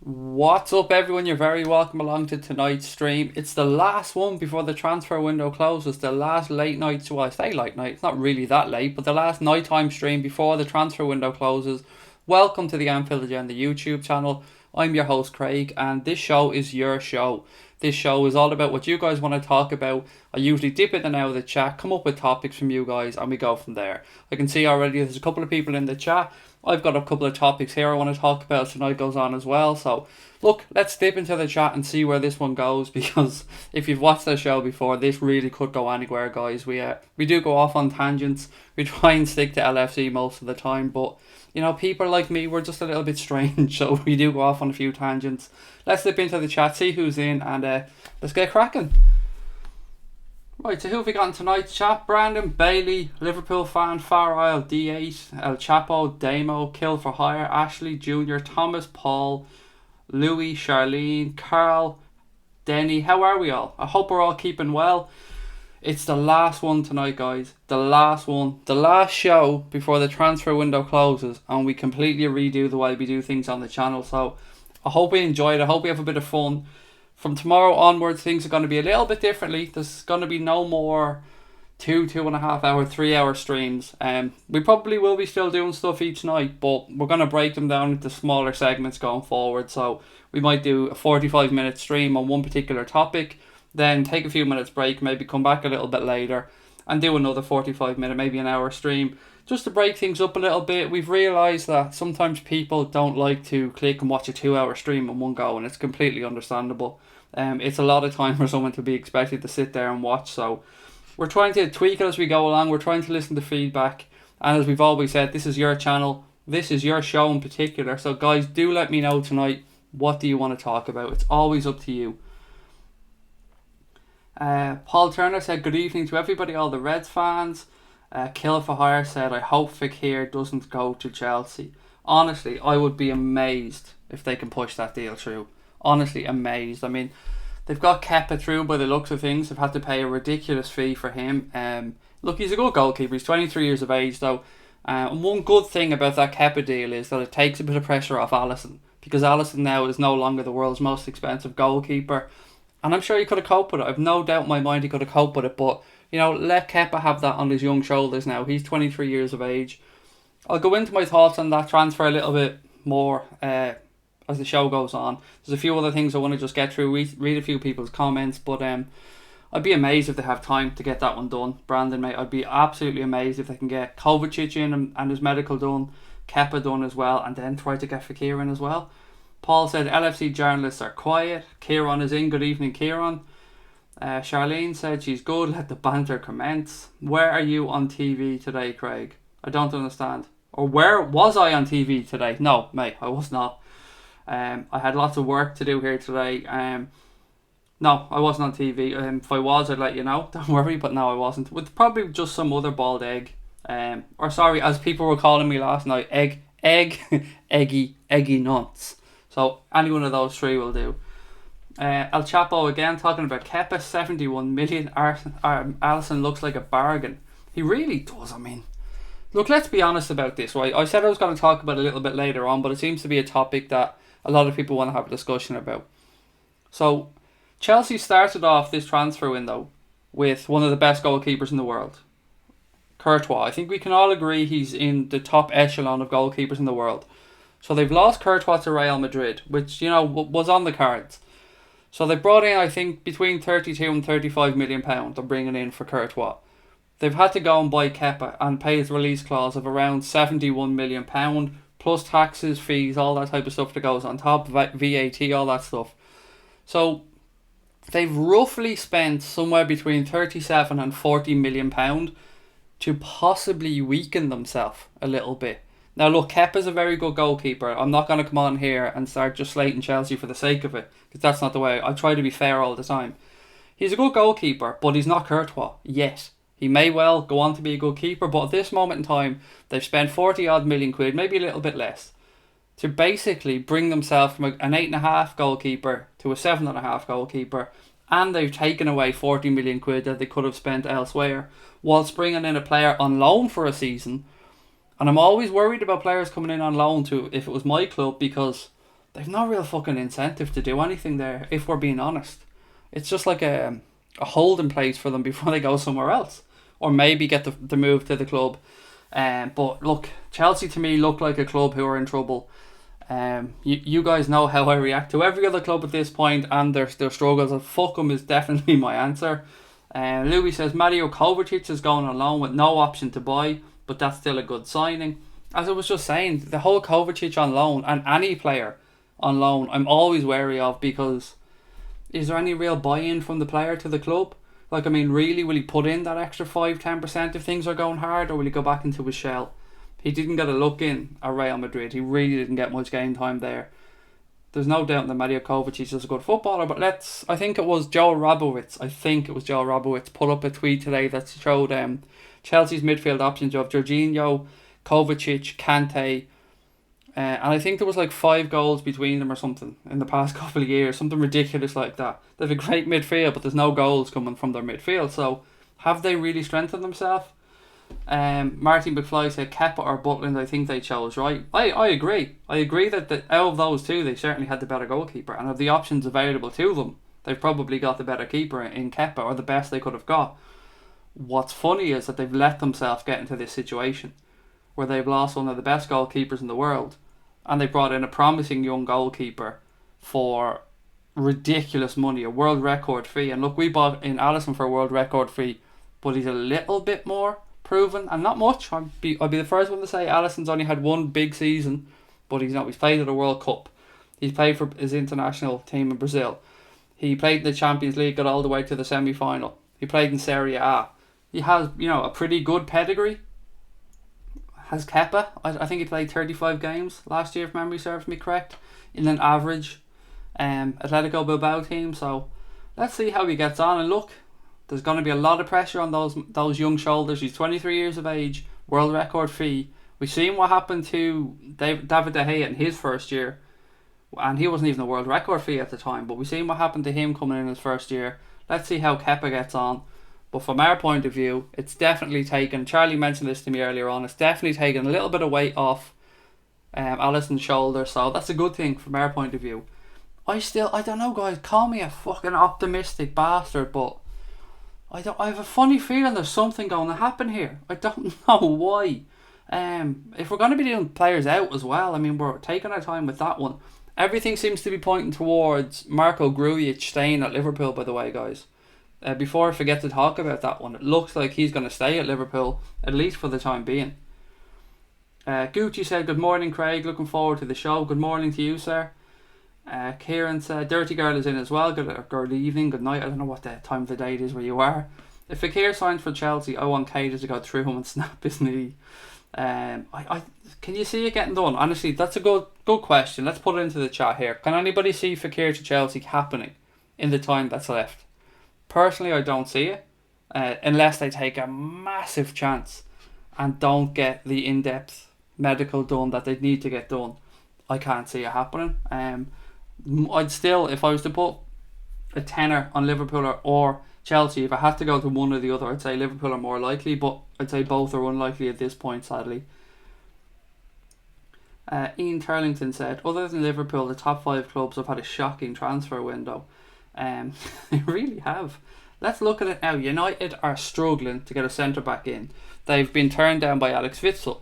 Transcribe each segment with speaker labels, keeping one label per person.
Speaker 1: What's up, everyone? You're very welcome along to tonight's stream. It's the last one before the transfer window closes. The last late night, well, I say late night, it's not really that late, but the last nighttime stream before the transfer window closes. Welcome to the Anfield Agenda YouTube channel. I'm your host, Craig, and this show is your show. This show is all about what you guys want to talk about. I usually dip in and out of the chat, come up with topics from you guys, and we go from there. I can see already there's a couple of people in the chat. I've got a couple of topics here I want to talk about as tonight goes on as well. So, look, let's dip into the chat and see where this one goes, because if you've watched the show before, this really could go anywhere, guys. We do go off on tangents. We try and stick to LFC most of the time, but you know, people like me, we're just a little bit strange, so we do go off on a few tangents. Let's dip into the chat, see who's in, and let's get cracking. Right, so who have we got in tonight's chat? Brandon, Bailey, Liverpool fan, Far Isle, D8, El Chapo, Damo, Kill for Hire, Ashley Jr., Thomas, Paul, Louis, Charlene, Carl, Denny. How are we all? I hope we're all keeping well. It's the last one tonight, guys. The last one. The last show before the transfer window closes, and we completely redo the way we do things on the channel. So I hope we enjoyed it. I hope we have a bit of fun. From tomorrow onwards, things are going to be a little bit differently. There's going to be no more 2.5 hour, 3 hour streams. We probably will be still doing stuff each night, but we're going to break them down into smaller segments going forward. So we might do a 45-minute stream on one particular topic, then take a few minutes break, maybe come back a little bit later and do another 45-minute, maybe an hour stream, just to break things up a little bit. We've realised that sometimes people don't like to click and watch a 2-hour stream in one go, and it's completely understandable. It's a lot of time for someone to be expected to sit there and watch, so we're trying to tweak it as we go along. We're trying to listen to feedback, and as we've always said, this is your channel, this is your show in particular, so guys, do let me know tonight, what do you want to talk about? It's always up to you. Paul Turner said good evening to everybody, all the Reds fans. Kill for Hire said, I hope FEKIR doesn't go to Chelsea. Honestly, I would be amazed if they can push that deal through. Honestly, amazed. I mean, they've got Kepa through by the looks of things. They've had to pay a ridiculous fee for him. Look, he's a good goalkeeper. He's 23 years of age though. And one good thing about that Kepa deal is that it takes a bit of pressure off Alisson, because Alisson now is no longer the world's most expensive goalkeeper. And I'm sure he could have coped with it. I've no doubt in my mind he could have coped with it. But, you know, let Kepa have that on his young shoulders now. He's 23 years of age. I'll go into my thoughts on that transfer a little bit more as the show goes on. There's a few other things I want to just get through, read a few people's comments. But I'd be amazed if they have time to get that one done. Brandon, mate, I'd be absolutely amazed if they can get Kovacic in and his medical done, Kepa done as well, and then try to get FEKIR in as well. Paul said LFC journalists are quiet. Kieran is in. Good evening, Kieran. Charlene said she's good. Let the banter commence. Where are you on TV today, Craig? I don't understand. Or where was I on TV today? No, mate, I was not. I had lots of work to do here today. No, I wasn't on TV. If I was, I'd let you know. Don't worry, but no, I wasn't. With probably just some other bald egg. Or sorry, as people were calling me last night, eggy nuts. So any one of those three will do. El Chapo again talking about Kepa, 71 million. Alisson looks like a bargain. He really does. I mean, look, let's be honest about this, right? I said I was going to talk about it a little bit later on, but it seems to be a topic that a lot of people want to have a discussion about. So Chelsea started off this transfer window with one of the best goalkeepers in the world, Courtois. I think we can all agree he's in the top echelon of goalkeepers in the world. So they've lost Courtois to Real Madrid, which, you know, was on the cards. So they brought in, I think, between 32 and 35 million pounds they're bringing in for Courtois. They've had to go and buy Kepa and pay his release clause of around 71 million pound, plus taxes, fees, all that type of stuff that goes on top, VAT, all that stuff. So they've roughly spent somewhere between 37 and 40 million pound to possibly weaken themselves a little bit. Now look, Kepa's a very good goalkeeper. I'm not going to come on here and start just slating Chelsea for the sake of it, because that's not the way. I try to be fair all the time. He's a good goalkeeper, but he's not Courtois yet. He may well go on to be a good keeper, but at this moment in time, they've spent 40 odd million quid, maybe a little bit less, to basically bring themselves from an 8.5 goalkeeper to a 7.5 goalkeeper, and they've taken away 40 million quid that they could have spent elsewhere, whilst bringing in a player on loan for a season. And I'm always worried about players coming in on loan to, if it was my club, because they've no real fucking incentive to do anything there, if we're being honest. It's just like a holding place for them before they go somewhere else. Or maybe get the move to the club. But look, Chelsea to me look like a club who are in trouble. You guys know how I react to every other club at this point and their struggles. And fuck them is definitely my answer. Louis says Mario Kovacic is going on loan with no option to buy, but that's still a good signing. As I was just saying, the whole Kovacic on loan and any player on loan, I'm always wary of, because is there any real buy-in from the player to the club? Like, I mean, really, will he put in that extra 5-10% if things are going hard, or will he go back into his shell? He didn't get a look in at Real Madrid. He really didn't get much game time there. There's no doubt that Mario Kovacic is a good footballer, but I think it was Joe Rabowitz put up a tweet today that showed Chelsea's midfield options of Jorginho, Kovacic, Kante, and I think there was like 5 goals between them or something in the past couple of years, something ridiculous like that. They have a great midfield, but there's no goals coming from their midfield. So have they really strengthened themselves? Martin McFly said Kepa or Butland. I think they chose right. I agree. I agree that out of those two, they certainly had the better goalkeeper, and of the options available to them, they've probably got the better keeper in Kepa, or the best they could have got. What's funny is that they've let themselves get into this situation where they've lost one of the best goalkeepers in the world, and they brought in a promising young goalkeeper for ridiculous money, a world record fee. And look, we bought in Alisson for a world record fee, but he's a little bit more proven, and not much. I'll be the first one to say Alisson's only had one big season, but he's played at a World Cup. He's played for his international team in Brazil. He played in the Champions League, got all the way to the semi-final. He played in Serie A. He has, a pretty good pedigree. Has Kepa. I think he played 35 games last year, if memory serves me correct, in an average Atletico Bilbao team. So let's see how he gets on. And look, there's going to be a lot of pressure on those young shoulders. He's 23 years of age, world record fee. We've seen what happened to David De Gea in his first year, and he wasn't even a world record fee at the time, but we've seen what happened to him coming in his first year. Let's see how Kepa gets on. But from our point of view, it's definitely taken, Charlie mentioned this to me earlier on, it's definitely taken a little bit of weight off Alisson's shoulder, so that's a good thing from our point of view. I don't know, guys, call me a fucking optimistic bastard, but I have a funny feeling there's something going to happen here. I don't know why. If we're going to be doing players out as well, I mean, we're taking our time with that one. Everything seems to be pointing towards Marco Grujic staying at Liverpool, by the way, guys. Before I forget to talk about that one, it looks like he's going to stay at Liverpool, at least for the time being. Gucci said, good morning, Craig. Looking forward to the show. Good morning to you, sir. Kieran said, Dirty Girl is in as well. Good evening, good night. I don't know what the time of the day it is where you are. If FEKIR signs for Chelsea, I want Cater to go through him and snap his knee. Can you see it getting done? Honestly, that's a good question. Let's put it into the chat here. Can anybody see FEKIR to Chelsea happening in the time that's left? Personally, I don't see it, unless they take a massive chance and don't get the in-depth medical done that they need to get done. I can't see it happening. I'd still, if I was to put a tenner on Liverpool or Chelsea, if I had to go to one or the other, I'd say Liverpool are more likely, but I'd say both are unlikely at this point, sadly. Ian Turlington said, other than Liverpool, the top 5 clubs have had a shocking transfer window. They really have. Let's look at it now. United are struggling to get a centre-back in. They've been turned down by Alex Witsel.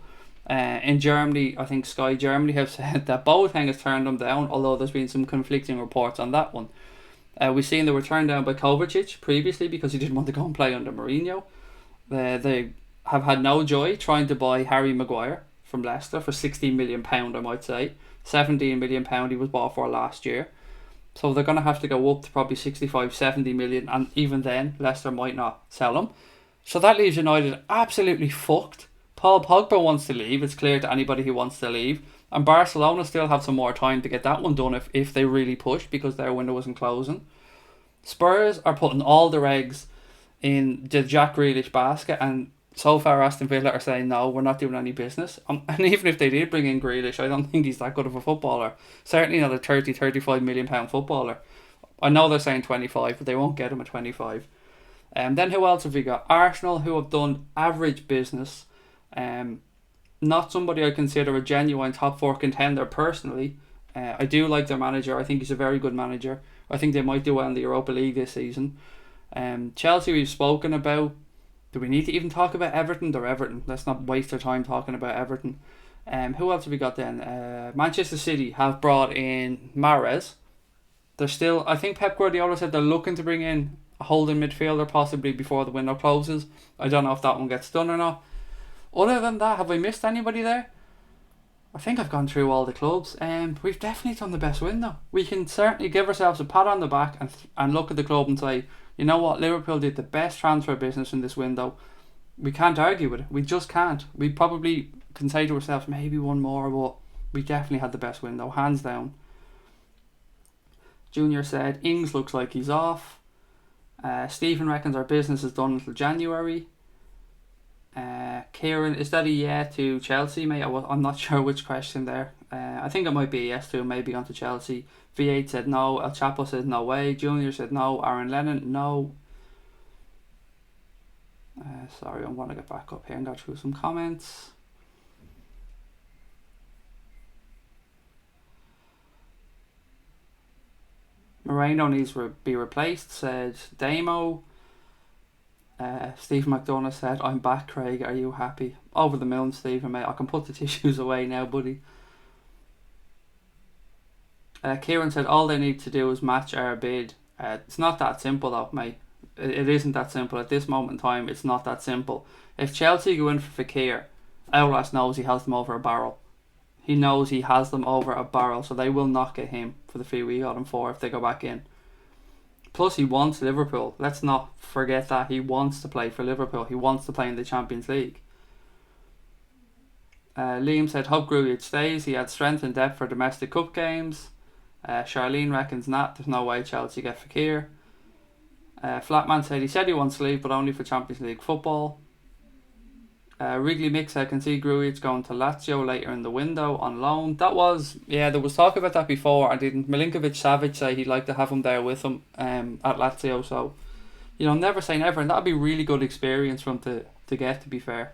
Speaker 1: In Germany, I think Sky Germany have said that Boateng has turned them down, although there's been some conflicting reports on that one. We've seen they were turned down by Kovacic previously because he didn't want to go and play under Mourinho. They have had no joy trying to buy Harry Maguire from Leicester for £16 million, I might say. £17 million he was bought for last year. So they're going to have to go up to probably 65-70 million, and even then Leicester might not sell him. So that leaves United absolutely fucked. Paul Pogba wants to leave. It's clear to anybody who wants to leave. And Barcelona still have some more time to get that one done if they really push, because their window isn't closing. Spurs are putting all their eggs in the Jack Grealish basket, and so far Aston Villa are saying no, we're not doing any business. And even if they did bring in Grealish, I don't think he's that good of a footballer. Certainly not a 30-35 million pound footballer. I know they're saying 25, but they won't get him at 25. Then who else have we got? Arsenal, who have done average business. Not somebody I consider a genuine top 4 contender personally. I do like their manager. I think he's a very good manager. I think they might do well in the Europa League this season. Chelsea we've spoken about. Do we need to even talk about Everton? They're Everton. Let's not waste our time talking about Everton. Who else have we got then? Manchester City have brought in Mahrez. They're still, I think Pep Guardiola said they're looking to bring in a holding midfielder possibly before the window closes. I don't know if that one gets done or not. Other than that, have I missed anybody there? I think I've gone through all the clubs. We've definitely done the best window. We can certainly give ourselves a pat on the back and look at the club and say, you know what, Liverpool did the best transfer business in this window. We can't argue with it. We just can't. We probably can say to ourselves, maybe one more, but we definitely had the best window, hands down. Junior said, Ings looks like he's off. Stephen reckons our business is done until January. Kieran, is that a yeah to Chelsea, mate? I'm not sure which question there. I think it might be a yes to, maybe onto Chelsea. V8 said no. El Chapo said no way. Junior said no. Aaron Lennon, no. Sorry, I'm going to get back up here and go through some comments. Moreno needs to be replaced, said Damo. Stephen McDonough said, I'm back, Craig, are you happy? Over the moon, Stephen, mate. I can put the tissues away now, buddy. Kieran said, all they need to do is match our bid. It's not that simple though, mate. It isn't that simple. At this moment in time, it's not that simple. If Chelsea go in for FEKIR, Outlast knows he has them over a barrel. He knows he has them over a barrel, so they will not get him for the fee we got him for if they go back in. Plus, he wants Liverpool. Let's not forget that. He wants to play for Liverpool. He wants to play in the Champions League. Liam said, hope Grujic stays. He had strength and depth for domestic cup games. Charlene reckons not. There's no way Chelsea get FEKIR. Flatman said he wants to leave, but only for Champions League football. Wrigley Mix, I can see Grujic going to Lazio later in the window on loan. That was, yeah, there was talk about that before. And didn't Milinkovic-Savic say he'd like to have him there with him at Lazio? So, you know, never say never. And that'd be a really good experience for him to get, to be fair.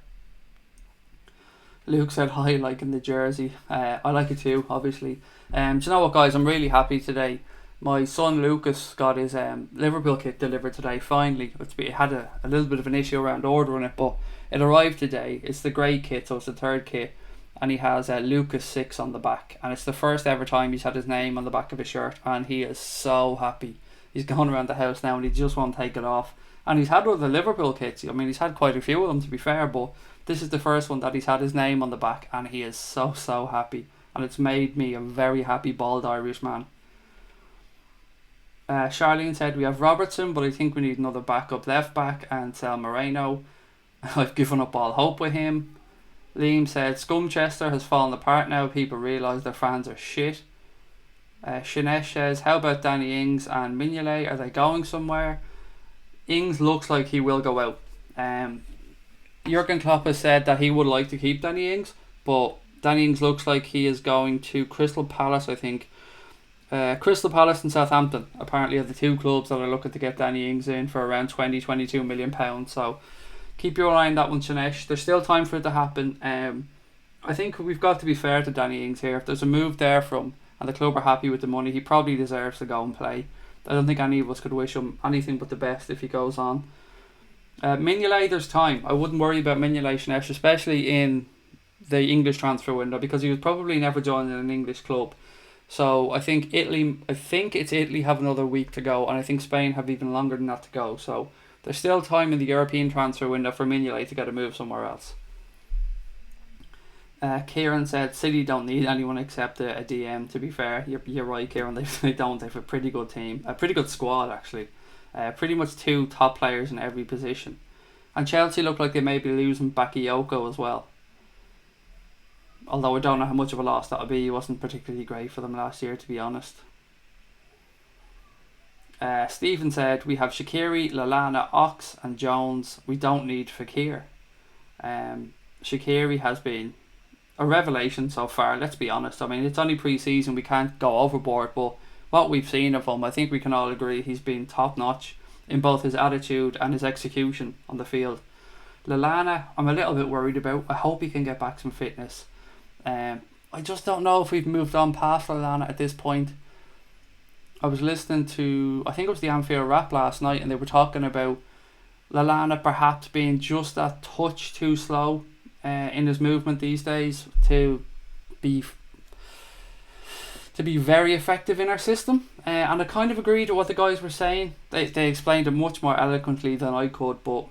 Speaker 1: Luke said hi, liking the jersey. I like it too, obviously. Do you know what, guys? I'm really happy today. My son Lucas got his Liverpool kit delivered today, finally. It had a little bit of an issue around ordering it, but it arrived today. It's the grey kit, so it's the third kit. And he has Lucas 6 on the back. And it's the first ever time he's had his name on the back of his shirt. And he is so happy. He's going around the house now and he just won't take it off. And he's had other Liverpool kits. I mean, he's had quite a few of them, to be fair, but this is the first one that he's had his name on the back. And he is so, so happy. And it's made me a very happy bald Irish man. Charlene said we have Robertson, but I think we need another backup left back and sell Moreno. I've given up all hope with him. Liam said Scumchester has fallen apart now. People realise their fans are shit. Shinesh says, how about Danny Ings and Mignolet? Are they going somewhere? Ings looks like he will go out. Jurgen Klopp has said that he would like to keep Danny Ings, but Danny Ings looks like he is going to Crystal Palace, I think. Crystal Palace and Southampton apparently are the two clubs that are looking to get Danny Ings in for around 22 million pounds. So keep your eye on that one, Shanesh. There's still time for it to happen. I think we've got to be fair to Danny Ings here. If there's a move there from and the club are happy with the money, he probably deserves to go and play. I don't think any of us could wish him anything but the best if he goes on. Mignolet, there's time. I wouldn't worry about Mignolet, Shanesh, especially in the English transfer window, because he was probably never joining an English club. So I think it's Italy have another week to go, and I think Spain have even longer than that to go. So there's still time in the European transfer window for Mignolet to get a move somewhere else. Kieran said City don't need anyone except a DM. To be fair, you're right, Kieran. They don't. They have a pretty good team, a pretty good squad actually. Pretty much two top players in every position. And Chelsea look like they may be losing Bakayoko as well. Although I don't know how much of a loss that'll be. He wasn't particularly great for them last year, to be honest. Stephen said, we have Shaqiri, Lallana, Ox and Jones. We don't need FEKIR. Shaqiri has been a revelation so far, let's be honest. I mean, it's only pre-season, we can't go overboard, but what we've seen of him, I think we can all agree he's been top-notch in both his attitude and his execution on the field. Lallana, I'm a little bit worried about. I hope he can get back some fitness. I just don't know if we've moved on past Lallana at this point. I was listening to, I think it was the Anfield rap last night, and they were talking about Lallana perhaps being just a touch too slow in his movement these days to be very effective in our system. And I kind of agreed with what the guys were saying. They explained it much more eloquently than I could, but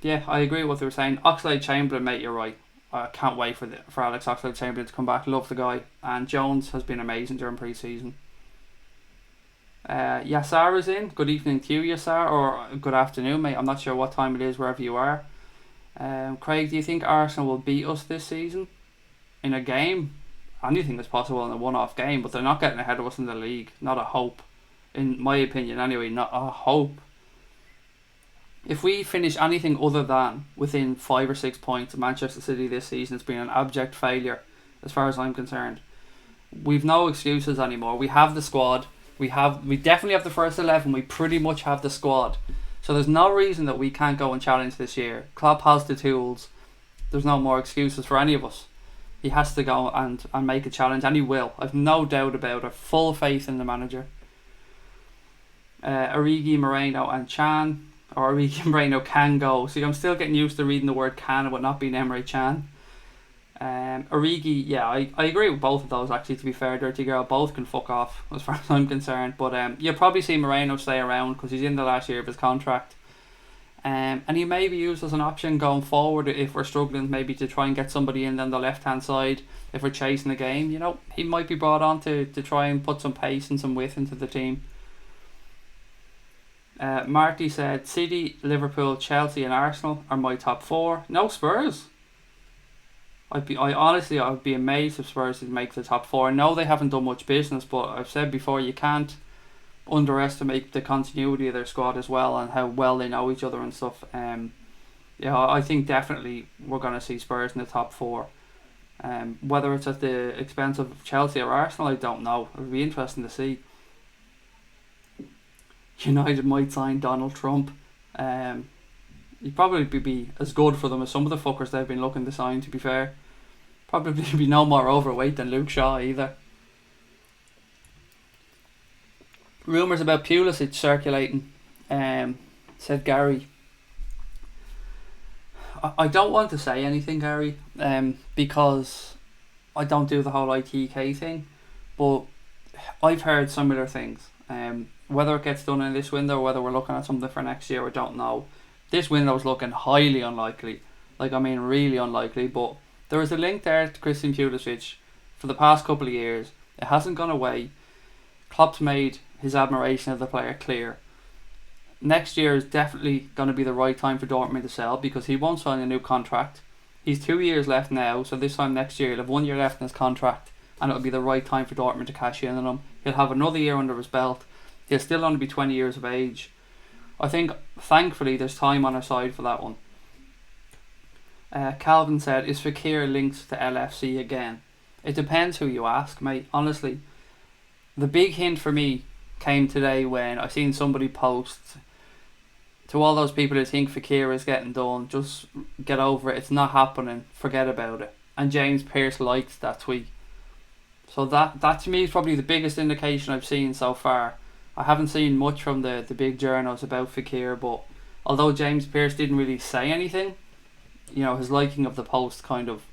Speaker 1: yeah, I agree with what they were saying. Oxlade-Chamberlain, mate, you're right. I can't wait for Alex Oxlade-Chamberlain to come back. Love the guy. And Jones has been amazing during pre-season. Yassar is in. Good evening to you, Yassar, or good afternoon, mate. I'm not sure what time it is wherever you are. Craig, do you think Arsenal will beat us this season in a game? Anything is possible in a one-off game, but they're not getting ahead of us in the league. Not a hope, in my opinion anyway, not a hope. If we finish anything other than within 5 or 6 points of Manchester City this season, it's been an abject failure as far as I'm concerned. We've no excuses anymore. We have the squad. We definitely have the first 11. We pretty much have the squad. So there's no reason that we can't go and challenge this year. Klopp has the tools. There's no more excuses for any of us. He has to go and make a challenge, and he will. I've no doubt about it. Full faith in the manager. Origi, Moreno and Chan. Or Origi and Moreno can go. See, I'm still getting used to reading the word can but not being Emre Can. Origi, yeah, I agree with both of those actually, to be fair, Dirty Girl. Both can fuck off as far as I'm concerned. But you'll probably see Moreno stay around because he's in the last year of his contract. And he may be used as an option going forward if we're struggling maybe to try and get somebody in on the left hand side. If we're chasing the game, you know, he might be brought on to try and put some pace and some width into the team. Marty said City, Liverpool, Chelsea and Arsenal are my top 4. No Spurs. I'd be amazed if Spurs did make the top 4. I know they haven't done much business, but I've said before, you can't underestimate the continuity of their squad as well and how well they know each other and stuff. Yeah, I think definitely we're going to see Spurs in the top 4. Whether it's at the expense of Chelsea or Arsenal, I don't know. It would be interesting to see. United might sign Donald Trump. He'd probably be as good for them as some of the fuckers they've been looking to sign, to be fair. Probably be no more overweight than Luke Shaw either. Rumours about Pulisic circulating, said Gary. I don't want to say anything, Gary, because I don't do the whole ITK thing, but I've heard similar things. Whether it gets done in this window or whether we're looking at something for next year, I don't know. This window is looking highly unlikely. Really unlikely. But there is a link there to Christian Pulisic for the past couple of years. It hasn't gone away. Klopp's made his admiration of the player clear. Next year is definitely going to be the right time for Dortmund to sell because he won't sign a new contract. He's 2 years left now, so this time next year he'll have 1 year left in his contract and it'll be the right time for Dortmund to cash in on him. He'll have another year under his belt. He'll still only be 20 years of age. I think, thankfully, there's time on our side for that one. Calvin said, is FEKIR linked to LFC again? It depends who you ask, mate. Honestly, the big hint for me came today when I seen somebody post to all those people who think FEKIR is getting done, just get over it. It's not happening. Forget about it. And James Pearce liked that tweet. So that to me is probably the biggest indication I've seen so far. I haven't seen much from the big journals about FEKIR, but although James Pearce didn't really say anything, you know, his liking of the post kind of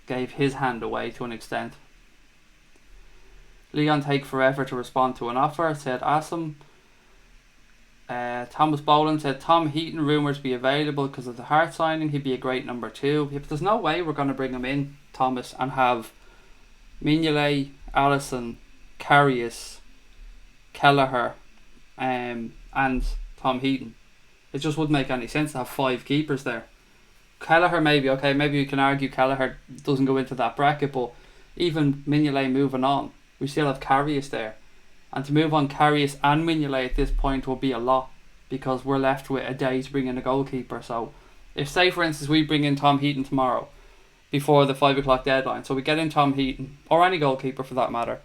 Speaker 1: gave his hand away to an extent. Leon take forever to respond to an offer, said Assam. Thomas Boland said Tom Heaton rumours be available because of the Hart signing. He'd be a great number 2. Yeah, but there's no way we're going to bring him in, Thomas, and have Mignolet, Allison, Karius, Kelleher and Tom Heaton. It just wouldn't make any sense to have 5 keepers there. Kelleher maybe you can argue Kelleher doesn't go into that bracket, but even Mignolet moving on, we still have Karius there, and to move on Karius and Mignolet at this point will be a lot because we're left with a day to bring in a goalkeeper. So if, say for instance, we bring in Tom Heaton tomorrow before the 5 o'clock deadline, so we get in Tom Heaton or any goalkeeper for that matter,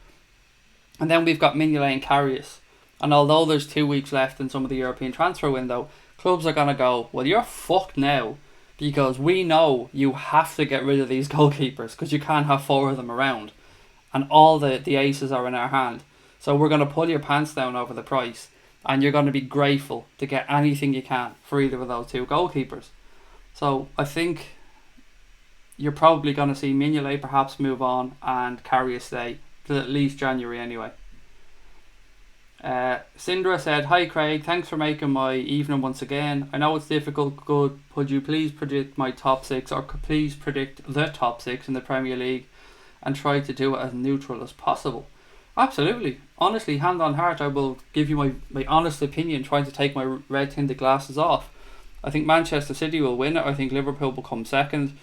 Speaker 1: and then we've got Mignolet and Karius. And although there's 2 weeks left in some of the European transfer window, clubs are going to go, well, you're fucked now because we know you have to get rid of these goalkeepers because you can't have 4 of them around, and all the aces are in our hand. So we're going to pull your pants down over the price, and you're going to be grateful to get anything you can for either of those 2 goalkeepers. So I think you're probably going to see Mignolet perhaps move on and Carrier stay till at least January anyway. Sindra said, "Hi Craig, thanks for making my evening once again. I know it's difficult, could you please predict my top 6, or please predict the top 6 in the Premier League and try to do it as neutral as possible?" Absolutely. Honestly, hand on heart, I will give you my honest opinion, trying to take my red tinted glasses off. I think Manchester City will win it. I think Liverpool will come second.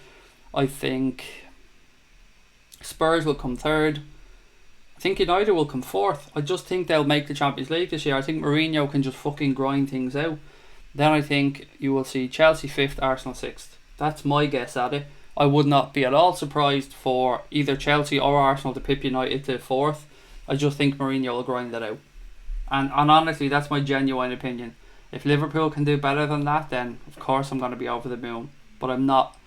Speaker 1: I think Spurs will come third. I think United will come fourth. I just think they'll make the Champions League this year. I think Mourinho can just fucking grind things out. Then I think you will see Chelsea 5th, Arsenal 6th. That's my guess at it. I would not be at all surprised for either Chelsea or Arsenal to pip United to 4th. I just think Mourinho will grind that out. And honestly, that's my genuine opinion. If Liverpool can do better than that, then of course I'm going to be over the moon. But I'm not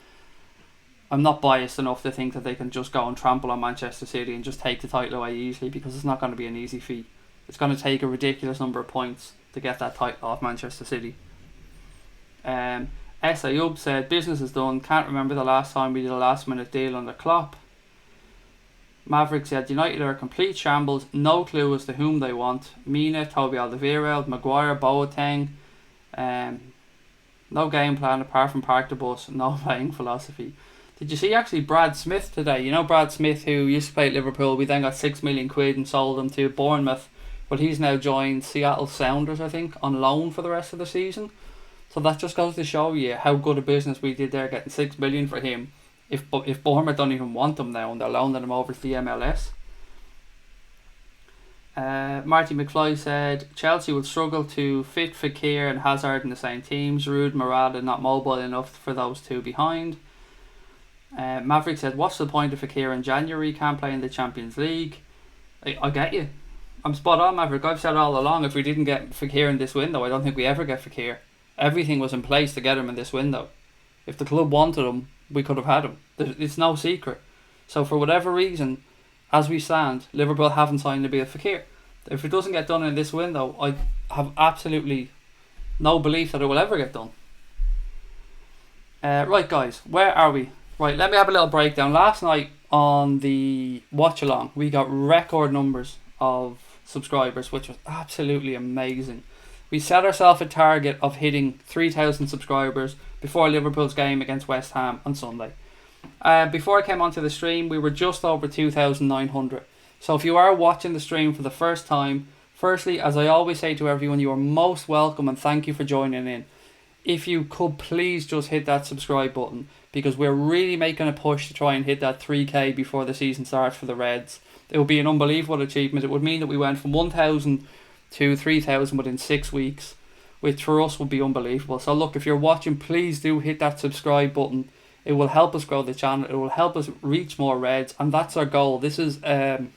Speaker 1: biased enough to think that they can just go and trample on Manchester City and just take the title away easily, because it's not going to be an easy feat. It's going to take a ridiculous number of points to get that title off Manchester City. S. Ayub said, "Business is done. Can't remember the last time we did a last minute deal under Klopp." Maverick said, "United are a complete shambles. No clue as to whom they want. Mina, Toby Alderweireld, Maguire, Boateng. No game plan apart from park the bus. No playing philosophy." Did you see actually Brad Smith today? You know Brad Smith, who used to play at Liverpool. We then got £6 million and sold him to Bournemouth, but he's now joined Seattle Sounders, I think, on loan for the rest of the season. So that just goes to show you how good a business we did there, getting $6 million for him. If Bournemouth don't even want him now and they're loaning him over to the MLS. Marty McFly said, "Chelsea will struggle to fit FEKIR and Hazard in the same team. Giroud, Morata not mobile enough for those 2 behind." Maverick said, "What's the point of FEKIR in January? Can't play in the Champions League." I get you. I'm spot on, Maverick. I've said all along, if we didn't get FEKIR in this window, I don't think we ever get FEKIR. Everything was in place to get him in this window. If the club wanted him, we could have had him. It's no secret. So for whatever reason, as we stand, Liverpool haven't signed Nabil FEKIR. If it doesn't get done in this window, I have absolutely no belief that it will ever get done. Right guys, where are we? Right, let me have a little breakdown. Last night on the watch along, we got record numbers of subscribers, which was absolutely amazing. We set ourselves a target of hitting 3,000 subscribers before Liverpool's game against West Ham on Sunday. Before I came onto the stream, we were just over 2,900. So if you are watching the stream for the first time, firstly, as I always say to everyone, you are most welcome and thank you for joining in. If you could please just hit that subscribe button, because we're really making a push to try and hit that 3k before the season starts for the Reds. It would be an unbelievable achievement. It would mean that we went from 1,000 to 3,000 within 6 weeks, which for us would be unbelievable. So look, if you're watching, please do hit that subscribe button. It will help us grow the channel. It will help us reach more Reds, and that's our goal. This is a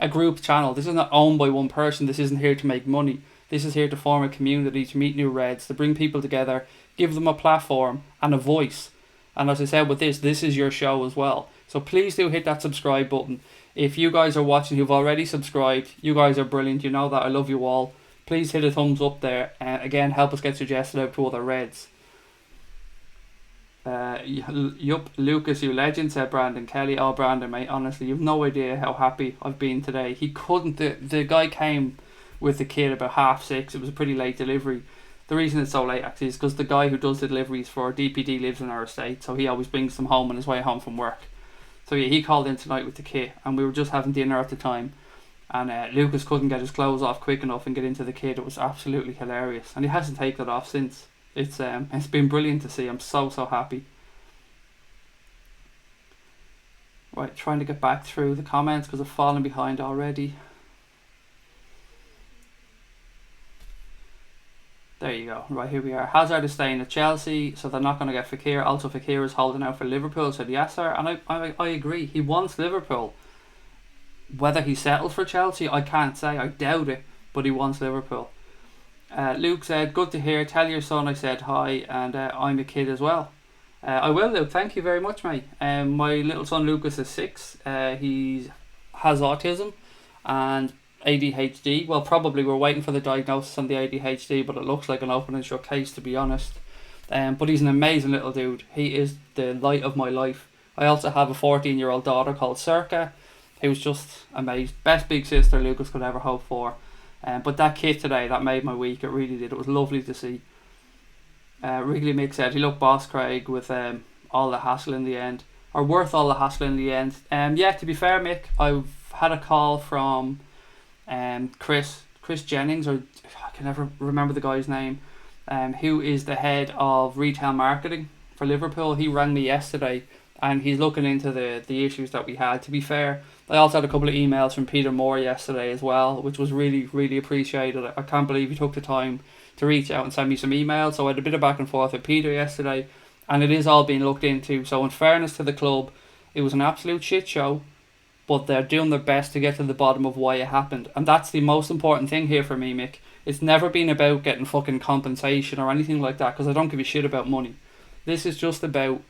Speaker 1: group channel. This is not owned by one person. This isn't here to make money. This is here to form a community, to meet new Reds, to bring people together, give them a platform and a voice. And as I said with this is your show as well. So please do hit that subscribe button. If you guys are watching who've already subscribed, you guys are brilliant. You know that. I love you all. Please hit a thumbs up there. And again, help us get suggested out to other Reds. Yup, Lucas, you legend, said Brandon Kelly. Oh, Brandon, mate, honestly, you've no idea how happy I've been today. He couldn't. The guy came with the kid about 6:30. It was a pretty late delivery. The reason it's so late actually is because the guy who does the deliveries for DPD lives in our estate, so he always brings them home on his way home from work. So yeah, he called in tonight with the kit, and we were just having dinner at the time, and Lucas couldn't get his clothes off quick enough and get into the kit. It was absolutely hilarious, and he hasn't taken it off since. It's been brilliant to see. I'm so happy. Right, trying to get back through the comments because I've fallen behind already. There you go. Right, here we are. Hazard is staying at Chelsea, so they're not going to get FEKIR. Also, FEKIR is holding out for Liverpool, said Yasser. And I agree. He wants Liverpool. Whether he settles for Chelsea, I can't say. I doubt it. But he wants Liverpool. Luke said, good to hear. Tell your son I said hi, and I'm a kid as well. I will, Luke. Thank you very much, mate. My little son Lucas is 6. He has autism and ADHD. Well, probably we're waiting for the diagnosis on the ADHD, but it looks like an open and shut case, to be honest. But he's an amazing little dude. He is the light of my life. I also have a 14-year-old daughter called Circa, who's just amazing. Best big sister Lucas could ever hope for. But that kid today, that made my week. It really did. It was lovely to see. Really makes it. He looked boss Craig with all the hassle in the end, or worth all the hassle in the end. Yeah, to be fair, Mick, I've had a call from Chris Jennings, or I can never remember the guy's name, who is the head of retail marketing for Liverpool. He rang me yesterday, and he's looking into the issues that we had. To be fair, I also had a couple of emails from Peter Moore yesterday as well, which was really, really appreciated. I can't believe he took the time to reach out and send me some emails. So I had a bit of back and forth with Peter yesterday, and it is all being looked into. So in fairness to the club, it was an absolute shit show, but they're doing their best to get to the bottom of why it happened. And that's the most important thing here for me, Mick. It's never been about getting fucking compensation or anything like that, because I don't give a shit about money. This is just about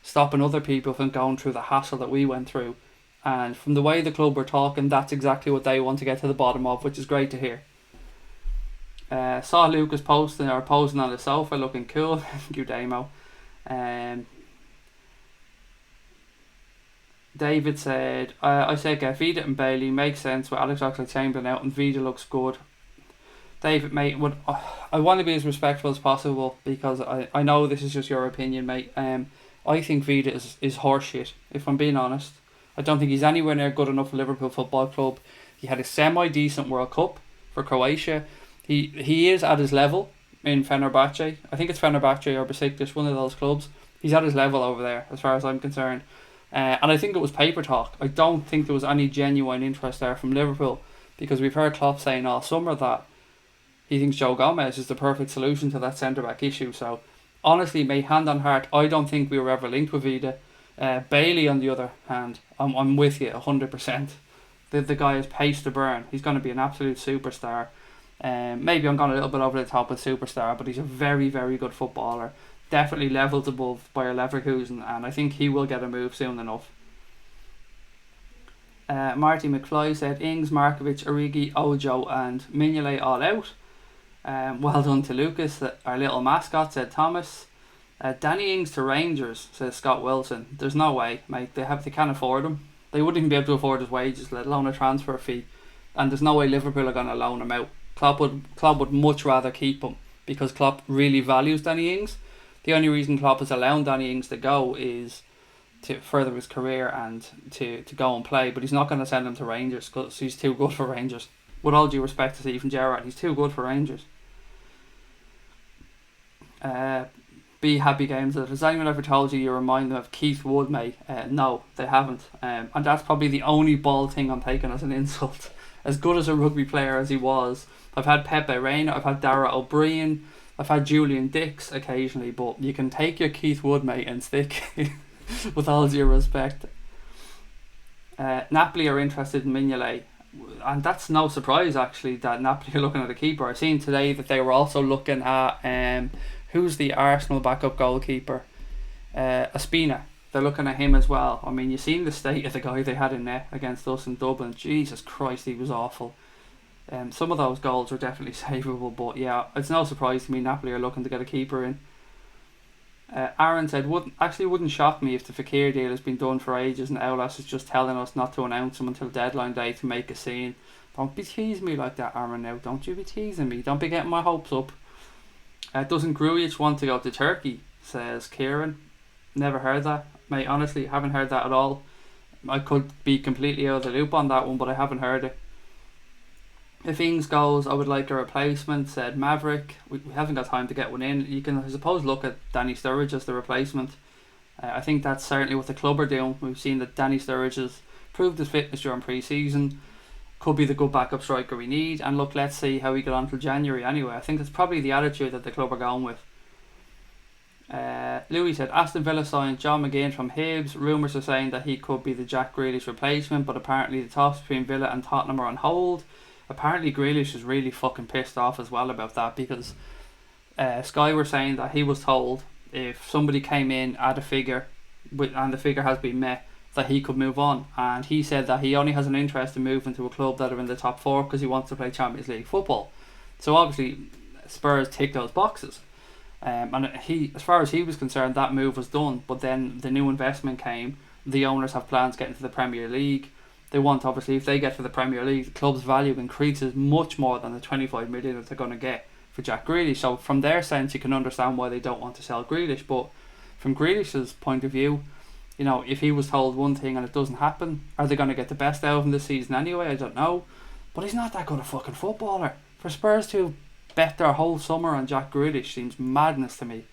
Speaker 1: stopping other people from going through the hassle that we went through. And from the way the club were talking, that's exactly what they want to get to the bottom of, which is great to hear. Saw Lucas posing on the sofa looking cool. Thank you, Damo. David said, I said get Vida and Bailey, makes sense with Alex Oxlade-Chamberlain out and Vida looks good. David, mate, I want to be as respectful as possible, because I know this is just your opinion, mate. I think Vida is horseshit, if I'm being honest. I don't think he's anywhere near good enough for Liverpool Football Club. He had a semi-decent World Cup for Croatia. He is at his level in Fenerbahce. I think it's Fenerbahce or Besiktas, one of those clubs. He's at his level over there, as far as I'm concerned. And I think it was paper talk. I don't think there was any genuine interest there from Liverpool, because we've heard Klopp saying all summer that he thinks Joe Gomez is the perfect solution to that centre-back issue. So, honestly, mate, hand on heart, I don't think we were ever linked with Vida. Bailey, on the other hand, I'm with you 100%. The guy has pace to burn. He's going to be an absolute superstar. Maybe I'm going a little bit over the top with superstar, but he's a very, very good footballer. Definitely levels above Bayer Leverkusen, and I think he will get a move soon enough. Marty McFly said Ings, Markovic, Origi, Ojo and Mignolet all out. Well done to Lucas, our little mascot, said Thomas. Danny Ings to Rangers, says Scott Wilson. There's no way, mate. They can't afford him. They wouldn't even be able to afford his wages, let alone a transfer fee. And there's no way Liverpool are going to loan him out. Klopp would much rather keep him, because Klopp really values Danny Ings. The only reason Klopp is allowing Danny Ings to go is to further his career and to go and play, but he's not going to send him to Rangers because he's too good for Rangers. With all due respect to Steven Gerrard, he's too good for Rangers. Be Happy Games. Has anyone ever told you remind them of Keith Wood, mate? No, they haven't. And that's probably the only bald thing I'm taking as an insult. As good as a rugby player as he was, I've had Pepe Reina, I've had Dara O'Brien, I've had Julian Dix occasionally, but you can take your Keith Wood, mate, and stick with all due respect. Napoli are interested in Mignolet, and that's no surprise actually that Napoli are looking at a keeper. I've seen today that they were also looking at who's the Arsenal backup goalkeeper, Ospina. They're looking at him as well. I mean, you've seen the state of the guy they had in net against us in Dublin. Jesus Christ, he was awful. Some of those goals were definitely savable, but yeah, it's no surprise to me Napoli are looking to get a keeper in. Aaron said, wouldn't shock me if the FEKIR deal has been done for ages and Aulas is just telling us not to announce him until deadline day to make a scene. Don't be teasing me like that, Aaron, now. Don't you be teasing me. Don't be getting my hopes up. Doesn't Grujic want to go to Turkey, says Kieran. Never heard that. Mate, honestly, haven't heard that at all. I could be completely out of the loop on that one, but I haven't heard it. If Ings goes, I would like a replacement, said Maverick. We haven't got time to get one in. You can, I suppose, look at Danny Sturridge as the replacement. I think that's certainly what the club are doing. We've seen that Danny Sturridge has proved his fitness during pre-season. Could be the good backup striker we need. And look, let's see how we get on till January anyway. I think that's probably the attitude that the club are going with. Louis said Aston Villa signed John McGinn from Hibs. Rumours are saying that he could be the Jack Grealish replacement, but apparently the talks between Villa and Tottenham are on hold. Apparently Grealish is really fucking pissed off as well about that, because Sky were saying that he was told if somebody came in at a figure and the figure has been met, that he could move on. And he said that he only has an interest in moving to a club that are in the top four because he wants to play Champions League football. So obviously Spurs tick those boxes. And he, as far as he was concerned, that move was done. But then the new investment came. The owners have plans getting to the Premier League. They want, obviously, if they get to the Premier League, the club's value increases much more than the 25 million that they're going to get for Jack Grealish. So from their sense, you can understand why they don't want to sell Grealish. But from Grealish's point of view, you know, if he was told one thing and it doesn't happen, are they going to get the best out of him this season anyway? I don't know. But he's not that good a fucking footballer. For Spurs to bet their whole summer on Jack Grealish seems madness to me.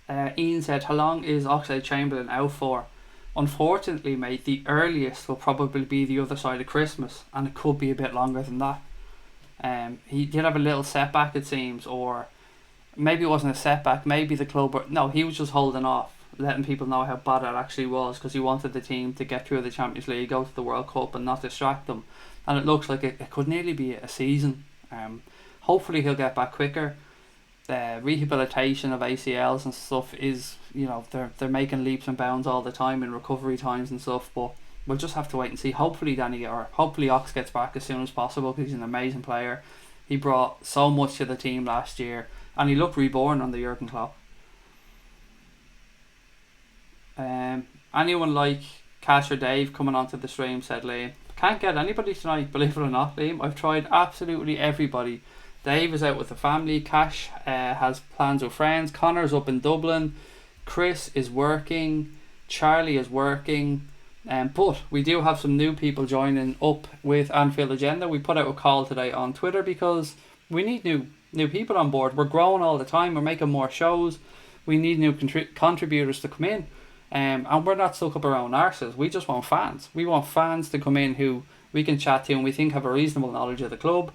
Speaker 1: Ian said, how long is Oxlade-Chamberlain out for? Unfortunately, mate, the earliest will probably be the other side of Christmas, and it could be a bit longer than that. He did have a little setback, it seems, or maybe it wasn't a setback, maybe the club, no, he was just holding off, letting people know how bad it actually was, because he wanted the team to get through the Champions League, go to the World Cup and not distract them. And it looks like it could nearly be a season. Hopefully he'll get back quicker. Rehabilitation of ACLs and stuff is, you know, they're making leaps and bounds all the time in recovery times and stuff, but we'll just have to wait and see. Hopefully hopefully Ox gets back as soon as possible, because he's an amazing player. He brought so much to the team last year, and he looked reborn under Jurgen Klopp. Anyone like Cash or Dave coming onto the stream, said Liam. Can't get anybody tonight, believe it or not, Liam. I've tried absolutely everybody. Dave is out with the family. Cash has plans with friends. Connor's up in Dublin. Chris is working. Charlie is working. But we do have some new people joining up with Anfield Agenda. We put out a call today on Twitter because we need new people on board. We're growing all the time. We're making more shows. We need new contributors to come in. And we're not stuck up our own arses. We just want fans. We want fans to come in who we can chat to and we think have a reasonable knowledge of the club.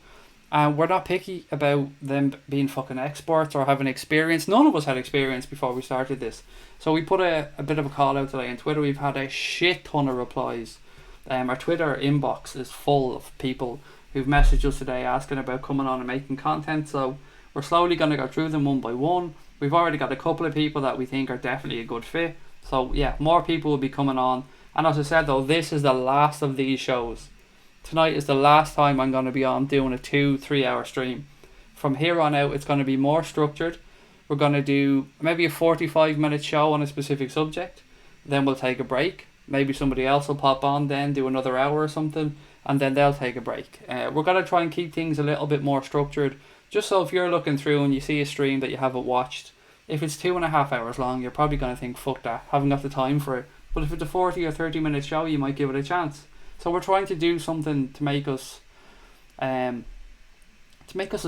Speaker 1: And we're not picky about them being fucking experts or having experience. None of us had experience before we started this. So we put a bit of a call out today on Twitter. We've had a shit ton of replies. Our Twitter inbox is full of people who've messaged us today asking about coming on and making content. So we're slowly going to go through them one by one. We've already got a couple of people that we think are definitely a good fit. So yeah, more people will be coming on. And as I said though, this is the last of these shows. Tonight is the last time I'm going to be on doing a 2-3 hour stream. From here on out, it's going to be more structured. We're going to do maybe a 45-minute show on a specific subject. Then we'll take a break. Maybe somebody else will pop on then, do another hour or something, and then they'll take a break. We're going to try and keep things a little bit more structured, just so if you're looking through and you see a stream that you haven't watched, if it's 2.5 hours long, you're probably going to think, fuck that, haven't got the time for it. But if it's a 40 or 30 minute show, you might give it a chance. So we're trying to do something to make us as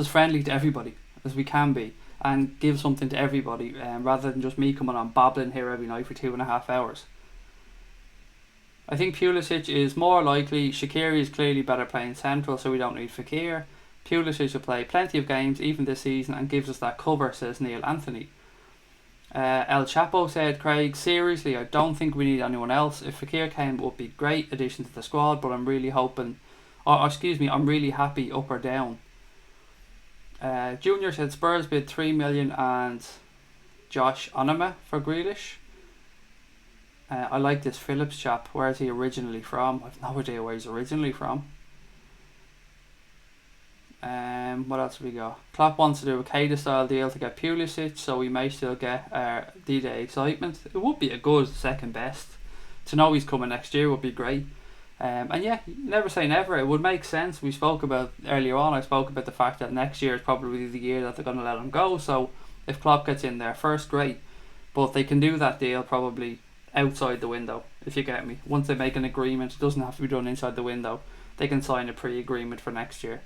Speaker 1: friendly to everybody as we can be, and give something to everybody, rather than just me coming on babbling here every night for 2.5 hours. I think Pulisic is more likely. Shaqiri is clearly better playing central, so we don't need FEKIR. Pulisic will play plenty of games even this season and gives us that cover, says Neil Anthony. El Chapo said, Craig, seriously, I don't think we need anyone else. If FEKIR came, it would be great addition to the squad, but I'm really I'm really happy up or down. Junior said Spurs bid 3 million and Josh Onama for Grealish. I like this Phillips chap. Where is he originally from? I've no idea where he's originally from. What else have we got? Klopp wants to do a Keita style deal to get Pulisic, so we may still get D-Day excitement. It would be a good second best. To know he's coming next year would be great. And yeah, never say never. It would make sense. We spoke about earlier on. I spoke about the fact that next year is probably the year that they're going to let him go. So if Klopp gets in there first, great. But they can do that deal probably outside the window, if you get me. Once they make an agreement, it doesn't have to be done inside the window. They can sign a pre-agreement for next year.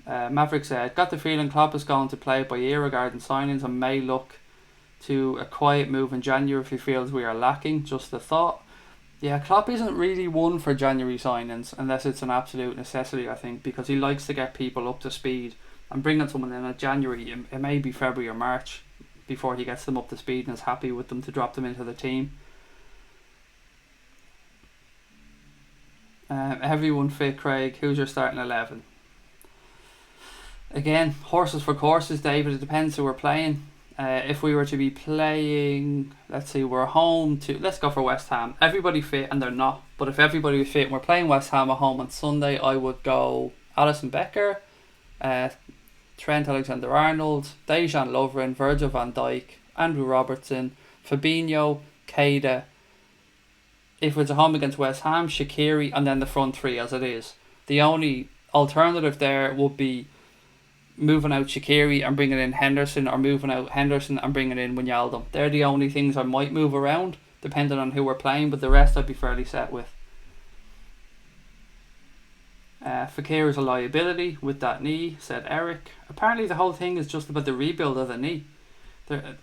Speaker 1: Maverick said, got the feeling Klopp is going to play it by ear regarding signings and may look to a quiet move in January if he feels we are lacking. Just a thought. Yeah, Klopp isn't really one for January signings unless it's an absolute necessity, I think, because he likes to get people up to speed, and bringing someone in at January, it may be February or March before he gets them up to speed and is happy with them to drop them into the team. Everyone fit, Craig. Who's your starting 11? Again, horses for courses, David. It depends who we're playing. If we were to be playing, let's say we're home to, let's go for West Ham. Everybody fit and they're not. But if everybody was fit and we're playing West Ham at home on Sunday, I would go Alisson Becker, Trent Alexander-Arnold, Dejan Lovren, Virgil van Dijk, Andrew Robertson, Fabinho, Keita. If it's a home against West Ham, Shaqiri, and then the front three as it is. The only alternative there would be moving out Shaqiri and bringing in Henderson, or moving out Henderson and bringing in Wijnaldum. They're the only things I might move around depending on who we're playing, but the rest I'd be fairly set with. FEKIR is a liability with that knee, said Eric. Apparently the whole thing is just about the rebuild of the knee.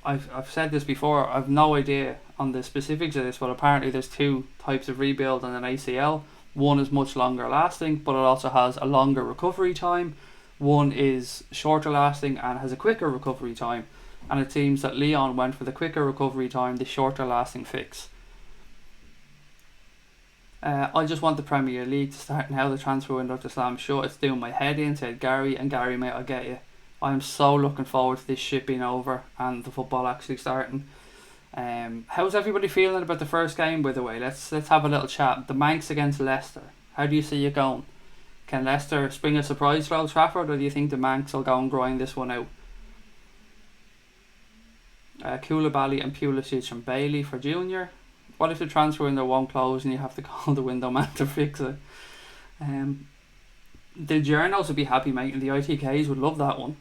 Speaker 1: I've said this before, I've no idea on the specifics of this, but apparently there's two types of rebuild on an ACL. One is much longer lasting, but it also has a longer recovery time. One is shorter lasting and has a quicker recovery time. And it seems that Leon went for the quicker recovery time, the shorter lasting fix. I just want the Premier League to start now, the transfer window to slam shut. It's doing my head in, said Gary. And Gary, mate, I'll get you. I'm so looking forward to this shit being over and the football actually starting. How's everybody feeling about the first game, by the way? Let's have a little chat. The Manx against Leicester. How do you see it going? Can Leicester spring a surprise for Old Trafford, or do you think the Manx will go and grind this one out? Koulibaly and Pulisic and Bailey for Junior. What if the transfer window won't close and you have to call the window man to fix it? The journals would be happy, mate, and the ITKs would love that one.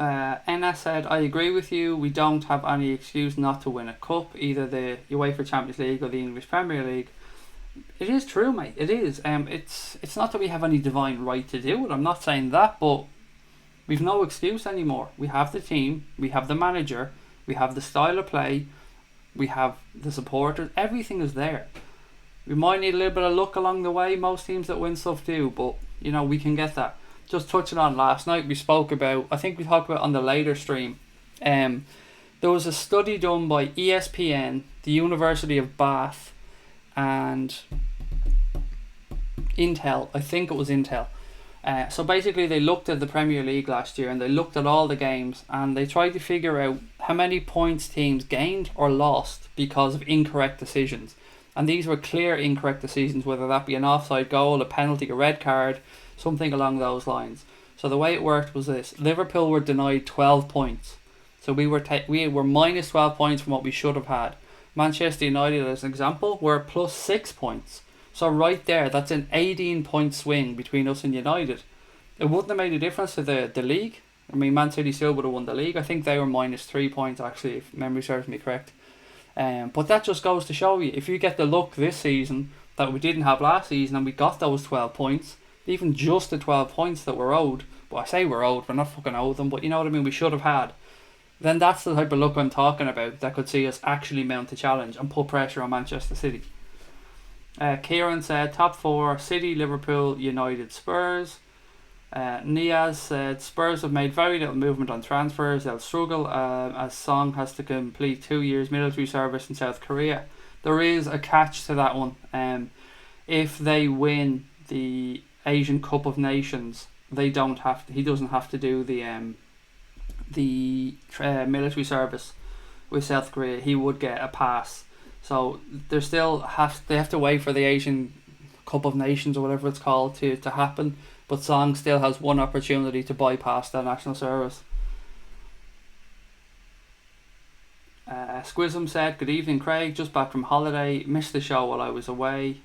Speaker 1: Enna said, I agree with you. We don't have any excuse not to win a cup, either the UEFA Champions League or the English Premier League. It is true, mate. It is. It's not that we have any divine right to do it. I'm not saying that, but we've no excuse anymore. We have the team, we have the manager, we have the style of play, we have the supporters. Everything is there. We might need a little bit of luck along the way. Most teams that win stuff do, but we can get that. Just touching on last night, we spoke about, I think we talked about on the later stream, there was a study done by ESPN, the University of Bath, and Intel. I think it was Intel. So basically they looked at the Premier League last year and they looked at all the games and they tried to figure out how many points teams gained or lost because of incorrect decisions. And these were clear incorrect decisions, whether that be an offside goal, a penalty, a red card, something along those lines. So the way it worked was this: Liverpool were denied 12 points. So we were minus 12 points from what we should have had. Manchester United, as an example, were plus 6 points. So right there, that's an 18-point swing between us and United. It wouldn't have made a difference to the league. I mean, Man City still would have won the league. I think they were minus 3 points, actually, if memory serves me correct. But that just goes to show you, if you get the luck this season that we didn't have last season and we got those 12 points, even just the 12 points that we're owed, well, I say we're owed, we're not fucking owed them, but you know what I mean, we should have had, then that's the type of luck I'm talking about that could see us actually mount a challenge and put pressure on Manchester City. Kieran said top 4: City, Liverpool, United, Spurs. Niaz said Spurs have made very little movement on transfers. They'll struggle as Song has to complete 2 years military service in South Korea. There is a catch to that one. If they win the Asian Cup of Nations, he doesn't have to do the military service with South Korea. He would get a pass. So they have to wait for the Asian Cup of Nations or whatever it's called to happen. But Song still has one opportunity to bypass that national service. Squism said, good evening Craig, just back from holiday, missed the show while I was away.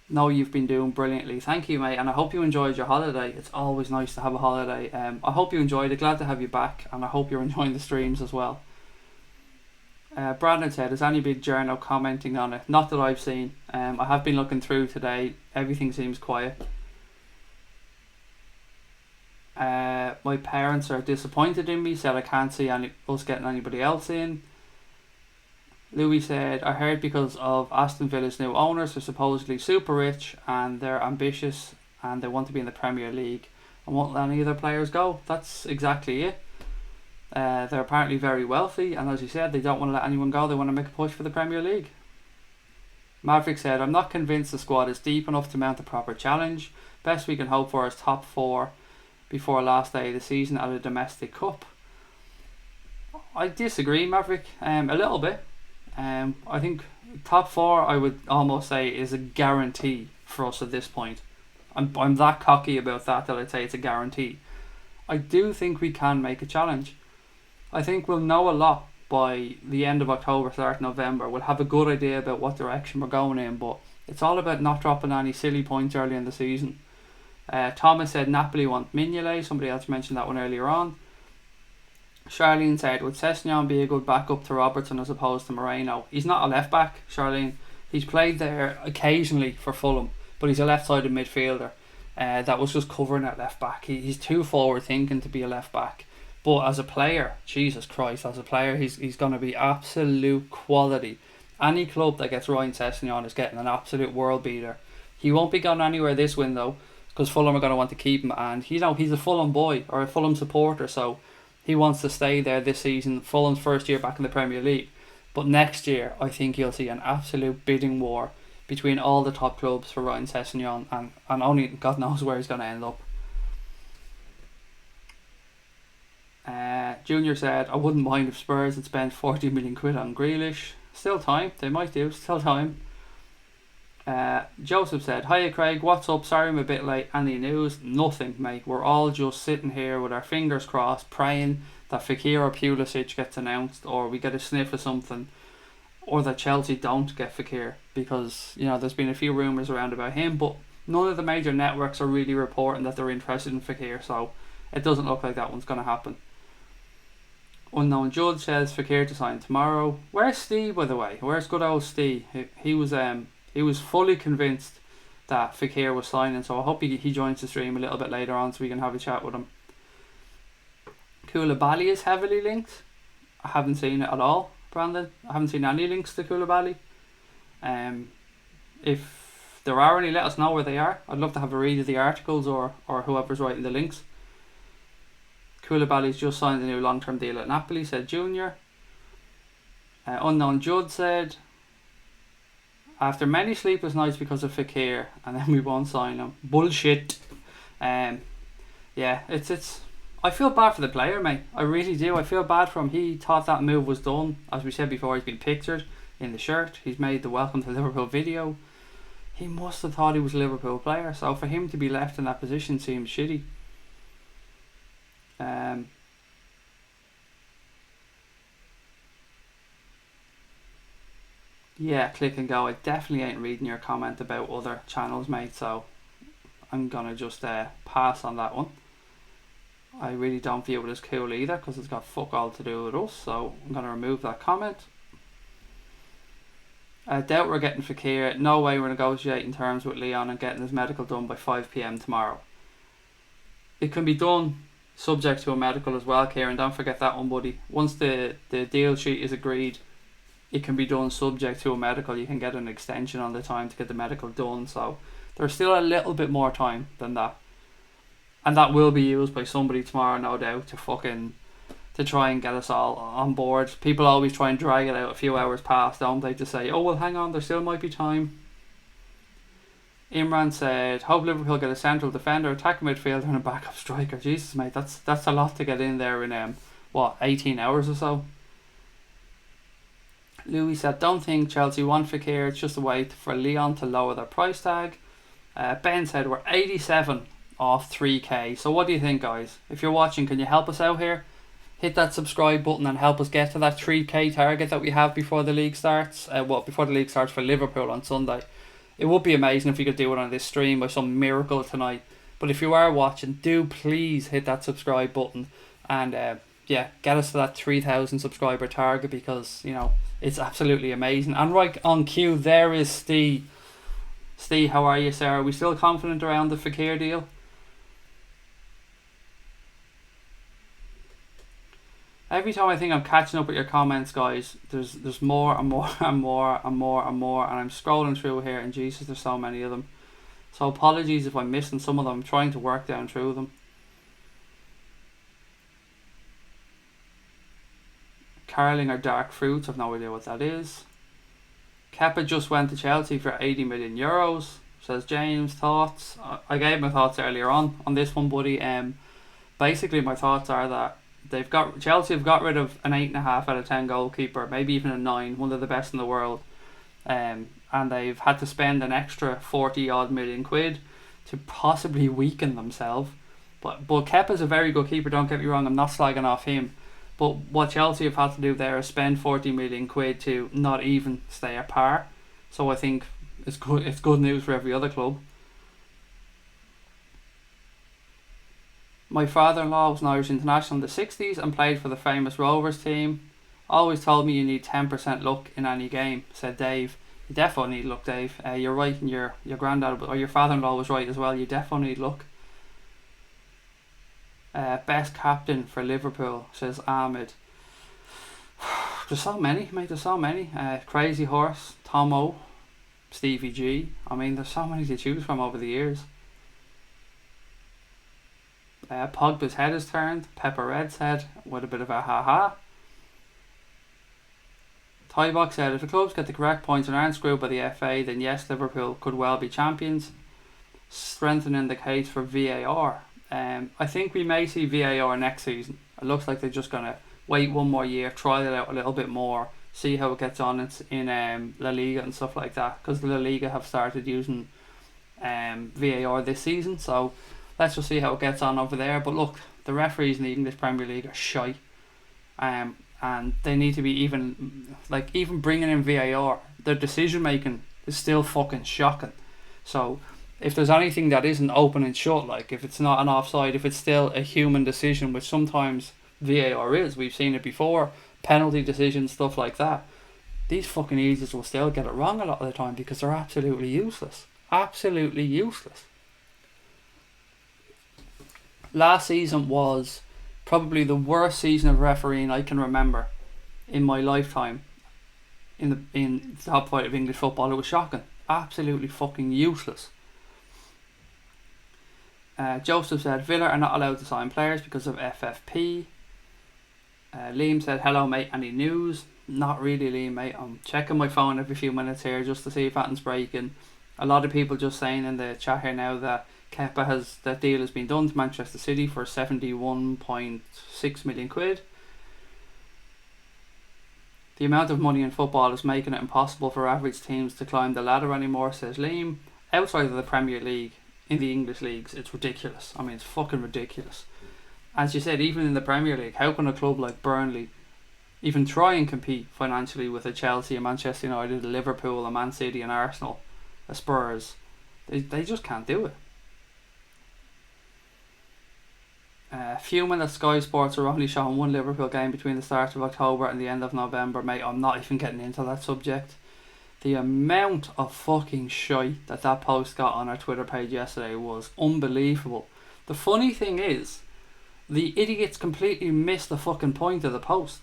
Speaker 1: No, you've been doing brilliantly. Thank you, mate, and I hope you enjoyed your holiday. It's always nice to have a holiday. I hope you enjoyed it, glad to have you back, and I hope you're enjoying the streams as well. Brandon said, is any big journal commenting on it? Not that I've seen. I have been looking through today, everything seems quiet. My parents are disappointed in me, said I can't see us getting anybody else in. Louis said, I heard because of Aston Villa's new owners are supposedly super rich and they're ambitious and they want to be in the Premier League and won't let any of their players go. That's exactly it. They're apparently very wealthy, and as you said, they don't want to let anyone go. They want to make a push for the Premier League. Maverick said, I'm not convinced the squad is deep enough to mount a proper challenge. Best we can hope for is top 4 before last day of the season at a domestic cup. I disagree, Maverick, a little bit. I think top 4, I would almost say, is a guarantee for us at this point. I'm that cocky about that I'd say it's a guarantee. I do think we can make a challenge. I think we'll know a lot by the end of October, start November. We'll have a good idea about what direction we're going in, but it's all about not dropping any silly points early in the season. Thomas said Napoli want Mignolet. Somebody else mentioned that one earlier on. Charlene said, would Sessegnon be a good backup to Robertson as opposed to Moreno? He's not a left back, Charlene. He's played there occasionally for Fulham, but he's a left-sided midfielder that was just covering at left back. He's too forward thinking to be a left back. But as a player, Jesus Christ, as a player, he's going to be absolute quality. Any club that gets Ryan Sessegnon is getting an absolute world beater. He won't be going anywhere this window because Fulham are going to want to keep him, and he's a Fulham boy or a Fulham supporter, so he wants to stay there this season. Fulham's first year back in the Premier League. But next year, I think you'll see an absolute bidding war between all the top clubs for Ryan Sessegnon, and only God knows where he's going to end up. Junior said, I wouldn't mind if Spurs had spent 40 million quid on Grealish. Still time, they might do, still time. Joseph said, hiya Craig, what's up? Sorry I'm a bit late. Any news? Nothing, mate. We're all just sitting here with our fingers crossed, praying that FEKIR or Pulisic gets announced, or we get a sniff of something, or that Chelsea don't get FEKIR, because there's been a few rumours around about him, but none of the major networks are really reporting that they're interested in FEKIR, so it doesn't look like that one's going to happen. Unknown Judge says FEKIR to sign tomorrow. Where's Steve, by the way? Where's good old Steve? He was fully convinced that FEKIR was signing, so I hope he joins the stream a little bit later on so we can have a chat with him. Koulibaly is heavily linked. I haven't seen it at all, Brandon. I haven't seen any links to Koulibaly. If there are any, let us know where they are. I'd love to have a read of the articles or whoever's writing the links. Koulibaly's just signed a new long-term deal at Napoli, said Junior. Unknown Judd said, after many sleepless nights because of FEKIR, and then we won't sign him. Bullshit. Yeah, it's. I feel bad for the player, mate. I really do. I feel bad for him. He thought that move was done. As we said before, he's been pictured in the shirt. He's made the Welcome to Liverpool video. He must have thought he was a Liverpool player. So for him to be left in that position seems shitty. Yeah, click and go. I definitely ain't reading your comment about other channels, mate, so I'm gonna just pass on that one. I really don't view it as cool either because it's got fuck all to do with us, so I'm gonna remove that comment. I doubt we're getting FEKIR. No way we're negotiating terms with Leon and getting his medical done by 5 PM tomorrow. It can be done subject to a medical as well, Kieran. Don't forget that one, buddy. Once the deal sheet is agreed, it can be done subject to a medical. You can get an extension on the time to get the medical done, so there's still a little bit more time than that, and that will be used by somebody tomorrow, no doubt, to try and get us all on board. People always try and drag it out a few hours past, don't they, to say, oh well, hang on, there still might be time. Imran said, hope Liverpool get a central defender, attacking midfielder and a backup striker. Jesus, mate, that's a lot to get in there in 18 hours or so. Louis said, don't think Chelsea want FEKIR, it's just a way for Leon to lower their price tag. Ben said, we're 87 off 3k. So what do you think, guys? If you're watching, can you help us out here? Hit that subscribe button and help us get to that 3k target that we have before the league starts. Before the league starts for Liverpool on Sunday. It would be amazing if we could do it on this stream by some miracle tonight. But if you are watching, do please hit that subscribe button and get us to that 3,000 subscriber target, because it's absolutely amazing. And right on cue, there is Steve. Steve, how are you, sir? Are we still confident around the FEKIR deal? Every time I think I'm catching up with your comments, guys, there's more and more and more and more and more, and I'm scrolling through here, and Jesus, there's so many of them. So apologies if I'm missing some of them. I'm trying to work down through them. Carling or dark fruits, I've no idea what that is. Kepa just went to Chelsea for 80 million euros. says James, thoughts? I gave my thoughts earlier on this one, buddy. Basically my thoughts are that Chelsea have got rid of an 8.5 out of 10 goalkeeper, maybe even a 9, one of the best in the world. And they've had to spend an extra 40 odd million quid to possibly weaken themselves. But Kepa's a very good keeper, don't get me wrong, I'm not slagging off him. But what Chelsea have had to do there is spend 40 million quid to not even stay at par. So I think it's good news for every other club. My father-in-law was an Irish international in the 60s and played for the famous Rovers team. Always told me you need 10% luck in any game, said Dave. You definitely need luck, Dave. You're right, and your granddad or your father-in-law was right as well. You definitely need luck. Best captain for Liverpool, says Ahmed. There's so many, mate. There's so many. Crazy Horse, Tomo, Stevie G. I mean, there's so many to choose from over the years. Pogba's head is turned. Pepper Red's head with a bit of a ha-ha. Tybox said, if the clubs get the correct points and aren't screwed by the FA, then yes, Liverpool could well be champions. Strengthening the case for VAR. I think we may see VAR next season. It looks like they're just going to wait one more year, try it out a little bit more, see how it gets on in La Liga and stuff like that. Because La Liga have started using VAR this season, so let's just see how it gets on over there. But look, the referees in the English Premier League are shite. And they need to be even bringing in VAR, their decision making is still fucking shocking. So if there's anything that isn't open and shut, like if it's not an offside, if it's still a human decision, which sometimes VAR is, we've seen it before, penalty decisions, stuff like that, these fucking idiots will still get it wrong a lot of the time because they're absolutely useless. Absolutely useless. Last season was probably the worst season of refereeing I can remember in my lifetime in the top flight of English football. It was shocking. Absolutely fucking useless. Joseph said Villa are not allowed to sign players because of FFP. Liam said, hello mate, any news? Not really, Liam, mate. I'm checking my phone every few minutes here just to see if anything's breaking. A lot of people just saying in the chat here now that that deal has been done to Manchester City for 71.6 million quid. The amount of money in football is making it impossible for average teams to climb the ladder anymore, says Liam. Outside of the Premier League, in the English leagues, it's ridiculous. I mean, it's fucking ridiculous. As you said, even in the Premier League, how can a club like Burnley even try and compete financially with a Chelsea, a Manchester United, a Liverpool, a Man City, an Arsenal, a Spurs? They just can't do it. Fuming that Sky Sports are only showing one Liverpool game between the start of October and the end of November, mate. I'm not even getting into that subject. The amount of fucking shite that post got on our Twitter page yesterday was unbelievable. The funny thing is, the idiots completely missed the fucking point of the post.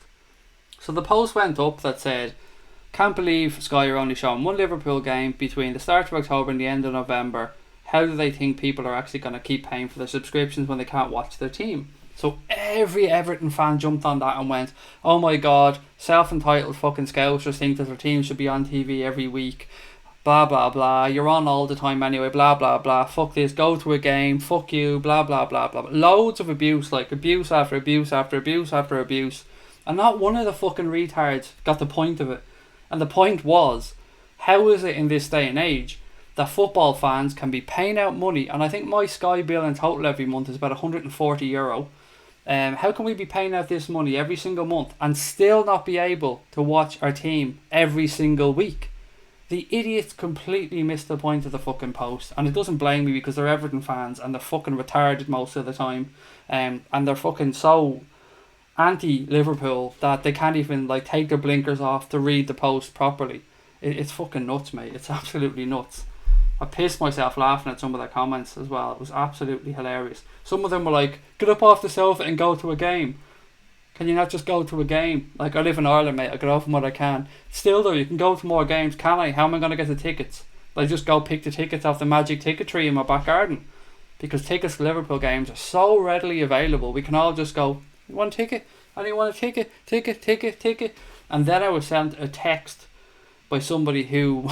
Speaker 1: So the post went up that said, can't believe Sky are only showing one Liverpool game between the start of October and the end of November. How do they think people are actually going to keep paying for their subscriptions when they can't watch their team? So every Everton fan jumped on that and went, oh my god, self-entitled fucking scousers think that their team should be on TV every week. Blah blah blah, you're on all the time anyway, blah blah blah, fuck this, go to a game, fuck you, blah blah blah blah. Loads of abuse, like abuse after abuse after abuse after abuse. And not one of the fucking retards got the point of it. And the point was, how is it in this day and age that football fans can be paying out money, and I think my Sky bill in total every month is about €140. How can we be paying out this money every single month and still not be able to watch our team every single week? The idiots completely missed the point of the fucking post, and it doesn't blame me because they're Everton fans and they're fucking retarded most of the time, and they're fucking so anti-Liverpool that they can't even take their blinkers off to read the post properly. It's fucking nuts, mate. It's absolutely nuts. I pissed myself laughing at some of their comments as well. It was absolutely hilarious. Some of them were like, get up off the sofa and go to a game. Can you not just go to a game? Like, I live in Ireland, mate. I get off from what I can. Still though, you can go to more games, can I? How am I going to get the tickets? I just go pick the tickets off the magic ticket tree in my back garden. Because tickets to Liverpool games are so readily available. We can all just go, you want a ticket? Anyone want a ticket? Ticket. And then I was sent a text by somebody who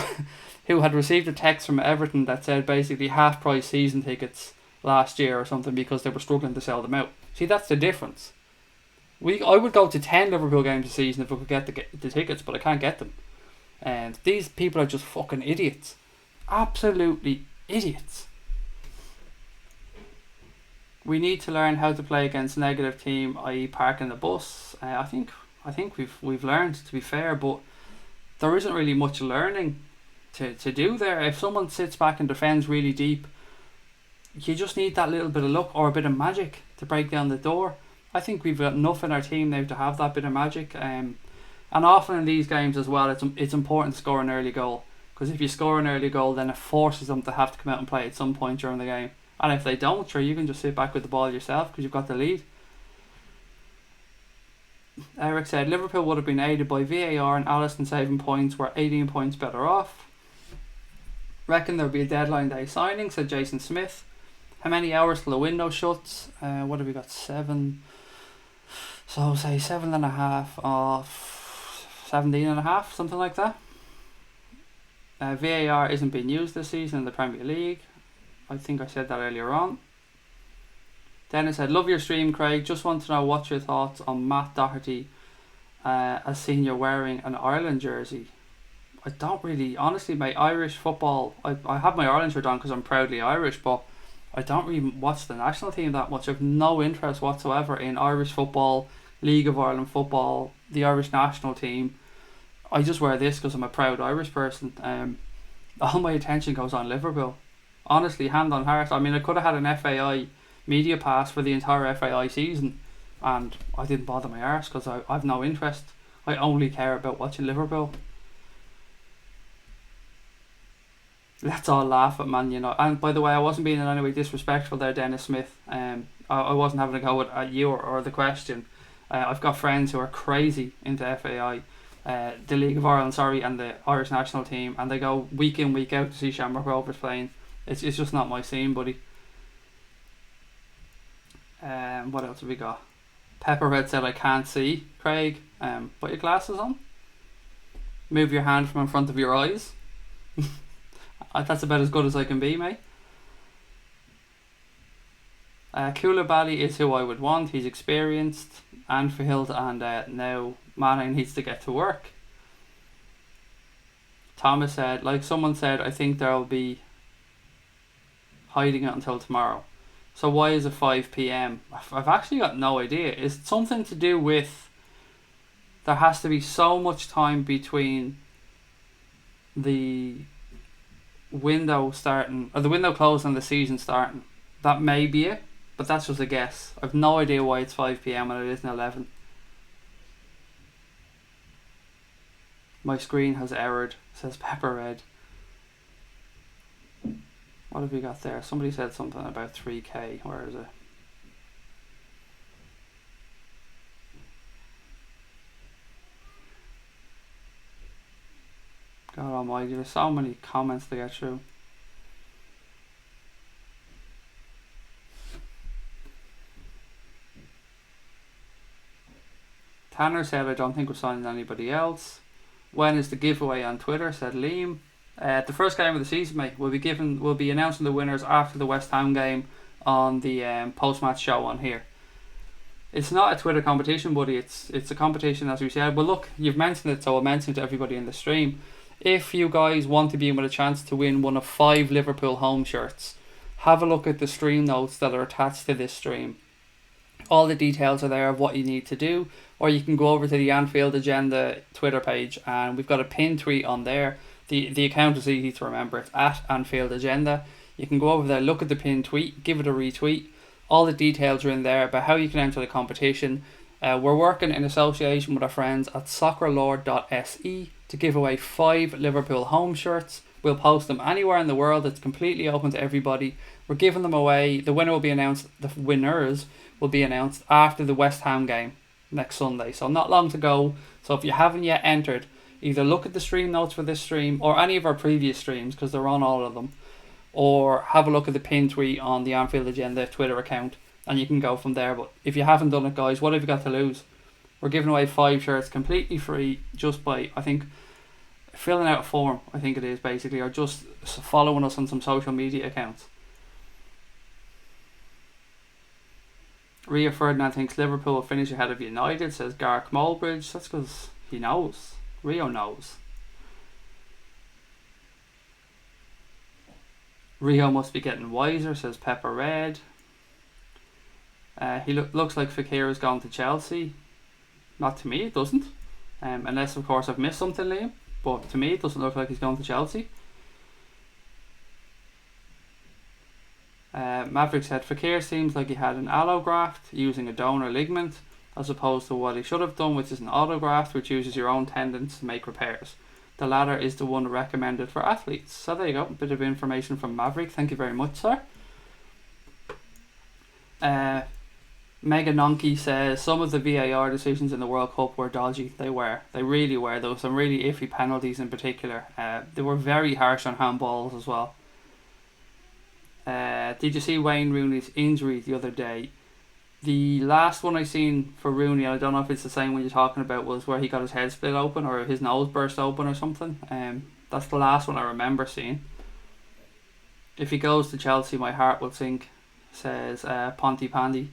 Speaker 1: who had received a text from Everton that said basically half price season tickets last year or something because they were struggling to sell them out. See, that's the difference. I would go to 10 Liverpool games a season if I could get the tickets, but I can't get them. And these people are just fucking idiots. Absolutely idiots. We need to learn how to play against a negative team, i.e. parking the bus. I think we've learned, to be fair, but there isn't really much learning to do there. If someone sits back and defends really deep, you just need that little bit of luck or a bit of magic to break down the door. I think we've got enough in our team now to have that bit of magic. And often in these games as well, it's important to score an early goal, because if you score an early goal, then it forces them to have to come out and play at some point during the game. And if they don't, sure, you can just sit back with the ball yourself because you've got the lead. Eric said Liverpool would have been aided by VAR and Alisson saving points. We're 18 points better off. Reckon there'll be a deadline day signing, said Jason Smith. How many hours till the window shuts? What have we got? 7. So say 7.5 off 17.5, something like that. VAR isn't being used this season in the Premier League. I think I said that earlier on. Dennis said, love your stream, Craig. Just want to know what's your thoughts on Matt Doherty as senior wearing an Ireland jersey. I don't really, honestly, mate, Irish football, I have my Ireland shirt on because I'm proudly Irish, but I don't really watch the national team that much. I have no interest whatsoever in Irish football, League of Ireland football, the Irish national team. I just wear this because I'm a proud Irish person. All my attention goes on Liverpool. Honestly, hand on heart. I mean, I could have had an FAI media pass for the entire FAI season and I didn't bother my arse because I have no interest. I only care about watching Liverpool. Let's all laugh at Man United. And by the way, I wasn't being in any way disrespectful there, Dennis Smith. I wasn't having a go at you or the question. I've got friends who are crazy into FAI, the League of Ireland, and the Irish national team, and they go week in, week out to see Shamrock Rovers playing. It's just not my scene, buddy. What else have we got? Pepperhead said, I can't see, Craig. Put your glasses on. Move your hand from in front of your eyes. That's about as good as I can be, mate. Koulibaly is who I would want. He's experienced. Anfield and now Mane needs to get to work. Thomas said, like someone said, I think there'll be hiding it until tomorrow. So why is it 5 p.m? I've actually got no idea. It's something to do with there has to be so much time between the window starting or the window closing and the season starting. That may be it, but that's just a guess. I've no idea why it's 5 p.m. and it isn't 11. My screen has errored, says Pepperhead. What have we got there? Somebody said something about 3k. Where is it? God almighty, there's so many comments to get through. Tanner said, I don't think we're signing anybody else. When is the giveaway on Twitter, said Liam. The first game of the season, mate. We'll be announcing the winners after the West Ham game on the post-match show on here. It's not a Twitter competition, buddy. It's a competition, as we said. But look, you've mentioned it, so I'll mention it to everybody in the stream. If you guys want to be in with a chance to win one of 5 Liverpool home shirts, have a look at the stream notes that are attached to this stream. All the details are there of what you need to do, or you can go over to the Anfield Agenda Twitter page and we've got a pinned tweet on there. The account is easy to remember. It's at Anfield Agenda. You can go over there, look at the pinned tweet, give it a retweet. All the details are in there about how you can enter the competition. We're working in association with our friends at soccerlord.se to give away 5 Liverpool home shirts. We'll post them anywhere in the world. It's completely open to everybody. We're giving them away. The winner will be announced. The winners will be announced after the West Ham game next Sunday. So not long to go. So if you haven't yet entered, either look at the stream notes for this stream or any of our previous streams because they're on all of them, or have a look at the pinned tweet on the Anfield Agenda Twitter account and you can go from there. But if you haven't done it, guys, what have you got to lose? We're giving away 5 shirts completely free just by, I think, filling out a form, I think it is basically, or just following us on some social media accounts. Rio Ferdinand thinks Liverpool will finish ahead of United, says Garth Mulbridge. That's because he knows. Rio knows. Rio must be getting wiser, says Pepper Red. He looks like FEKIR is going to Chelsea. Not to me, it doesn't. Unless, of course, I've missed something, Liam. But to me, it doesn't look like he's going to Chelsea. Maverick said FEKIR seems like he had an allograft using a donor ligament, as opposed to what he should have done, which is an autograft, which uses your own tendons to make repairs. The latter is the one recommended for athletes. So there you go, a bit of information from Maverick. Thank you very much, sir. Mega Nonky says some of the VAR decisions in the World Cup were dodgy. They were. They really were. There were some really iffy penalties in particular. They were very harsh on handballs as well. Did you see Wayne Rooney's injury the other day? The last one I seen for Rooney, I don't know if it's the same one you're talking about, was where he got his head split open or his nose burst open or something. That's the last one I remember seeing. If he goes to Chelsea, my heart will sink, says Ponty Pandy.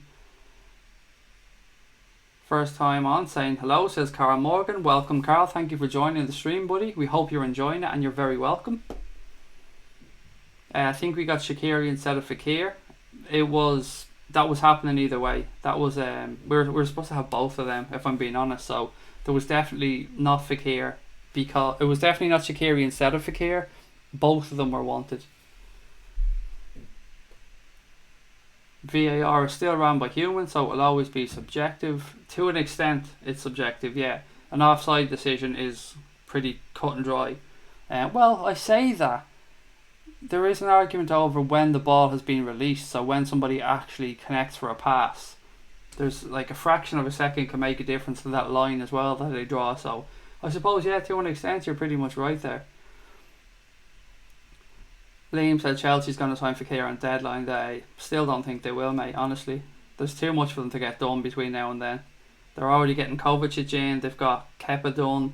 Speaker 1: First time on, saying hello, says Carl Morgan. Welcome, Carl. Thank you for joining the stream, buddy. We hope you're enjoying it and you're very welcome. I think we got Shaqiri instead of FEKIR. That was happening either way. That was we're supposed to have both of them, if I'm being honest. So there was definitely not FEKIR, because it was definitely not Shaqiri instead of FEKIR. Both of them were wanted. VAR is still run by humans, so it will always be subjective. To an extent, it's subjective, yeah. An offside decision is pretty cut and dry. Well, I say that. There is an argument over when the ball has been released, so when somebody actually connects for a pass. There's like a fraction of a second can make a difference to that line as well that they draw, so I suppose, yeah, to an extent, you're pretty much right there. Liam said Chelsea's going to sign FEKIR on deadline day. Still don't think they will, mate, honestly. There's too much for them to get done between now and then. They're already getting Kovacic in, they've got Kepa done,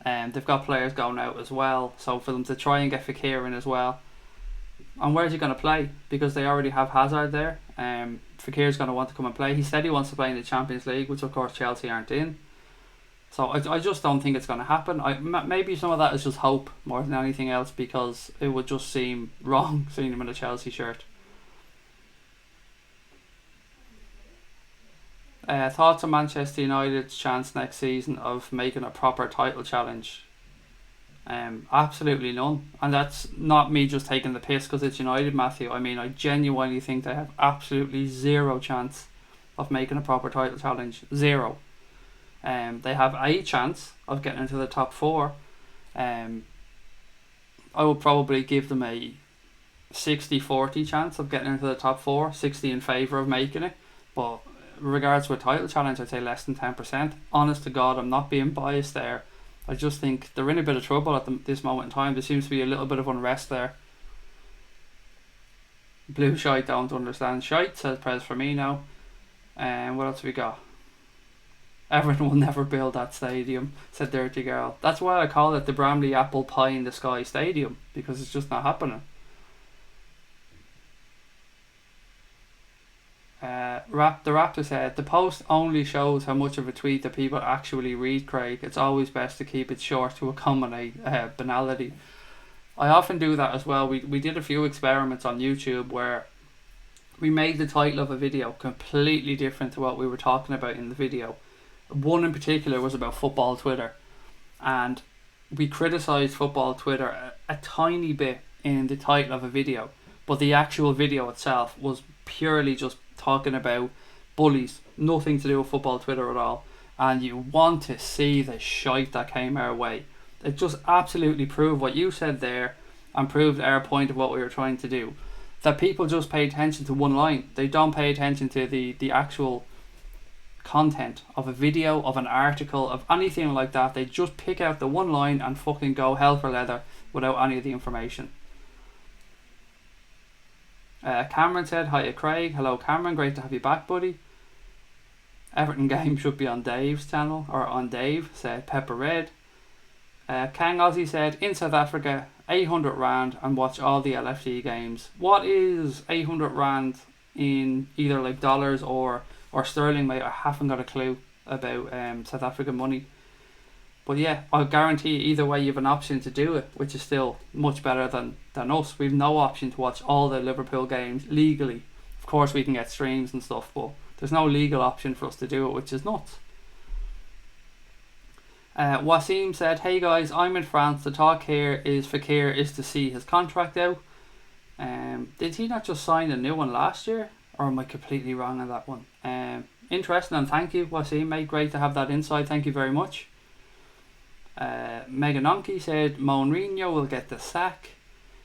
Speaker 1: and they've got players going out as well, so for them to try and get FEKIR in as well. And where's he going to play? Because they already have Hazard there. FEKIR's going to want to come and play. He said he wants to play in the Champions League, which of course Chelsea aren't in. So I just don't think it's going to happen. Maybe some of that is just hope more than anything else, because it would just seem wrong seeing him in a Chelsea shirt. Thoughts on Manchester United's chance next season of making a proper title challenge? Absolutely none. And that's not me just taking the piss because it's United, Matthew. I mean, I genuinely think they have absolutely zero chance of making a proper title challenge. Zero. They have a chance of getting into the top four. I would probably give them a 60-40 chance of getting into the top four, 60 in favour of making it. But in regards to a title challenge, I'd say less than 10%. Honest to God, I'm not being biased there. I just think they're in a bit of trouble at this moment in time. There seems to be a little bit of unrest there. Blue Shite don't understand shite, says Prez Firmino. And what else have we got? Everyone will never build that stadium, said Dirty Girl. That's why I call it the Bramley Apple Pie in the Sky Stadium, because it's just not happening. The Raptor said, the post only shows how much of a tweet that people actually read, Craig. It's always best to keep it short to accommodate banality. I often do that as well. We did a few experiments on YouTube where we made the title of a video completely different to what we were talking about in the video. One in particular was about football Twitter, and we criticised football Twitter a tiny bit in the title of a video, but the actual video itself was purely just talking about bullies, nothing to do with football Twitter at all. And you want to see the shite that came our way. It just absolutely proved what you said there, and proved our point of what we were trying to do, that people just pay attention to one line. They don't pay attention to the actual content of a video, of an article, of anything like that. They just pick out the one line and fucking go hell for leather without any of the information. Cameron said, hiya Craig. Hello Cameron, great to have you back, buddy. Everton game should be on Dave's channel, or on Dave, said Pepper Red. Kang Aussie said, in South Africa, 800 Rand and watch all the LFC games. What is 800 Rand in either like dollars or sterling, mate? I haven't got a clue about South African money. But yeah, I'll guarantee you either way you have an option to do it, which is still much better than us. We've no option to watch all the Liverpool games legally. Of course we can get streams and stuff, but there's no legal option for us to do it, which is nuts. Wasim said, hey guys, I'm in France. The talk here is FEKIR is to see his contract out. Did he not just sign a new one last year? Or am I completely wrong on that one? Interesting, and thank you, Wasim, mate. Great to have that insight. Thank you very much. Meganonki said Mourinho will get the sack.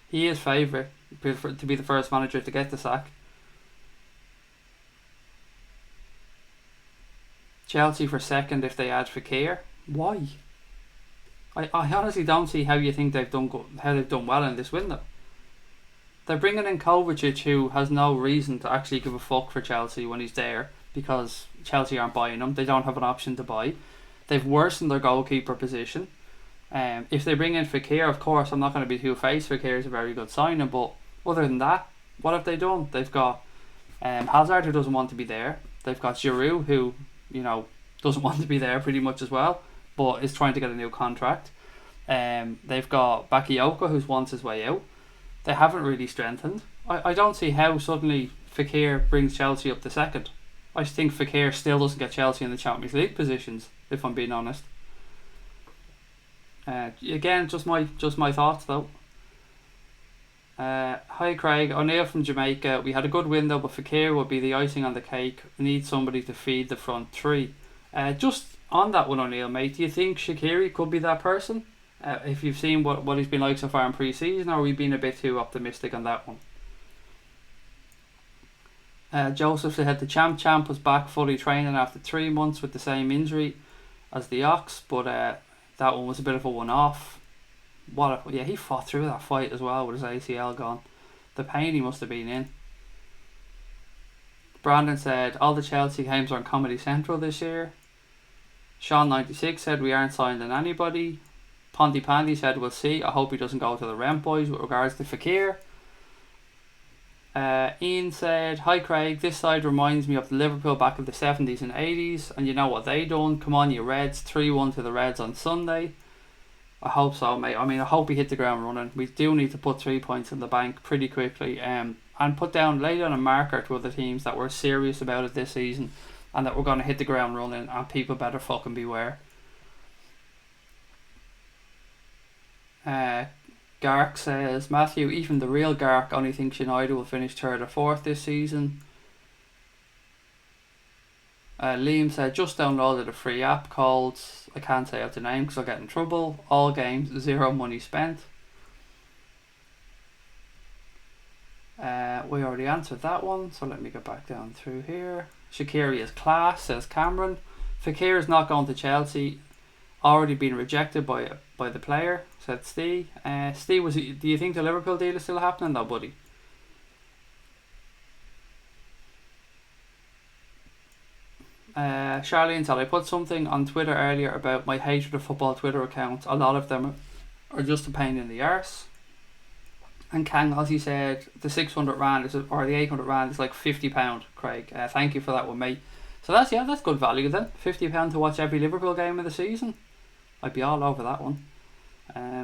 Speaker 1: He is favourite to be the first manager to get the sack. Chelsea for second if they add FEKIR. Why? I honestly don't see how you think they've done well in this window. They're bringing in Kovacic, who has no reason to actually give a fuck for Chelsea when he's there, because Chelsea aren't buying him. They don't have an option to buy. They've worsened their goalkeeper position. If they bring in FEKIR, of course, I'm not going to be two-faced. FEKIR is a very good signing, but other than that, what have they done? They've got Hazard, who doesn't want to be there. They've got Giroud, who doesn't want to be there pretty much as well, but is trying to get a new contract. They've got Bakayoko, who wants his way out. They haven't really strengthened. I don't see how suddenly FEKIR brings Chelsea up to second. I think FEKIR still doesn't get Chelsea in the Champions League positions, if I'm being honest. Again, just my thoughts though. Hi Craig, O'Neill from Jamaica. We had a good window, but FEKIR would be the icing on the cake. We need somebody to feed the front three. Just on that one, O'Neill, mate, do you think Shaqiri could be that person? If you've seen what he's been like so far in pre-season, or are we being a bit too optimistic on that one? Joseph said the champ was back fully training after 3 months with the same injury as the Ox, but that one was a bit of a one-off. He fought through that fight as well with his ACL gone. The pain he must have been in. Brandon said all the Chelsea games are on Comedy Central this year. Sean96 said we aren't signing anybody. Pondy Pandy said we'll see. I hope he doesn't go to the Rent Boys with regards to FEKIR. Ian said, hi Craig, this side reminds me of the Liverpool back of the 70s and 80s, and you know what they done. Come on you Reds, 3-1 to the Reds on Sunday. I hope so, mate. I mean, I hope we hit the ground running. We do need to put 3 points in the bank pretty quickly, and lay down a marker to other teams that were serious about it this season and that we're going to hit the ground running, and people better fucking beware. Gark says, Matthew, even the real Gark only thinks United will finish 3rd or 4th this season. Liam said, just downloaded a free app called, I can't say out the name because I'll get in trouble, all games, 0 money spent. We already answered that one, so let me go back down through here. Shaqiri is class, says Cameron. FEKIR is not going to Chelsea, already been rejected by the player, said Steve. Steve, do you think the Liverpool deal is still happening though, buddy? Charlene said, I put something on Twitter earlier about my hatred of football Twitter accounts. A lot of them are just a pain in the arse. And Kang Ozzy said the 600 Rand or the 800 Rand is like £50, Craig. Thank you for that one, mate. So that's good value then. £50 to watch every Liverpool game of the season. I'd be all over that one.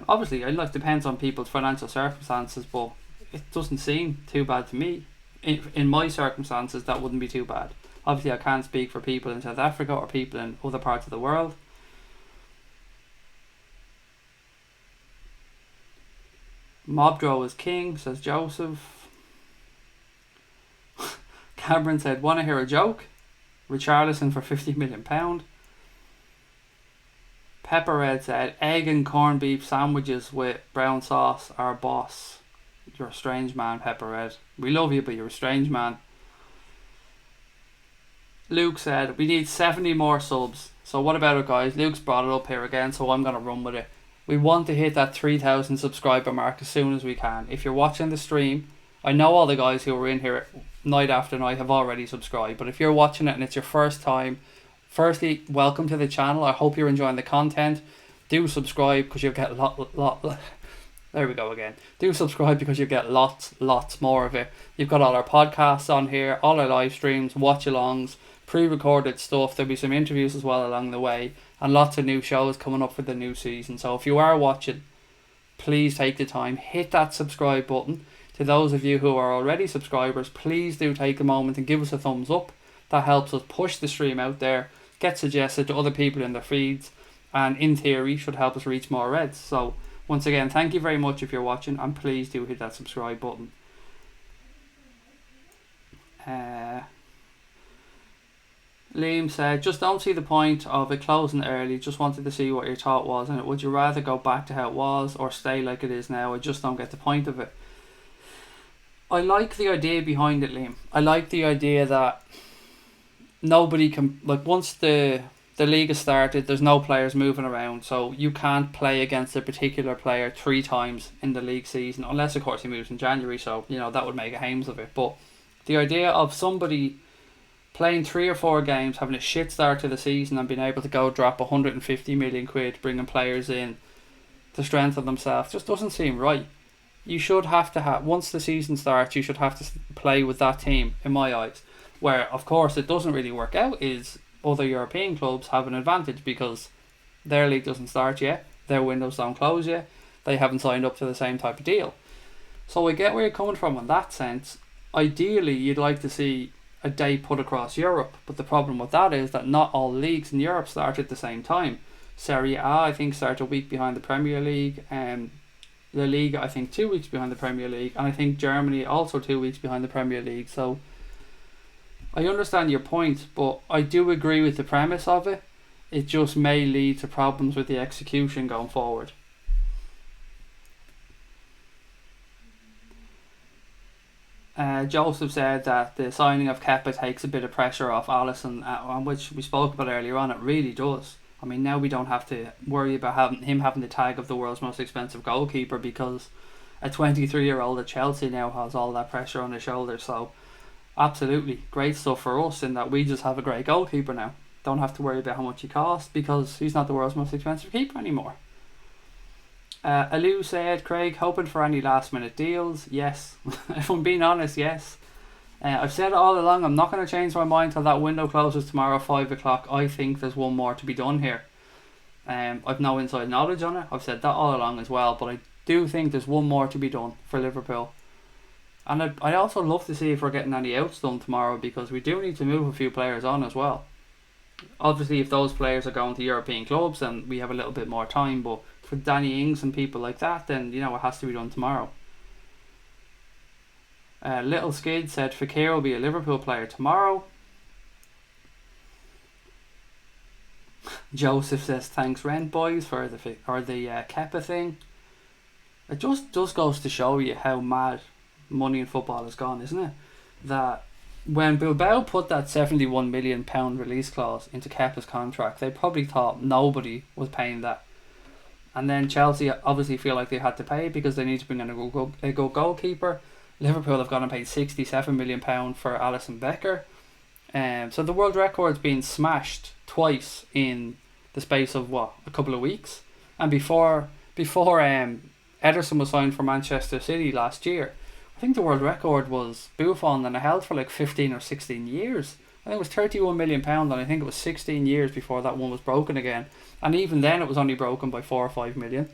Speaker 1: Obviously, it depends on people's financial circumstances, but it doesn't seem too bad to me. In my circumstances, that wouldn't be too bad. Obviously, I can't speak for people in South Africa or people in other parts of the world. Mobdro is king, says Joseph. Cameron said, want to hear a joke? Richarlison for £50 million. Pepper Red said, egg and corned beef sandwiches with brown sauce, our boss. You're a strange man, Pepper Red. We love you, but you're a strange man. Luke said, we need 70 more subs. So what about it, guys? Luke's brought it up here again, so I'm going to run with it. We want to hit that 3,000 subscriber mark as soon as we can. If you're watching the stream, I know all the guys who are in here night after night have already subscribed, but if you're watching it and it's your first time, firstly, welcome to the channel. I hope you're enjoying the content. Do subscribe because you'll get lot. There we go again. Do subscribe because you get lots more of it. You've got all our podcasts on here, all our live streams, watch-alongs, pre-recorded stuff. There'll be some interviews as well along the way, and lots of new shows coming up for the new season. So if you are watching, please take the time, hit that subscribe button. To those of you who are already subscribers, please do take a moment and give us a thumbs up. That helps us push the stream out there, get suggested to other people in their feeds, and in theory should help us reach more Reds. So once again, thank you very much if you're watching, and please do hit that subscribe button. Liam said, just don't see the point of it closing early. Just wanted to see what your thought was on it. Would you rather go back to how it was or stay like it is now? I just don't get the point of it. I like the idea behind it, Liam. I like the idea that nobody can, like, once the league has started, there's no players moving around, so you can't play against a particular player 3 times in the league season, unless of course he moves in January, so that would make a hames of it. But the idea of somebody playing 3 or 4 games, having a shit start to the season, and being able to go drop 150 million quid bringing players in to strengthen themselves just doesn't seem right. You should have to have, once the season starts, you should have to play with that team, in my eyes. Where of course it doesn't really work out is other European clubs have an advantage because their league doesn't start yet, their windows don't close yet, they haven't signed up to the same type of deal. So I get where you're coming from in that sense. Ideally you'd like to see a day put across Europe, but the problem with that is that not all leagues in Europe start at the same time. Serie A I think starts a week behind the Premier League, and La Liga I think 2 weeks behind the Premier League, and I think Germany also 2 weeks behind the Premier League. So I understand your point, but I do agree with the premise of it. It just may lead to problems with the execution going forward. Joseph said that the signing of Kepa takes a bit of pressure off Alisson, which we spoke about earlier on. It really does. I mean, now we don't have to worry about him having the tag of the world's most expensive goalkeeper, because a 23-year-old at Chelsea now has all that pressure on his shoulders. So absolutely great stuff for us in that we just have a great goalkeeper now. Don't have to worry about how much he costs because he's not the world's most expensive keeper anymore. Alu said, Craig, hoping for any last minute deals? Yes. If I'm being honest, yes. I've said it all along, I'm not going to change my mind till that window closes tomorrow 5 o'clock. I think there's one more to be done here. I've no inside knowledge on it. I've said that all along as well, but I do think there's one more to be done for Liverpool. And I'd also love to see if we're getting any outs done tomorrow, because we do need to move a few players on as well. Obviously, if those players are going to European clubs, then we have a little bit more time, but for Danny Ings and people like that, then it has to be done tomorrow. Little Skid said FEKIR will be a Liverpool player tomorrow. Joseph says, thanks rent boys for the Kepa thing. It just goes to show you how mad money in football has gone, isn't it? That when Bilbao put that £71 million release clause into Kepa's contract, they probably thought nobody was paying that. And then Chelsea obviously feel like they had to pay because they need to bring in a good goalkeeper. Liverpool have gone and paid £67 million for Alisson Becker. So the world record's been smashed twice in the space of a couple of weeks. And before Ederson was signed for Manchester City last year, I think the world record was Buffon, and it held for like 15 or 16 years. I think it was £31 million, and I think it was 16 years before that one was broken again. And even then it was only broken by 4 or 5 million.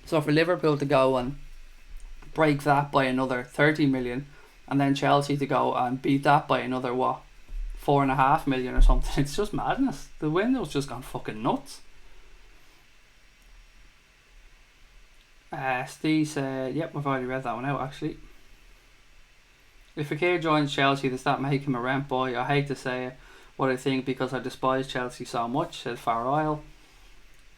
Speaker 1: So for Liverpool to go and break that by another 30 million, and then Chelsea to go and beat that by another 4.5 million or something, it's just madness. The window's just gone fucking nuts. Steve said, yep, I've already read that one out actually. If FEKIR joins Chelsea, does that make him a rent boy? I hate to say what I think because I despise Chelsea so much, said Farrell.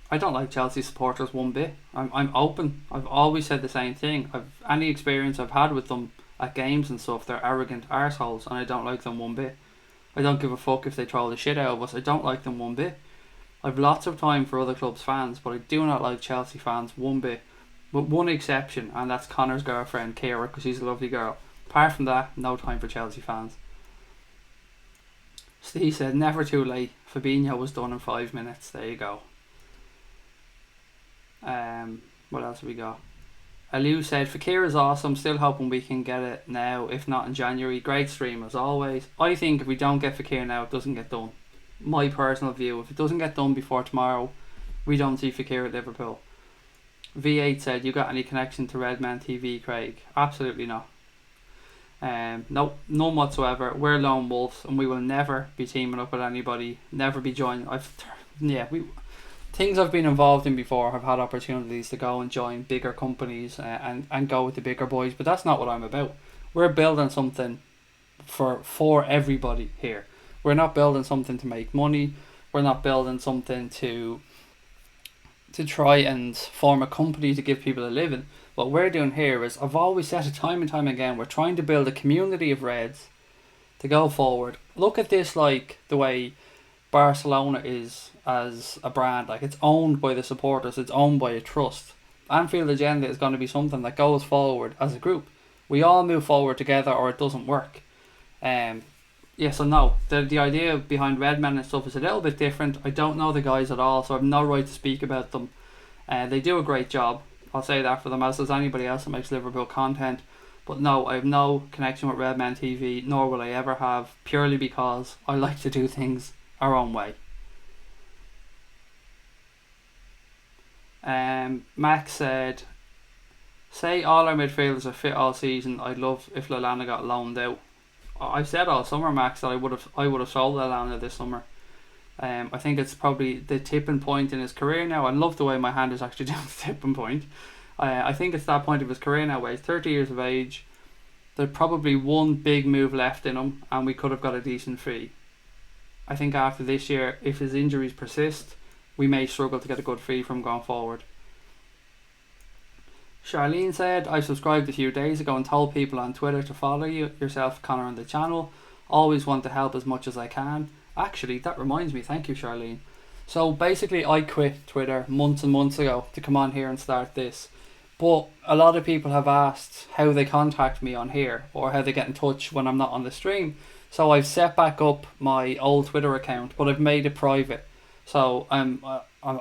Speaker 1: I don't like Chelsea supporters one bit. I'm open. I've always said the same thing. Any experience I've had with them at games and stuff, they're arrogant arseholes, and I don't like them one bit. I don't give a fuck if they troll the shit out of us. I don't like them one bit. I've lots of time for other clubs' fans, but I do not like Chelsea fans one bit. With one exception, and that's Connor's girlfriend, Kira, because she's a lovely girl. Apart from that, no time for Chelsea fans. Steve said, never too late. Fabinho was done in 5 minutes. There you go. What else have we got? Aliu said, FEKIR is awesome. Still hoping we can get it now, if not in January. Great stream as always. I think if we don't get FEKIR now, it doesn't get done. My personal view. If it doesn't get done before tomorrow, we don't see FEKIR at Liverpool. V8 said, you got any connection to Redman TV, Craig? Absolutely not. Nope, none whatsoever. We're lone wolves, and we will never be teaming up with anybody. Never be joining. Things I've been involved in before have had opportunities to go and join bigger companies and go with the bigger boys, but that's not what I'm about. We're building something for everybody here. We're not building something to make money. We're not building something to try and form a company to give people a living. What we're doing here is, I've always said it time and time again, we're trying to build a community of Reds to go forward. Look at this like the way Barcelona is as a brand. Like, it's owned by the supporters, it's owned by a trust. Anfield Agenda is going to be something that goes forward as a group. We all move forward together or it doesn't work. So no, the idea behind Redman and stuff is a little bit different. I don't know the guys at all, so I have no right to speak about them. They do a great job, I'll say that for them, as does anybody else that makes Liverpool content. But no, I have no connection with Redman TV, nor will I ever have, purely because I like to do things our own way. Max said, say all our midfielders are fit all season. I'd love if Lallana got loaned out. I've said all summer, Max, that I would have sold Lallana this summer. I think it's probably the tipping point in his career now. I love the way my hand is actually down the tipping point. I think it's that point of his career now where he's 30 years of age. There's probably one big move left in him and we could have got a decent fee. I think after this year, if his injuries persist, we may struggle to get a good fee from going forward. Charlene said, I subscribed a few days ago and told people on Twitter to follow yourself, Connor, on the channel. Always want to help as much as I can. Actually, that reminds me, thank you, Charlene. So basically, I quit Twitter months and months ago to come on here and start this. But a lot of people have asked how they contact me on here or how they get in touch when I'm not on the stream. So I've set back up my old Twitter account, but I've made it private. So I'm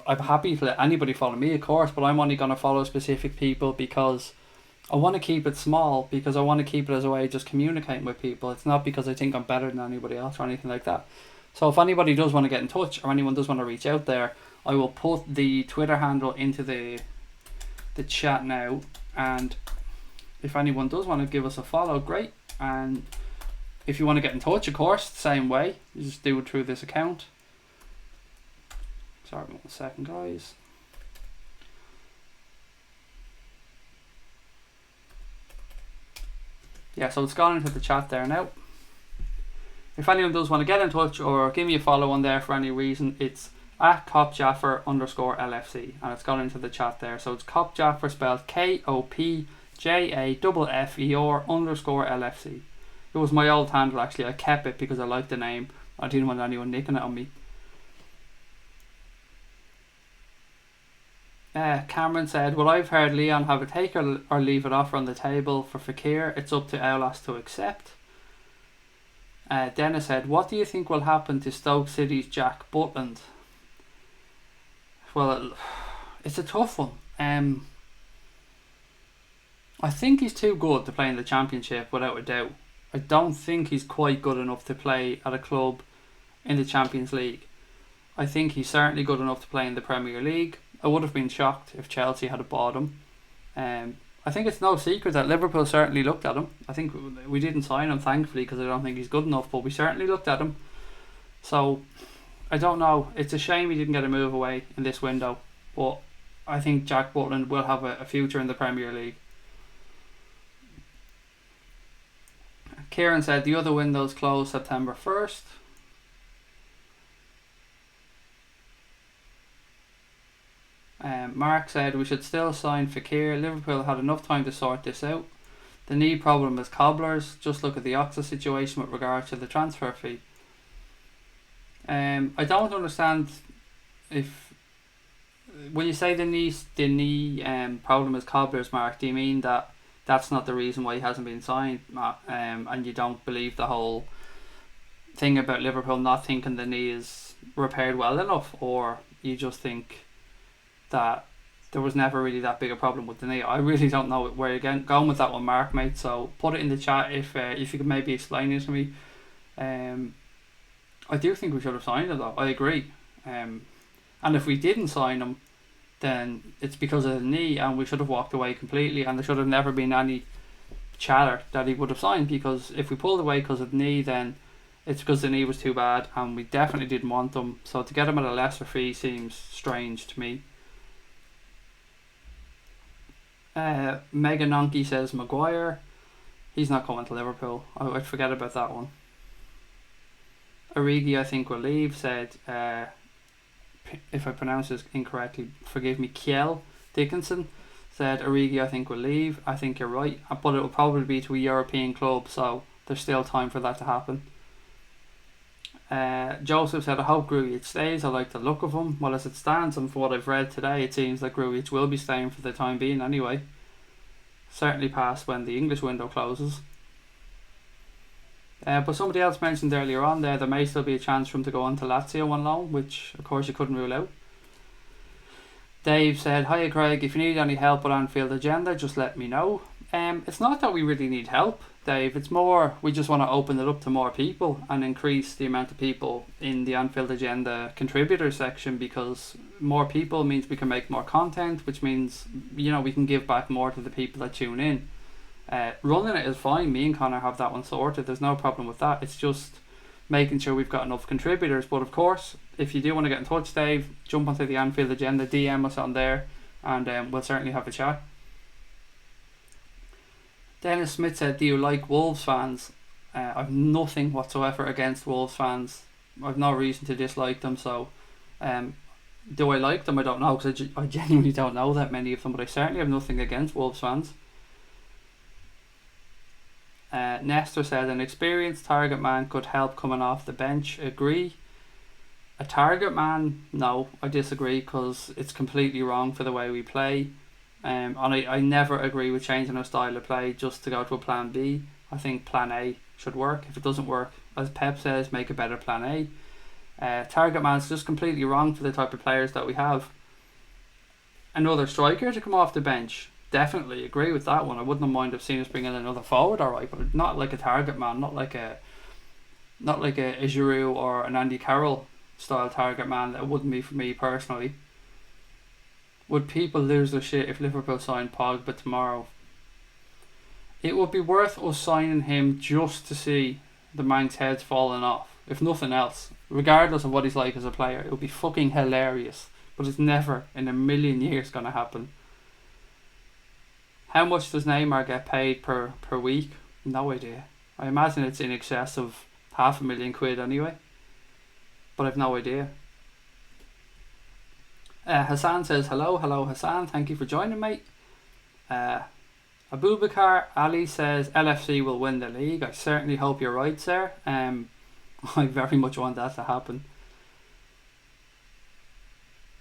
Speaker 1: happy to let anybody follow me, of course, but I'm only going to follow specific people because I want to keep it small, because I want to keep it as a way of just communicating with people. It's not because I think I'm better than anybody else or anything like that. So if anybody does want to get in touch or anyone does want to reach out there, I will put the Twitter handle into the chat now, and if anyone does want to give us a follow, great. And if you want to get in touch, of course, the same way, you just do it through this account. Sorry, 1 second, guys. Yeah, so it's gone into the chat there now. If anyone does want to get in touch or give me a follow on there for any reason, it's at @CopJaffer_LFC, and it's gone into the chat there. So it's CopJaffer, spelled KOPJAFFER_LFC. It was my old handle, actually. I kept it because I liked the name. I didn't want anyone nicking it on me. Cameron said, well, I've heard Leon have a take or leave it offer on the table for FEKIR. It's up to Aulas to accept. Dennis said, what do you think will happen to Stoke City's Jack Butland? Well, it's a tough one. I think he's too good to play in the Championship, without a doubt. I don't think he's quite good enough to play at a club in the Champions League. I think he's certainly good enough to play in the Premier League. I would have been shocked if Chelsea had bought him. I think it's no secret that Liverpool certainly looked at him. I think we didn't sign him, thankfully, because I don't think he's good enough, but we certainly looked at him. So, I don't know. It's a shame he didn't get a move away in this window, but I think Jack Butland will have a future in the Premier League. Kieran said the other windows close September 1st. Mark said we should still sign FEKIR. Liverpool had enough time to sort this out. The knee problem is cobblers. Just look at the Oxa situation with regard to the transfer fee. I don't understand if when you say the knee problem is cobblers, Mark. Do you mean that that's not the reason why he hasn't been signed, and you don't believe the whole thing about Liverpool not thinking the knee is repaired well enough, or you just think that there was never really that big a problem with the knee? I really don't know where you're going with that one, Mark, mate. So put it in the chat if you could maybe explain it to me. I do think we should have signed him, though. I agree. And if we didn't sign him, then it's because of the knee, and we should have walked away completely, and there should have never been any chatter that he would have signed, because if we pulled away because of the knee, then it's because the knee was too bad, and we definitely didn't want him. So to get him at a lesser fee seems strange to me. Megan Nonky says Maguire. He's not coming to Liverpool. I'd forget about that one. Origi, I think, will leave. Said, if I pronounce this incorrectly, forgive me. Kjell Dickinson said Origi, I think, will leave. I think you're right, but it will probably be to a European club, so there's still time for that to happen. Joseph said, I hope Grujic stays. I like the look of him. Well, as it stands, and for what I've read today, it seems like Grujic will be staying for the time being anyway. Certainly past when the English window closes. But somebody else mentioned earlier on there may still be a chance for him to go on to Lazio on loan, which of course you couldn't rule out. Dave said, hiya Craig, if you need any help with Anfield Agenda, just let me know. It's not that we really need help, Dave. It's more we just want to open it up to more people and increase the amount of people in the Anfield Agenda contributor section, because more people means we can make more content, which means, you know, we can give back more to the people that tune in. Running it is fine. Me and Connor have that one sorted. There's no problem with that. It's just making sure we've got enough contributors. But of course, if you do want to get in touch, Dave, jump onto the Anfield Agenda, DM us on there, and we'll certainly have a chat. Dennis Smith said, do you like Wolves fans? I've nothing whatsoever against Wolves fans. I've no reason to dislike them. So do I like them? I don't know, because I genuinely don't know that many of them, but I certainly have nothing against Wolves fans. Nestor said, an experienced target man could help coming off the bench. Agree. A target man, no, I disagree, because it's completely wrong for the way we play. And I never agree with changing our style of play just to go to a plan B. I think plan A should work. If it doesn't work, as Pep says, make a better plan A. Target man's just completely wrong for the type of players that we have. Another striker to come off the bench, definitely agree with that one. I wouldn't mind have seen us bring in another forward, alright, but not like a target man, not like a Giroud or an Andy Carroll style target man. That wouldn't be for me personally. Would people lose their shit if Liverpool signed Pogba tomorrow? It would be worth us signing him just to see the Manx heads falling off, if nothing else. Regardless of what he's like as a player, it would be fucking hilarious. But it's never in a million years going to happen. How much does Neymar get paid per week? No idea. I imagine it's in excess of £500,000 anyway. But I've no idea. Hassan says, hello Hassan, thank you for joining, mate. Abubakar Ali says, LFC will win the league. I certainly hope you're right, sir. I very much want that to happen.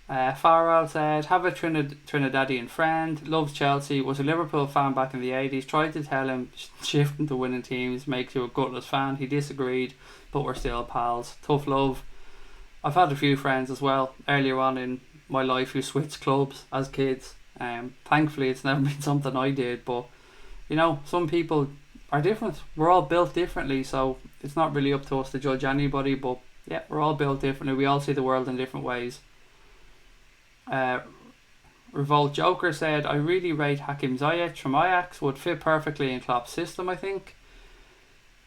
Speaker 1: Farrell said, have a Trinidadian friend, loves Chelsea, was a Liverpool fan back in the 80s, tried to tell him shifting to winning teams makes you a gutless fan. He disagreed, but we're still pals. Tough love. I've had a few friends as well earlier on in my life who switched clubs as kids. Thankfully it's never been something I did, but you know, some people are different. We're all built differently, so it's not really up to us to judge anybody, but yeah, we're all built differently. We all see the world in different ways. Revolt Joker said, I really rate Hakim Ziyech from Ajax, would fit perfectly in Klopp's system. I think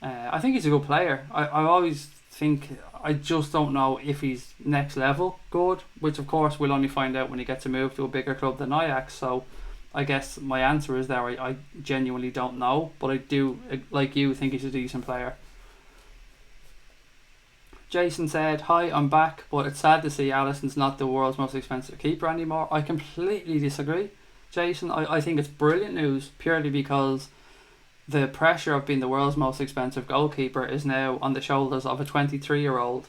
Speaker 1: he's a good player. I always think, I just don't know if he's next level good, which of course we'll only find out when he gets a move to a bigger club than Ajax. So I guess my answer is there, I genuinely don't know, but I do, like you, think he's a decent player. Jason said, hi, I'm back, but it's sad to see Alisson's not the world's most expensive keeper anymore. I completely disagree, Jason. I think it's brilliant news, purely because the pressure of being the world's most expensive goalkeeper is now on the shoulders of a 23-year-old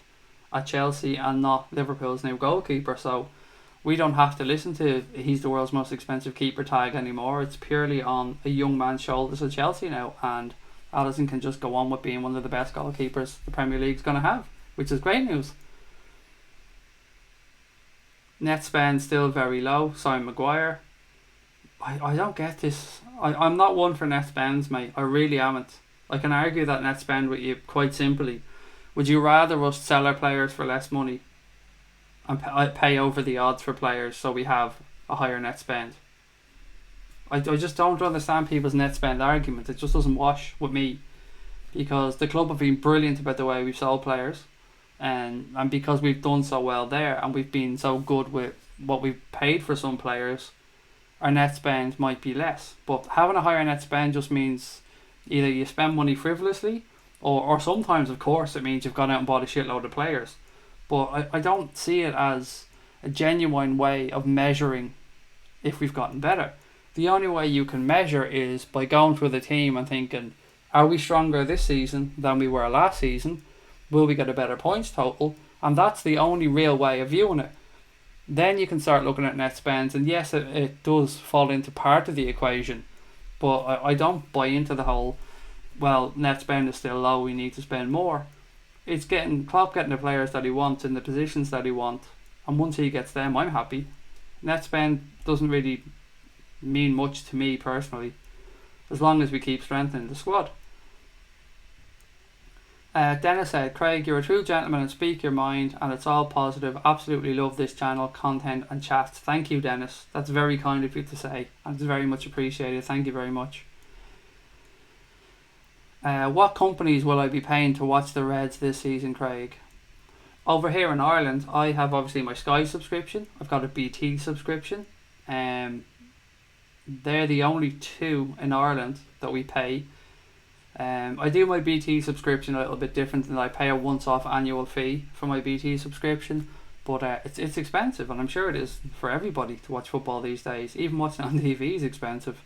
Speaker 1: at Chelsea and not Liverpool's new goalkeeper. So we don't have to listen to he's the world's most expensive keeper tag anymore. It's purely on a young man's shoulders at Chelsea now, and Alisson can just go on with being one of the best goalkeepers the Premier League's going to have, which is great news. Net spend still very low. Simon Maguire. I don't get this. I'm not one for net spends, mate. I really haven't. I can argue that net spend with you quite simply. Would you rather us sell our players for less money and pay over the odds for players so we have a higher net spend? I just don't understand people's net spend argument. It just doesn't wash with me, because the club have been brilliant about the way we've sold players, and because we've done so well there and we've been so good with what we've paid for some players, our net spend might be less. But having a higher net spend just means either you spend money frivolously, or sometimes, of course, it means you've gone out and bought a shitload of players. But I don't see it as a genuine way of measuring if we've gotten better. The only way you can measure is by going through the team and thinking, are we stronger this season than we were last season? Will we get a better points total? And that's the only real way of viewing it. Then you can start looking at net spends, and yes, it does fall into part of the equation, but I don't buy into the whole, well, net spend is still low, we need to spend more. It's Klopp getting the players that he wants in the positions that he wants, and once he gets them, I'm happy. Net spend doesn't really mean much to me personally, as long as we keep strengthening the squad. Dennis said, Craig, you're a true gentleman and speak your mind, and it's all positive. Absolutely love this channel, content and chats. Thank you, Dennis. That's very kind of you to say, and it's very much appreciated. Thank you very much. What companies will I be paying to watch the Reds this season, Craig? Over here in Ireland, I have obviously my Sky subscription. I've got a BT subscription. They're the only two in Ireland that we pay. I do my BT subscription a little bit different, than I pay a once-off annual fee for my BT subscription, but it's expensive, and I'm sure it is for everybody to watch football these days. Even watching on TV is expensive.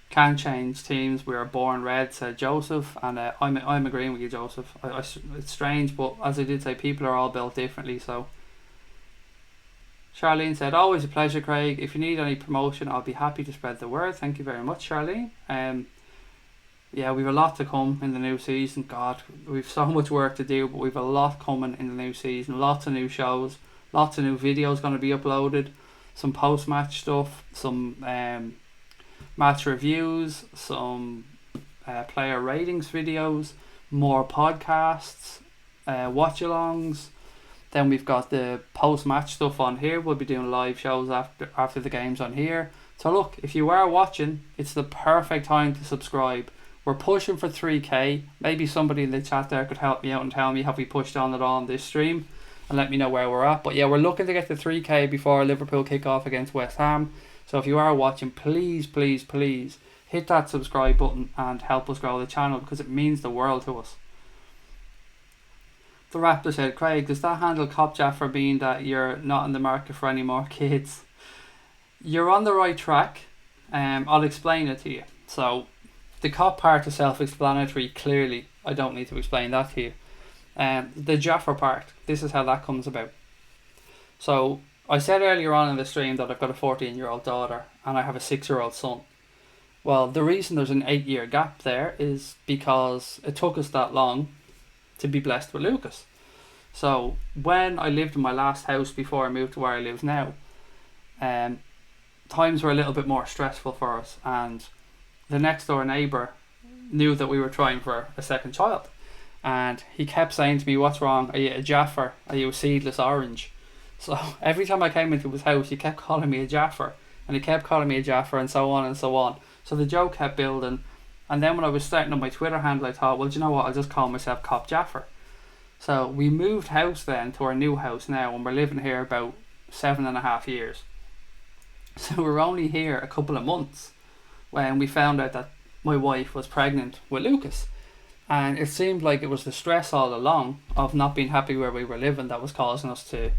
Speaker 1: Can change teams. We are born red, said Joseph, and I'm agreeing with you, Joseph. It's strange, but as I did say, people are all built differently. So Charlene said, always a pleasure, Craig. If you need any promotion, I'll be happy to spread the word. Thank you very much, Charlene. Yeah, we've a lot to come in the new season. God, we've so much work to do, but we've a lot coming in the new season. Lots of new shows, lots of new videos going to be uploaded, some post-match stuff, some match reviews, some player ratings videos, more podcasts, watch-alongs. Then we've got the post-match stuff on here. We'll be doing live shows after the games on here. So look, if you are watching, it's the perfect time to subscribe. We're pushing for 3k. Maybe somebody in the chat there could help me out and tell me, have we pushed on it on this stream, and let me know where we're at. But yeah, we're looking to get to 3k before Liverpool kick off against West Ham. So if you are watching, please, please, please hit that subscribe button and help us grow the channel, because it means the world to us. The Raptor said, Craig, does that handle Cop Jaffer being that you're not in the market for any more kids? You're on the right track. I'll explain it to you. So the cop part is self-explanatory, clearly. I don't need to explain that to you. The Jaffer part, this is how that comes about. So I said earlier on in the stream that I've got a 14-year-old daughter and I have a 6-year-old son. Well, the reason there's an 8-year gap there is because it took us that long to be blessed with Lucas. So when I lived in my last house before I moved to where I live now, times were a little bit more stressful for us, and the next door neighbour knew that we were trying for a second child, and he kept saying to me, what's wrong, are you a Jaffer, are you a seedless orange? So every time I came into his house, he kept calling me a Jaffer, and he kept calling me a Jaffer, and so on and so on. So the joke kept building. And then when I was starting on my Twitter handle, I thought, well, do you know what, I'll just call myself Cop Jaffer. So we moved house then to our new house now, and we're living here about 7.5 years. So we're only here a couple of months when we found out that my wife was pregnant with Lucas. And it seemed like it was the stress all along of not being happy where we were living that was causing us to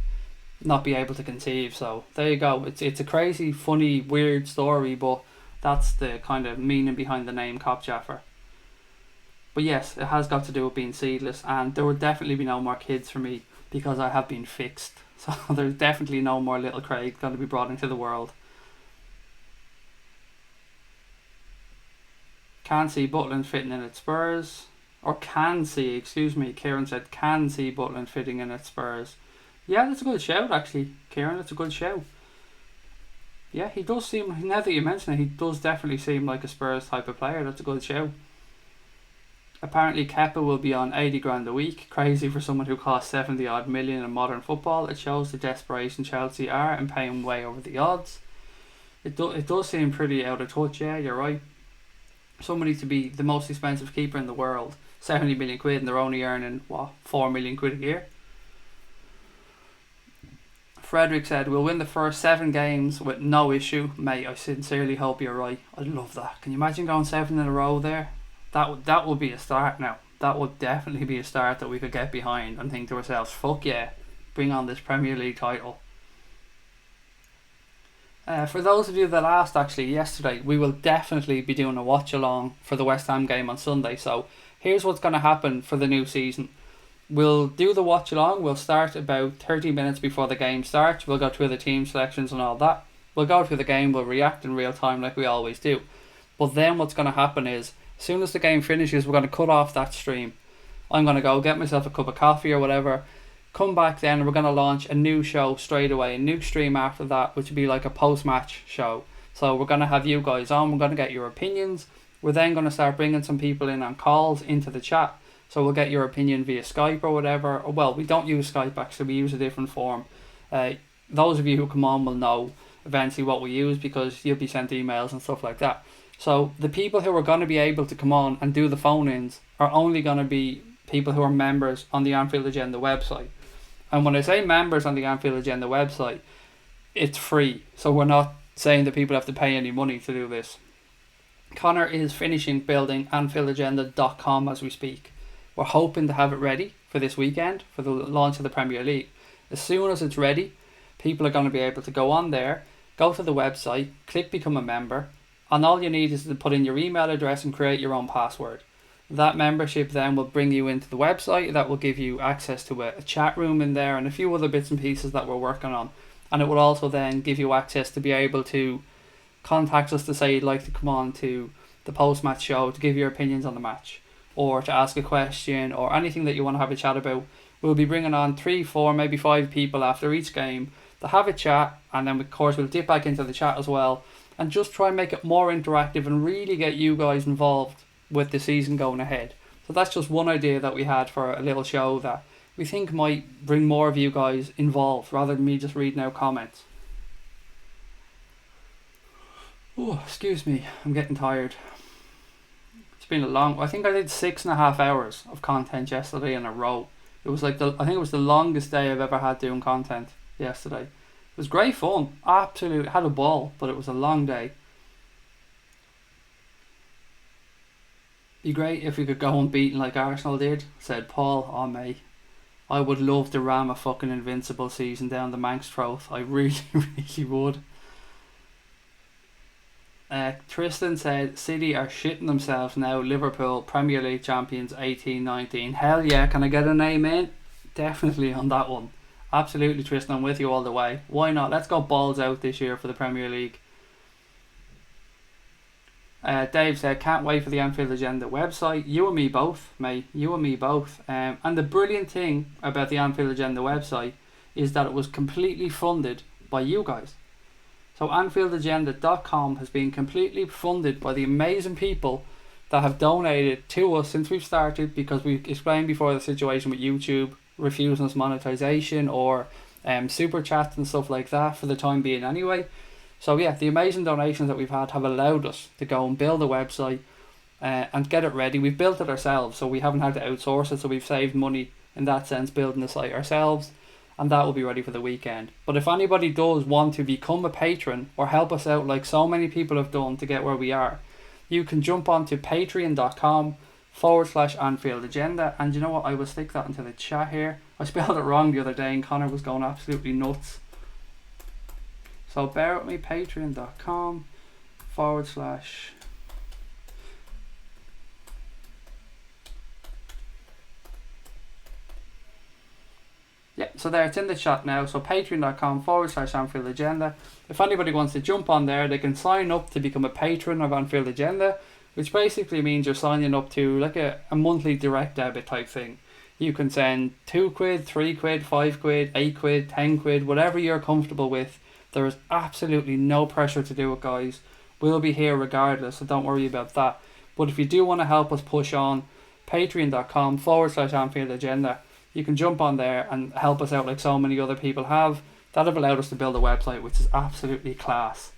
Speaker 1: not be able to conceive. So there you go. It's a crazy, funny, weird story, but that's the kind of meaning behind the name Cop Jaffer. But yes, it has got to do with being seedless, and there will definitely be no more kids for me because I have been fixed. So there's definitely no more little Craig going to be brought into the world. Can't see Butland fitting in at Spurs. Or can see, excuse me. Kieran said can see Butland fitting in at Spurs. Yeah, that's a good shout actually, Kieran. That's a good shout. Yeah, he does seem, now that you mention it, he does definitely seem like a Spurs type of player. That's a good shout. Apparently Kepa will be on 80 grand a week. Crazy for someone who costs 70 odd million in modern football. It shows the desperation Chelsea are and paying way over the odds. It does seem pretty out of touch, yeah, you're right. Somebody to be the most expensive keeper in the world, 70 million quid, and they're only earning, 4 million quid a year. Frederick said, we'll win the first 7 games with no issue. Mate, I sincerely hope you're right. I'd love that. Can you imagine going 7 in a row there? That would be a start now. That would definitely be a start that we could get behind and think to ourselves, fuck yeah, bring on this Premier League title. For those of you that asked actually yesterday, we will definitely be doing a watch along for the West Ham game on Sunday. So here's what's going to happen for the new season. We'll do the watch along. We'll start about 30 minutes before the game starts. We'll go through the team selections and all that. We'll go through the game. We'll react in real time like we always do. But then what's going to happen is, as soon as the game finishes, we're going to cut off that stream. I'm going to go get myself a cup of coffee or whatever. Come back then, and we're going to launch a new show straight away. A new stream after that, which will be like a post-match show. So we're going to have you guys on. We're going to get your opinions. We're then going to start bringing some people in on calls into the chat. So we'll get your opinion via Skype or whatever. Well, we don't use Skype actually, we use a different form. Those of you who come on will know eventually what we use, because you'll be sent emails and stuff like that. So the people who are going to be able to come on and do the phone-ins are only going to be people who are members on the Anfield Agenda website. And when I say members on the Anfield Agenda website, it's free. So we're not saying that people have to pay any money to do this. Connor is finishing building anfieldagenda.com as we speak. We're hoping to have it ready for this weekend, for the launch of the Premier League. As soon as it's ready, people are going to be able to go on there, go to the website, click become a member, and all you need is to put in your email address and create your own password. That membership then will bring you into the website. That will give you access to a chat room in there and a few other bits and pieces that we're working on. And it will also then give you access to be able to contact us to say you'd like to come on to the post-match show to give your opinions on the match, or to ask a question, or anything that you want to have a chat about. We'll be bringing on 3, 4, maybe 5 people after each game to have a chat, and then of course we'll dip back into the chat as well, and just try and make it more interactive and really get you guys involved with the season going ahead. So that's just one idea that we had for a little show that we think might bring more of you guys involved, rather than me just reading out comments. Oh, excuse me, I'm getting tired. It's been a long, I think I did 6.5 hours of content yesterday in a row. It was like I think it was the longest day I've ever had doing content yesterday. It was great fun, absolutely, had a ball, but it was a long day. Be great if we could go unbeaten like Arsenal did, said Paul. Oh mate, I would love to ram a fucking invincible season down the Manx throat. I really, really would. Tristan said City are shitting themselves now. Liverpool Premier League champions 18-19. Hell yeah, can I get an amen? Definitely on that one. Absolutely, Tristan, I'm with you all the way. Why not? Let's go balls out this year for the Premier League. Dave said, can't wait for the Anfield Agenda website. You and me both, mate. You and me both. And the brilliant thing about the Anfield Agenda website is that it was completely funded by you guys. So anfieldagenda.com has been completely funded by the amazing people that have donated to us since we've started, because we explained before the situation with YouTube refusing us monetization or super chats and stuff like that for the time being anyway. So yeah, the amazing donations that we've had have allowed us to go and build a website and get it ready. We've built it ourselves, so we haven't had to outsource it, so we've saved money in that sense building the site ourselves, and that will be ready for the weekend. But if anybody does want to become a patron or help us out like so many people have done to get where we are, you can jump on to patreon.com/Anfield Agenda. And you know what, I will stick that into the chat here. I spelled it wrong the other day and Connor was going absolutely nuts. So bear with me, patreon.com/ yeah, so there, it's in the chat now. So patreon.com/Anfield Agenda. If anybody wants to jump on there, they can sign up to become a patron of Anfield Agenda. which basically means you're signing up to like a monthly direct debit type thing. You can send £2, £3, £5, £8, £10, whatever you're comfortable with. There is absolutely no pressure to do it, guys. We'll be here regardless, so don't worry about that. But if you do want to help us push on, patreon.com/Anfield Agenda. You can jump on there and help us out like so many other people have. That have allowed us to build a website, which is absolutely class.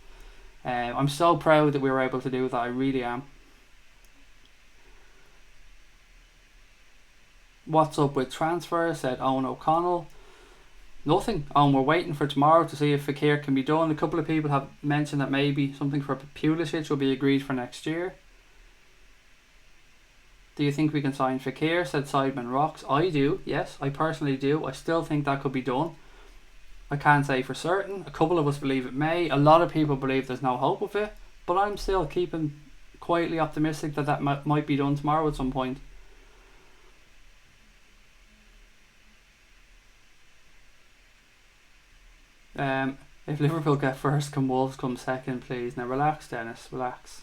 Speaker 1: I'm so proud that we were able to do that. I really am. What's up with transfer? Said Owen O'Connell. Nothing. We're waiting for tomorrow to see if FEKIR can be done. A couple of people have mentioned that maybe something for Pulisic will be agreed for next year. Do you think we can sign FEKIR? Said Sideman Rocks. I do, yes, I personally do. I still think that could be done. I can't say for certain. A couple of us believe it may. A lot of people believe there's no hope of it. But I'm still keeping quietly optimistic that might be done tomorrow at some point. If Liverpool get first, can Wolves come second, please? Now relax, Dennis, relax.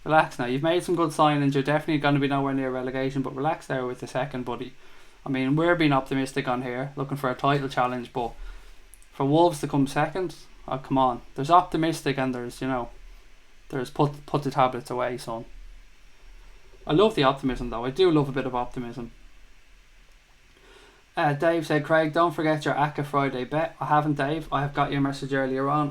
Speaker 1: Relax now. You've made some good signings. You're definitely going to be nowhere near relegation, but relax there with the second, buddy. I mean, we're being optimistic on here, looking for a title challenge, but for Wolves to come second, oh come on. There's optimistic and there's, there's put the tablets away, son. I love the optimism though. I do love a bit of optimism. Dave said, Craig, don't forget your Acast Friday bet. I haven't, Dave. I have got your message earlier on.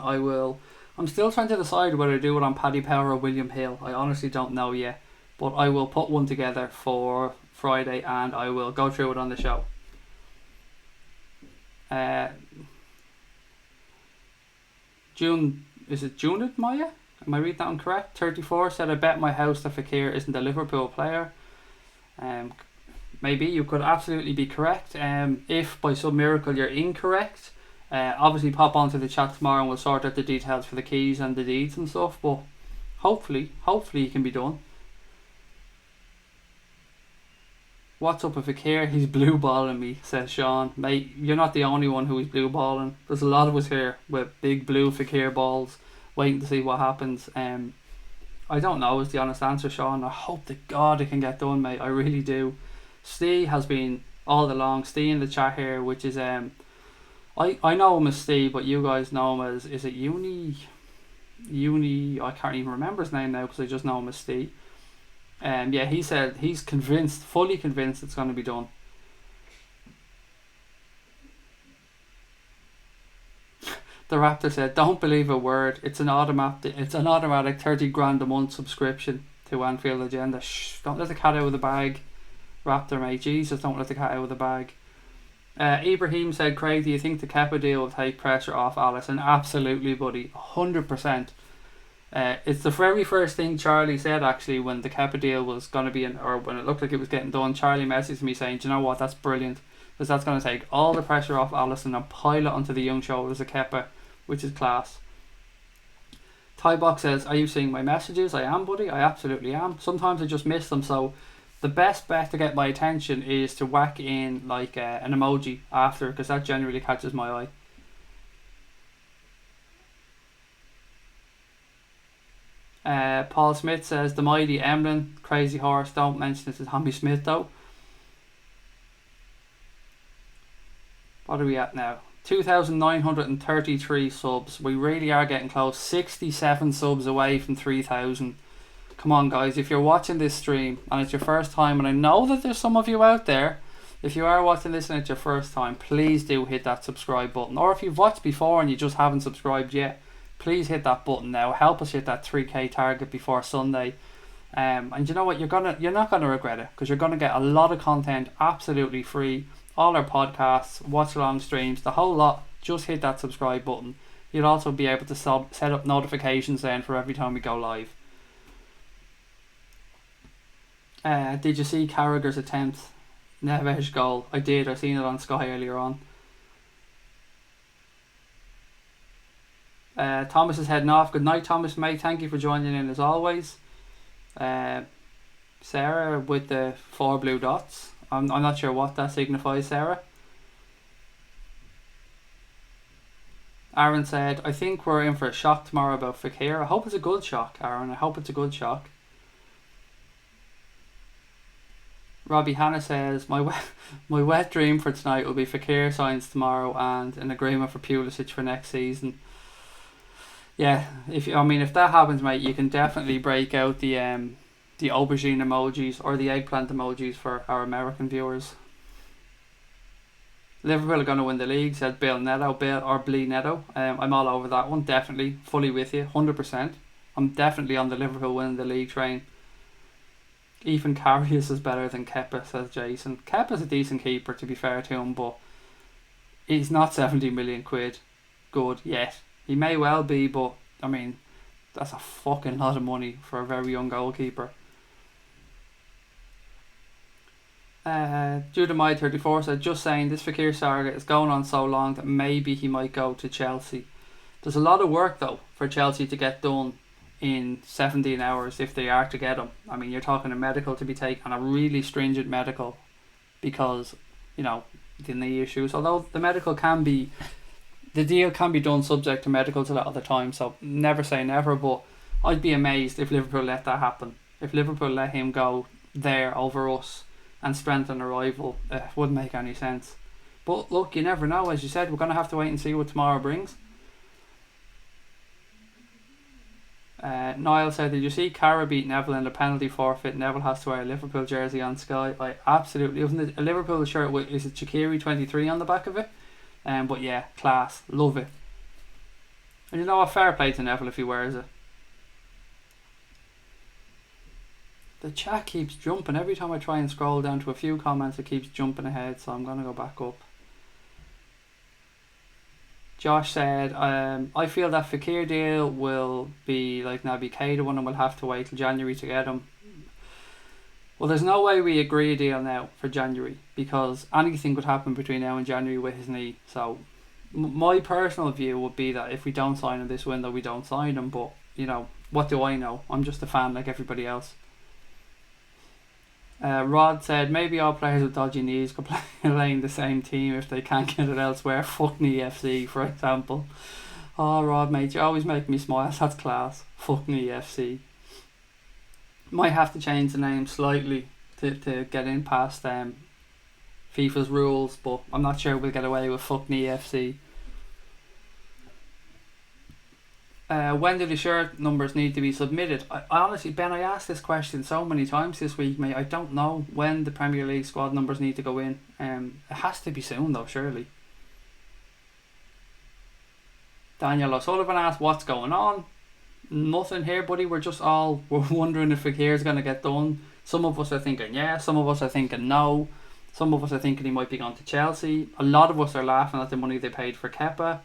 Speaker 1: I'm still trying to decide whether to do it on Paddy Power or William Hill. I honestly don't know yet. But I will put one together for Friday and I will go through it on the show. Junid Maya? Am I reading that one correct? 34 said, I bet my house that FEKIR isn't a Liverpool player. Maybe you could absolutely be correct. If by some miracle you're incorrect, obviously pop onto the chat tomorrow and we'll sort out the details for the keys and the deeds and stuff. But hopefully it can be done. What's up with FEKIR? He's blue balling me, says Sean. Mate, you're not the only one who is blue balling. There's a lot of us here with big blue FEKIR balls waiting to see what happens. I don't know is the honest answer, Sean. I hope to God it can get done, mate. I really do. Steve has been all along. Steve in the chat here, which is I know him as Steve, but you guys know him as, is it Uni? I can't even remember his name now because I just know him as Steve. Yeah, he said he's convinced, fully convinced it's going to be done. The Raptor said, don't believe a word. It's an automatic 30 grand a month subscription to Anfield Agenda. Shh, don't let the cat out of the bag. Raptor, mate. Jesus, don't let the cat out of the bag. Ibrahim said, Craig, do you think the Kepa deal will take pressure off Alisson? Absolutely, buddy. 100%. It's the very first thing Charlie said, actually, when the Kepa deal was going to be or when it looked like it was getting done. Charlie messaged me saying, do you know what, that's brilliant, because that's going to take all the pressure off Alisson and pile it onto the young shoulders of Kepa, which is class. Tybox says, are you seeing my messages? I am, buddy. I absolutely am. Sometimes I just miss them, so the best bet to get my attention is to whack in like an emoji after, because that generally catches my eye. Paul Smith says, the mighty Emlyn, crazy horse, don't mention it to Tommy Smith though. What are we at now? 2,933 subs. We really are getting close. 67 subs away from 3,000. Come on, guys, if you're watching this stream and it's your first time, and I know that there's some of you out there, if you are watching this and it's your first time, please do hit that subscribe button. Or if you've watched before and you just haven't subscribed yet, please hit that button now. Help us hit that 3k target before Sunday. And you know what, you're not gonna regret it, because you're gonna get a lot of content absolutely free. All our podcasts, watch along streams, the whole lot. Just hit that subscribe button. You'll also be able to set up notifications then for every time we go live. Did you see Carragher's attempt Neves goal? I did. I seen it on Sky earlier on. Thomas is heading off. Good night, Thomas, mate. Thank you for joining in as always. Sarah with the 4 blue dots. I'm not sure what that signifies, Sarah. Aaron said, I think we're in for a shock tomorrow about FEKIR. I hope it's a good shock, Aaron. I hope it's a good shock. Robbie Hanna says, my wet dream for tonight will be FEKIR signs tomorrow and an agreement for Pulisic for next season. Yeah, if that happens, mate, you can definitely break out the aubergine emojis or the eggplant emojis for our American viewers. Liverpool are going to win the league, said Bill or Blee Netto. I'm all over that one, definitely, fully with you, 100%. I'm definitely on the Liverpool winning the league train. Ethan Karius is better than Kepa, says Jason. Kepa's a decent keeper, to be fair to him, but he's not 70 million quid good yet. He may well be, but I mean, that's a fucking lot of money for a very young goalkeeper. Judamai 34 said, just saying, this FEKIR saga is going on so long that maybe he might go to Chelsea. There's a lot of work though for Chelsea to get done in 17 hours if they are to get him. I mean, you're talking a medical to be taken, a really stringent medical, because, you know, the knee issues. Although the deal can be done subject to medicals a lot of the time, so never say never, but I'd be amazed if Liverpool let that happen. If Liverpool let him go there over us and strengthen a rival, it wouldn't make any sense. But look, you never know. As you said, we're going to have to wait and see what tomorrow brings. Niall said, did you see Cara beat Neville in a penalty forfeit? Neville has to wear a Liverpool jersey on Sky. Absolutely. Wasn't it a Liverpool shirt with, is it Shaqiri 23 on the back of it? But yeah, class. Love it. And you know what? Fair play to Neville if he wears it. The chat keeps jumping. Every time I try and scroll down to a few comments, it keeps jumping ahead, so I'm going to go back up. Josh said, I feel that FEKIR deal will be like Naby Keita one and we'll have to wait till January to get him. Well, there's no way we agree a deal now for January, because anything could happen between now and January with his knee. So my personal view would be that if we don't sign him this window, we don't sign him. But, you know, what do I know? I'm just a fan like everybody else. Rod said, maybe all players with dodgy knees could play in the same team if they can't get it elsewhere. FEKIR FC, for example. Oh, Rod, mate, you always make me smile. That's class. FEKIR FC. Might have to change the name slightly to get in past FIFA's rules, but I'm not sure we'll get away with FEKIR FC. When do the shirt numbers need to be submitted? I honestly, Ben, I asked this question so many times this week, mate. I don't know when the Premier League squad numbers need to go in. It has to be soon though, surely. Daniel O'Sullivan asked, what's going on? Nothing here, buddy. We're wondering if FEKIR is going to get done. Some of us are thinking yes, some of us are thinking no. Some of us are thinking he might be going to Chelsea. A lot of us are laughing at the money they paid for Kepa.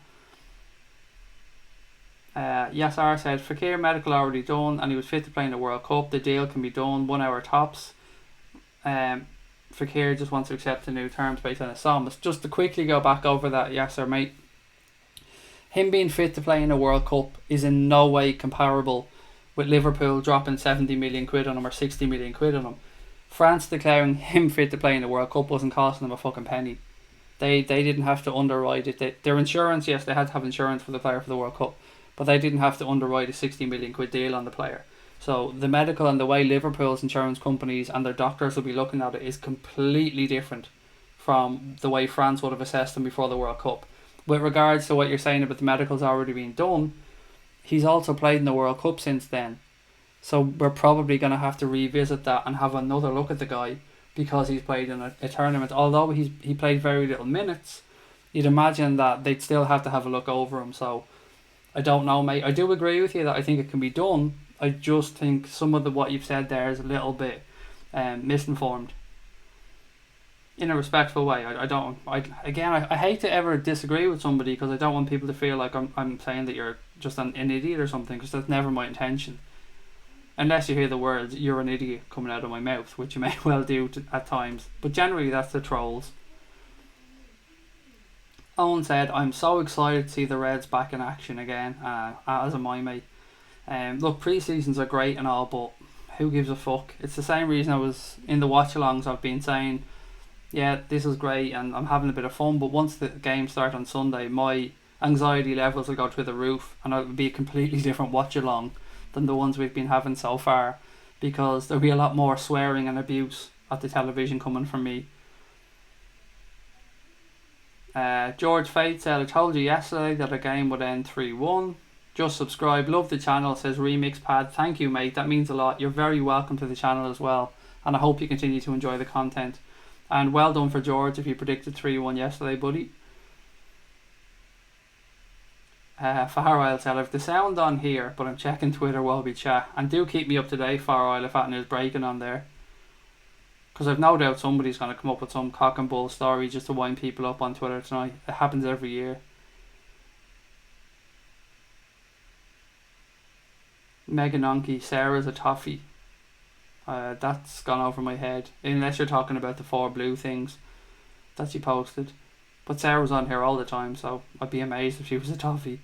Speaker 1: Yasar said, FEKIR medical already done and he was fit to play in the World Cup. The deal can be done 1 hour tops. FEKIR just wants to accept the new terms based on his sums. Just to quickly go back over that, Yasser, mate. Him being fit to play in a World Cup is in no way comparable with Liverpool dropping 70 million quid on him or 60 million quid on him. France declaring him fit to play in the World Cup wasn't costing them a fucking penny. They didn't have to underwrite it. Their insurance, yes, they had to have insurance for the player for the World Cup, but they didn't have to underwrite a 60 million quid deal on the player. So the medical and the way Liverpool's insurance companies and their doctors will be looking at it is completely different from the way France would have assessed him before the World Cup. With regards to what you're saying about the medicals already being done, he's also played in the World Cup since then. So we're probably going to have to revisit that and have another look at the guy because he's played in a tournament. Although he played very little minutes, you'd imagine that they'd still have to have a look over him. So I don't know, mate. I do agree with you that I think it can be done. I just think some of what you've said there is a little bit misinformed. In a respectful way. I hate to ever disagree with somebody because I don't want people to feel like I'm saying that you're just an idiot or something, because that's never my intention. Unless you hear the words, you're an idiot, coming out of my mouth, which you may well do at times. But generally that's the trolls. Owen said, I'm so excited to see the Reds back in action again, as am I, mate. Look, pre-seasons are great and all, but who gives a fuck? It's the same reason I was in the watch-alongs. I've been saying, yeah, this is great and I'm having a bit of fun, but once the games start on Sunday, my anxiety levels will go through the roof and it'll be a completely different watch-along than the ones we've been having so far, because there'll be a lot more swearing and abuse at the television coming from me. George Fate said, I told you yesterday that a game would end 3-1. Just subscribe. Love the channel, says Remix Pad. Thank you, mate. That means a lot. You're very welcome to the channel as well. And I hope you continue to enjoy the content. And well done for George if you predicted 3-1 yesterday, buddy. Faroil said, I've the sound on here, but I'm checking Twitter while we chat. And do keep me up to date, Faroil, if anything is breaking on there. Because I've no doubt somebody's going to come up with some cock and bull story just to wind people up on Twitter tonight. It happens every year. Megan Onky, Sarah's a toffee. That's gone over my head. Unless you're talking about the 4 blue things that she posted. But Sarah was on here all the time, so I'd be amazed if she was a toffee.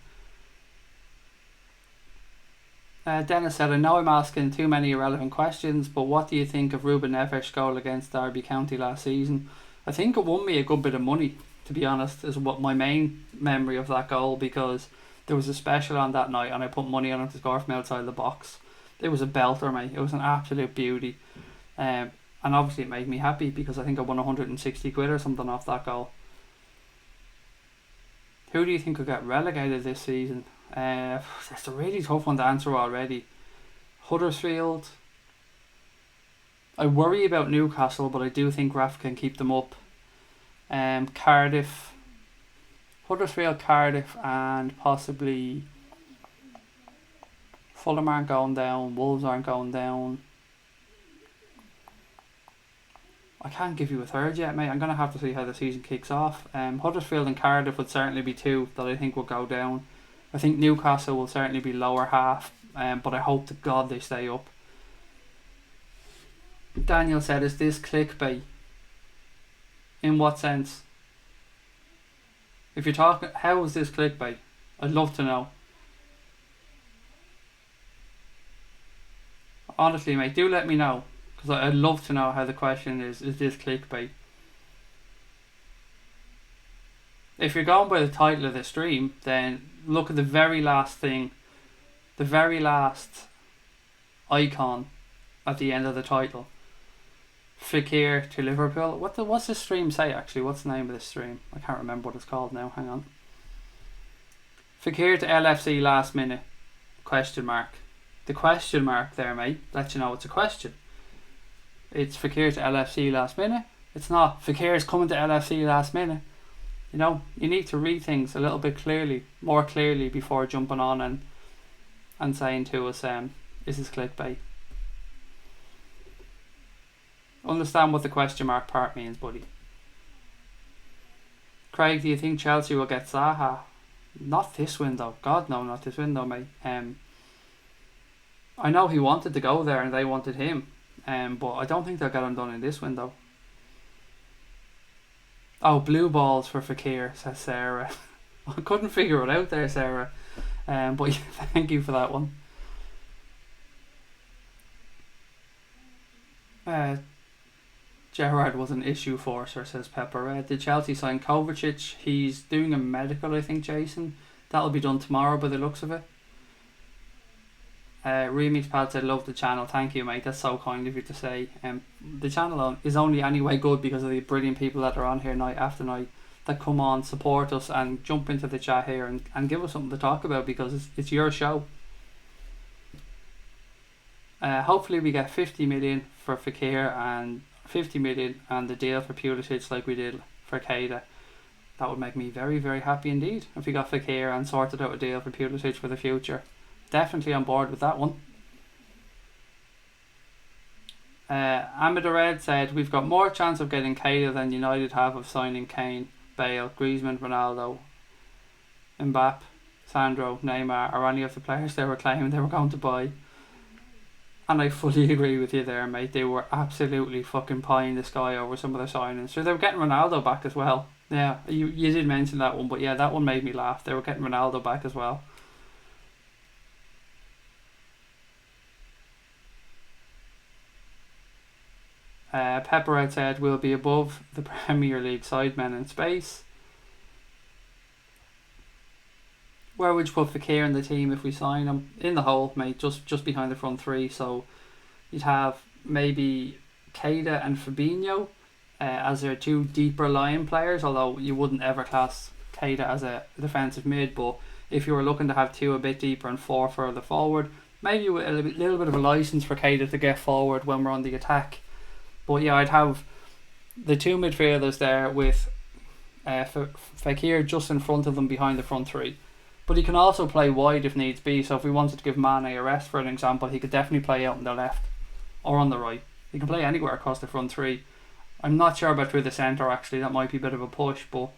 Speaker 1: Dennis said, I know I'm asking too many irrelevant questions, but what do you think of Ruben Neves' goal against Derby County last season? I think it won me a good bit of money, to be honest, is what my main memory of that goal, because there was a special on that night and I put money on him to score from outside the box. It was a belter, mate. It was an absolute beauty. And obviously it made me happy because I think I won 160 quid or something off that goal. Who do you think will get relegated this season? It's a really tough one to answer already. Huddersfield. I worry about Newcastle, but I do think Rafa can keep them up. Cardiff. Huddersfield, Cardiff, and possibly Fulham aren't going down. Wolves aren't going down. I can't give you a third yet, mate. I'm going to have to see how the season kicks off. Huddersfield and Cardiff would certainly be 2 that I think will go down. I think Newcastle will certainly be lower half, but I hope to God they stay up. Daniel said, is this clickbait? In what sense? If you're talking, how is this clickbait? I'd love to know. Honestly, mate, do let me know. Because I'd love to know how the question is this clickbait? If you're going by the title of the stream, then look at the very last thing, the very last icon at the end of the title. FEKIR to Liverpool. What's this stream say actually? What's the name of this stream? I can't remember what it's called now. Hang on. FEKIR to LFC last minute? Question mark. The question mark there, mate, lets you know it's a question. It's FEKIR to LFC last minute. It's not FEKIR is coming to LFC last minute. You know, you need to read things a little bit more clearly before jumping on and saying to us, is this clickbait? Understand what the question mark part means, buddy. Craig, do you think Chelsea will get Zaha? Not this window. God, no, not this window, mate. I know he wanted to go there and they wanted him. But I don't think they'll get him done in this window. Oh, blue balls for FEKIR, says Sarah. I couldn't figure it out there, Sarah. But thank you for that one. Gerrard was an issue for her, says Pepper. Did Chelsea sign Kovacic? He's doing a medical, I think, Jason. That'll be done tomorrow by the looks of it. Remix Pad said, love the channel. Thank you, mate. That's so kind of you to say. The channel is only anyway good because of the brilliant people that are on here night after night that come on, support us and jump into the chat here and give us something to talk about because it's your show. Hopefully we get 50 million for FEKIR and 50 million and the deal for Pulisic like we did for Keita. That would make me very, very happy indeed if we got FEKIR and sorted out a deal for Pulisic for the future. Definitely on board with that one. Amida Red said, we've got more chance of getting Keita than United have of signing Kane, Bale, Griezmann, Ronaldo, Mbappe, Sandro, Neymar, or any of the players they were claiming they were going to buy. And I fully agree with you there, mate. They were absolutely fucking pie in the sky over some of their signings. So they were getting Ronaldo back as well. Yeah, you did mention that one, but yeah, that one made me laugh. They were getting Ronaldo back as well. Pepperhead said we'll be above the Premier League sidemen in space. Where would you put FEKIR in the team if we sign him? In the hole, mate, just behind the front three. So you'd have maybe Keita and Fabinho as their two deeper line players, although you wouldn't ever class Keita as a defensive mid, but if you were looking to have two a bit deeper and four further forward, maybe with a little bit of a license for Keita to get forward when we're on the attack. But yeah, I'd have the two midfielders there with FEKIR just in front of them behind the front three. But he can also play wide if needs be, so if we wanted to give Mane a rest, for an example, he could definitely play out on the left or on the right. He can play anywhere across the front three. I'm not sure about through the centre actually, that might be a bit of a push, but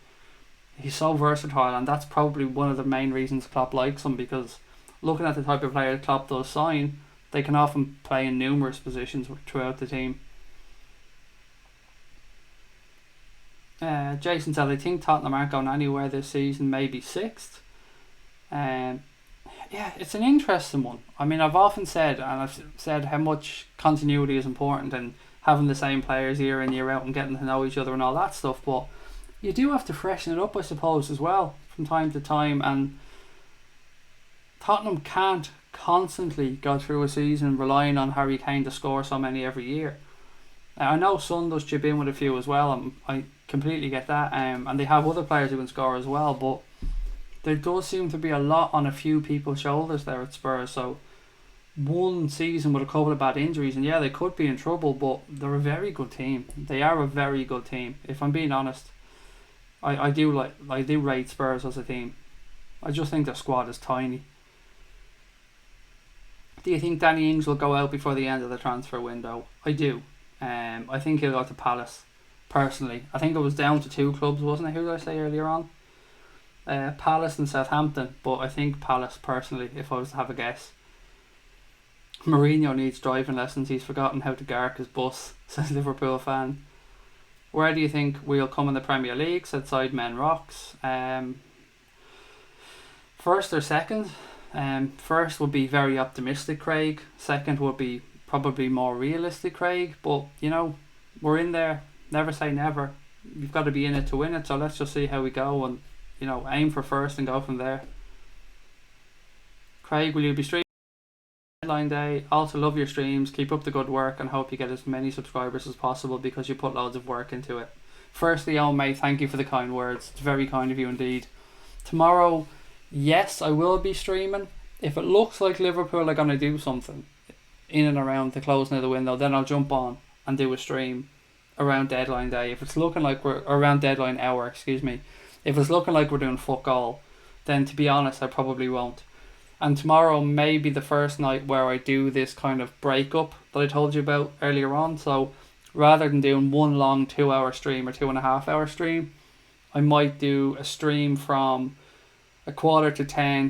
Speaker 1: he's so versatile, and that's probably one of the main reasons Klopp likes him, because looking at the type of player Klopp does sign, they can often play in numerous positions throughout the team. Jason said, I think Tottenham aren't going anywhere this season, maybe 6th. Yeah, it's an interesting one. I mean, I've often said, and I've said how much continuity is important and having the same players year in, year out and getting to know each other and all that stuff, but you do have to freshen it up, I suppose, as well from time to time, and Tottenham can't constantly go through a season relying on Harry Kane to score so many every year. I know Son does chip in with a few as well, and I completely get that, and they have other players who can score as well, but there does seem to be a lot on a few people's shoulders there at Spurs. So one season with a couple of bad injuries, and yeah, they could be in trouble, but they're a very good team. They are a very good team. If I'm being honest, I do rate Spurs as a team. I just think their squad is tiny. Do you think Danny Ings will go out before the end of the transfer window? I do. I think he'll go to Palace. Personally, I think it was down to 2 clubs, wasn't it? Who did I say earlier on? Palace and Southampton, but I think Palace personally, if I was to have a guess. Mourinho needs driving lessons. He's forgotten how to gark his bus, says Liverpool fan. Where do you think we'll come in the Premier League? Said Sidemen Rocks. First or second? First would be very optimistic, Craig. Second would be probably more realistic, Craig. But you know, we're in there. Never say never. You've got to be in it to win it. So let's just see how we go and, you know, aim for first and go from there. Craig, will you be streaming deadline day? Also love your streams. Keep up the good work and hope you get as many subscribers as possible because you put loads of work into it. Firstly, oh mate, thank you for the kind words. It's very kind of you indeed. Tomorrow, yes, I will be streaming. If it looks like Liverpool are going to do something in and around the closing of the window, then I'll jump on and do a stream around deadline day. If it's looking like we're around deadline hour, excuse me. If it's looking like we're doing fuck all, then to be honest, I probably won't. And tomorrow may be the first night where I do this kind of breakup that I told you about earlier on. So rather than doing one long 2-hour stream or 2.5-hour stream, I might do a stream from 9:45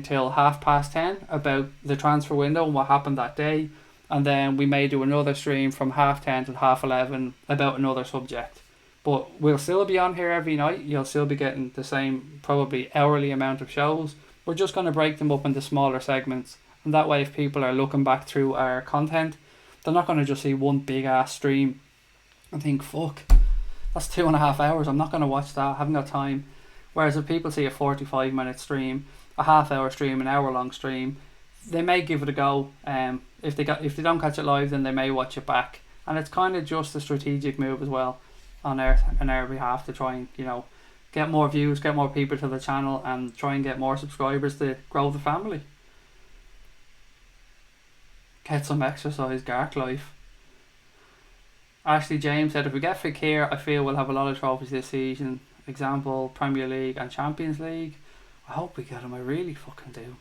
Speaker 1: till 10:30 about the transfer window and what happened that day. And then we may do another stream from 10:30 till 11:30 about another subject. But we'll still be on here every night. You'll still be getting the same probably hourly amount of shows. We're just going to break them up into smaller segments. And that way if people are looking back through our content, they're not going to just see one big ass stream and think, fuck, that's 2.5 hours. I'm not going to watch that. I haven't got time. Whereas if people see a 45-minute stream, a half-hour stream, an hour-long stream, they may give it a go. If they don't catch it live, then they may watch it back. And it's kind of just a strategic move as well on our behalf to try and, you know, get more views, get more people to the channel, and try and get more subscribers to grow the family. Get some exercise, Gark life. Ashley James said, if we get FEKIR, I feel we'll have a lot of trophies this season. Example, Premier League and Champions League. I hope we get him, I really fucking do.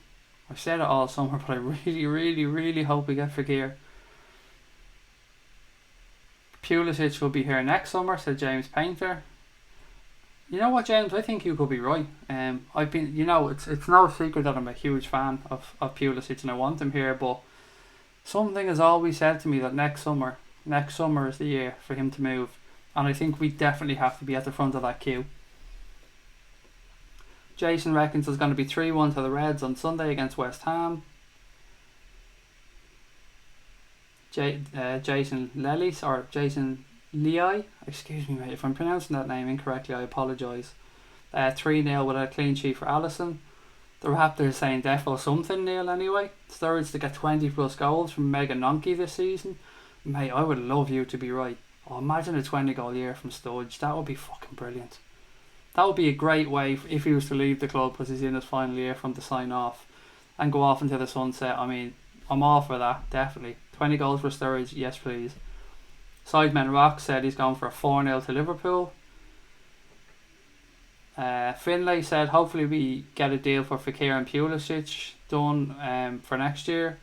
Speaker 1: I've said it all summer, but I really, really, really hope we get FEKIR. Pulisic will be here next summer, said James Painter. You know what, James? I think you could be right. I've been, you know, it's no secret that I'm a huge fan of Pulisic and I want him here, but something has always said to me that next summer is the year for him to move, and I think we definitely have to be at the front of that queue. Jason reckons there's going to be 3-1 to the Reds on Sunday against West Ham. Jason Lelis, or Jason Lei, excuse me mate, if I'm pronouncing that name incorrectly, I apologise. 3-0 with a clean sheet for Alisson. The Raptors saying defo something nil anyway. Sturridge to get 20 plus goals from Mega Nonky this season. Mate, I would love you to be right. Oh, imagine a 20 goal year from Studge. That would be fucking brilliant. That would be a great way if he was to leave the club because he's in his final year for him to sign off and go off into the sunset. I mean, I'm all for that, definitely. 20 goals for Sturridge, yes please. Sidemen Rock said he's going for a 4-0 to Liverpool. Finlay said hopefully we get a deal for FEKIR and Pulisic done for next year.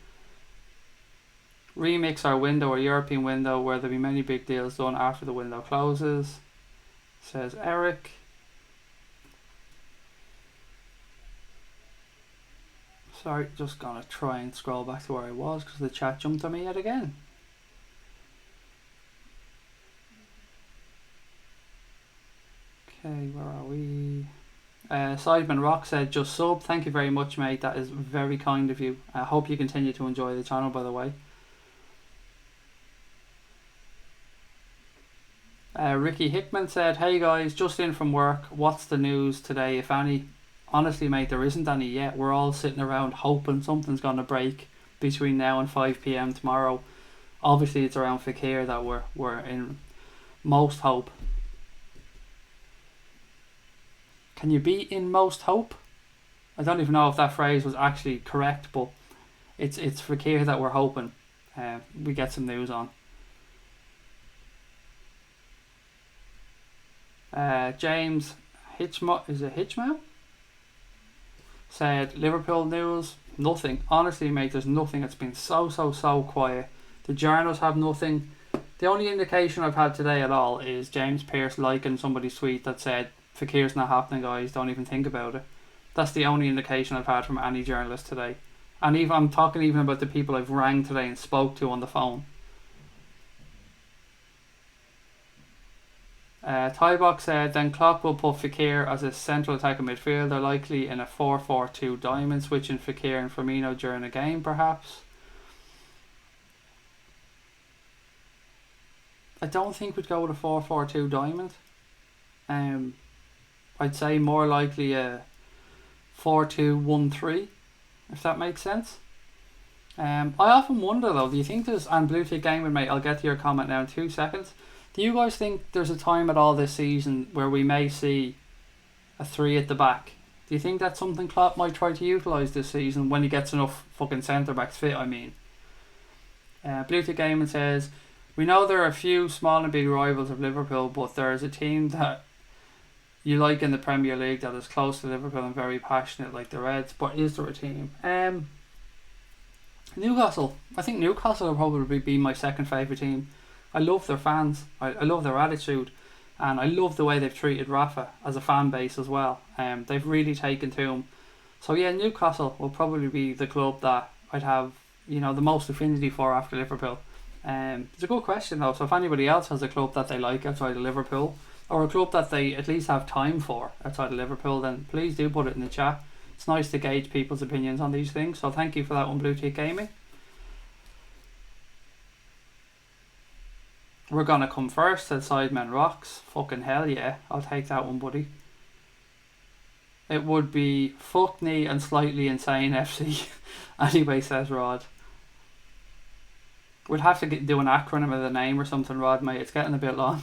Speaker 1: Remix our window or European window where there'll be many big deals done after the window closes, says Eric. Sorry, just gonna try and scroll back to where I was because the chat jumped on me yet again. Okay, where are we? Sideman Rock said just sub. Thank you very much, mate. That is very kind of you. I hope you continue to enjoy the channel, by the way. Ricky Hickman said, hey guys, just in from work. What's the news today, if any? Honestly, mate, there isn't any yet. We're all sitting around hoping something's going to break between now and 5 p.m. tomorrow. Obviously, it's around FEKIR that we're in most hope. Can you be in most hope? I don't even know if that phrase was actually correct, but it's FEKIR that we're hoping we get some news on. James Hitchmo said Liverpool news, nothing. Honestly, mate, there's nothing. It's been so quiet. The journals have nothing. The only indication I've had today at all is James Pearce liking somebody's tweet that said FEKIR's not happening, guys, don't even think about it. That's the only indication I've had from any journalist today. And even I'm talking even about the people I've rang today and spoke to on the phone. Tybox said then Klopp will put FEKIR as a central attacking midfielder, likely in a 4-4-2 diamond, switching FEKIR and Firmino during a game perhaps. I don't think we'd go with a 4-4-2 diamond. I'd say more likely a 4-2-1-3, if that makes sense. I often wonder though, do you think there's, and Blue Tick Gaming, mate, I'll get to your comment now in 2 seconds. Do you guys think there's a time at all this season where we may see a 3 at the back? Do you think that's something Klopp might try to utilise this season when he gets enough fucking centre backs fit, I mean? Blue Tick Gaming says, we know there are a few small and big rivals of Liverpool, but there is a team that you like in the Premier League that is close to Liverpool and very passionate like the Reds, but is there a team? Newcastle. I think Newcastle will probably be my second favourite team. I love their fans. I love their attitude, and I love the way they've treated Rafa as a fan base as well. They've really taken to him. So yeah, Newcastle will probably be the club that I'd have, the most affinity for after Liverpool. It's a good question though. So if anybody else has a club that they like outside of Liverpool, or a club that they at least have time for outside of Liverpool, then please do put it in the chat. It's nice to gauge people's opinions on these things. So thank you for that one, Blue Tick Gaming. We're gonna come first, said Sidemen Rocks. Fucking hell yeah, I'll take that one, buddy. It would be fuck me and slightly insane FC. Anyway, says Rod. We'd have to do an acronym of the name or something, Rod, mate. It's getting a bit long.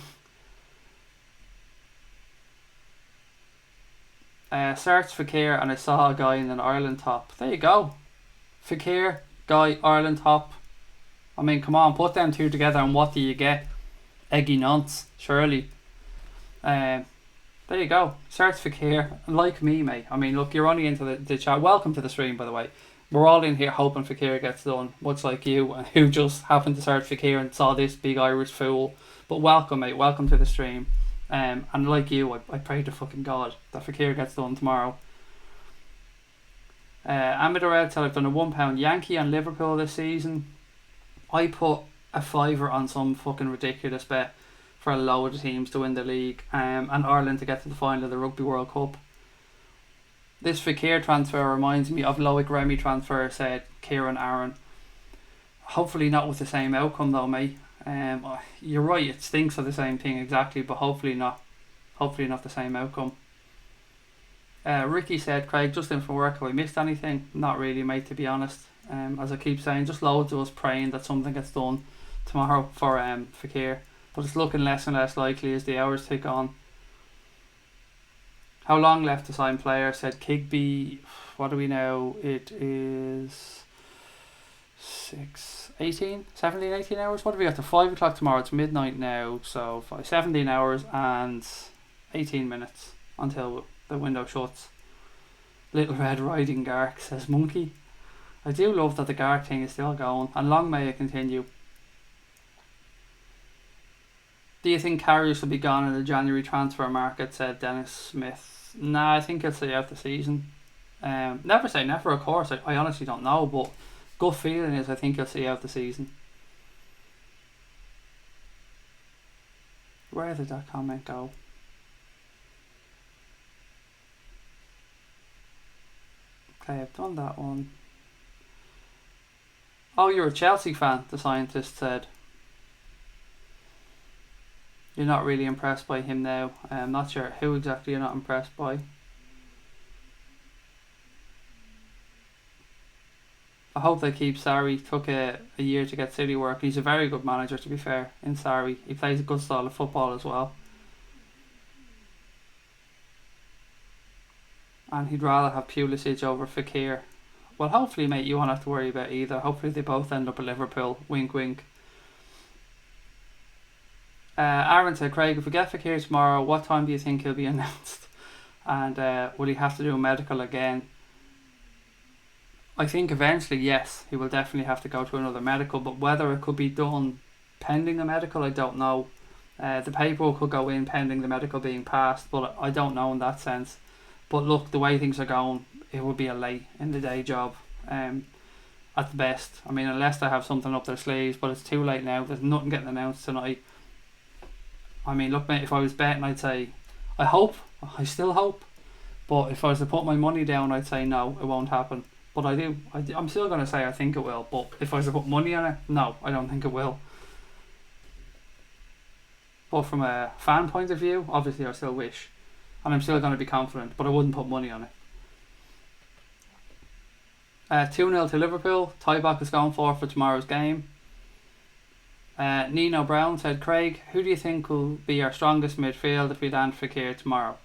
Speaker 1: Searched FEKIR and I saw a guy in an Ireland top. There you go. FEKIR, guy, Ireland top. I mean, come on, put them two together and what do you get? Eggy nonce, surely. There you go. Search FEKIR. Like me, mate. I mean, look, you're only into the chat. Welcome to the stream, by the way. We're all in here hoping FEKIR gets done, much like you, who just happened to search FEKIR and saw this big Irish fool. But welcome, mate. Welcome to the stream. And like you, I pray to fucking God that FEKIR gets done tomorrow. Amador said I've done a £1 Yankee on Liverpool this season. I put a fiver on some fucking ridiculous bet for a load of teams to win the league and Ireland to get to the final of the Rugby World Cup. This FEKIR transfer reminds me of Loic Remy transfer, said Kieran Aaron. Hopefully not with the same outcome though, mate. You're right, it stinks of the same thing exactly, but hopefully not the same outcome. Ricky said, Craig, just in from work, have I missed anything? Not really, mate, to be honest. As I keep saying, just loads of us praying that something gets done tomorrow for FEKIR. but it's looking less and less likely as the hours tick on. How long left to sign player, said Kigby. What do we know? It is 17, 18 hours. What have we got to 5 o'clock tomorrow? It's midnight now, so 17 hours and 18 minutes until the window shuts. Little Red Riding Gark, says Monkey. I do love that the Gark thing is still going, and long may it continue. Do you think Karius will be gone in the January transfer market, said Dennis Smith. Nah, I think he'll stay out the season. Never say never, of course. I honestly don't know, but gut feeling is I think he'll see out the season. Where did that comment go? Okay, I've done that one. Oh, you're a Chelsea fan, the scientist said. You're not really impressed by him now. I'm not sure who exactly you're not impressed by. I hope they keep Sarri. Took a year to get City work. He's a very good manager, to be fair, in Sarri. He plays a good style of football as well. And he'd rather have Pulisic over FEKIR. Well, hopefully, mate, you won't have to worry about either. Hopefully they both end up at Liverpool. Wink, wink. Aaron said, Craig, if we get FEKIR tomorrow, what time do you think he'll be announced? And will he have to do a medical again? I think eventually, yes, he will definitely have to go to another medical, but whether it could be done pending the medical, I don't know. The paperwork could go in pending the medical being passed, but I don't know in that sense. But look, the way things are going, it would be a late in the day job at the best. I mean, unless they have something up their sleeves, but it's too late now. There's nothing getting announced tonight. I mean, look, mate, if I was betting, I'd say, I still hope, but if I was to put my money down, I'd say no, it won't happen. But I'm still going to say I think it will, but if I was to put money on it, no, I don't think it will. But from a fan point of view, obviously I still wish, and I'm still going to be confident, but I wouldn't put money on it. 2-0 to Liverpool, Tybach is going for tomorrow's game. Nino Brown said, Craig, who do you think will be our strongest midfield if we land FEKIR tomorrow?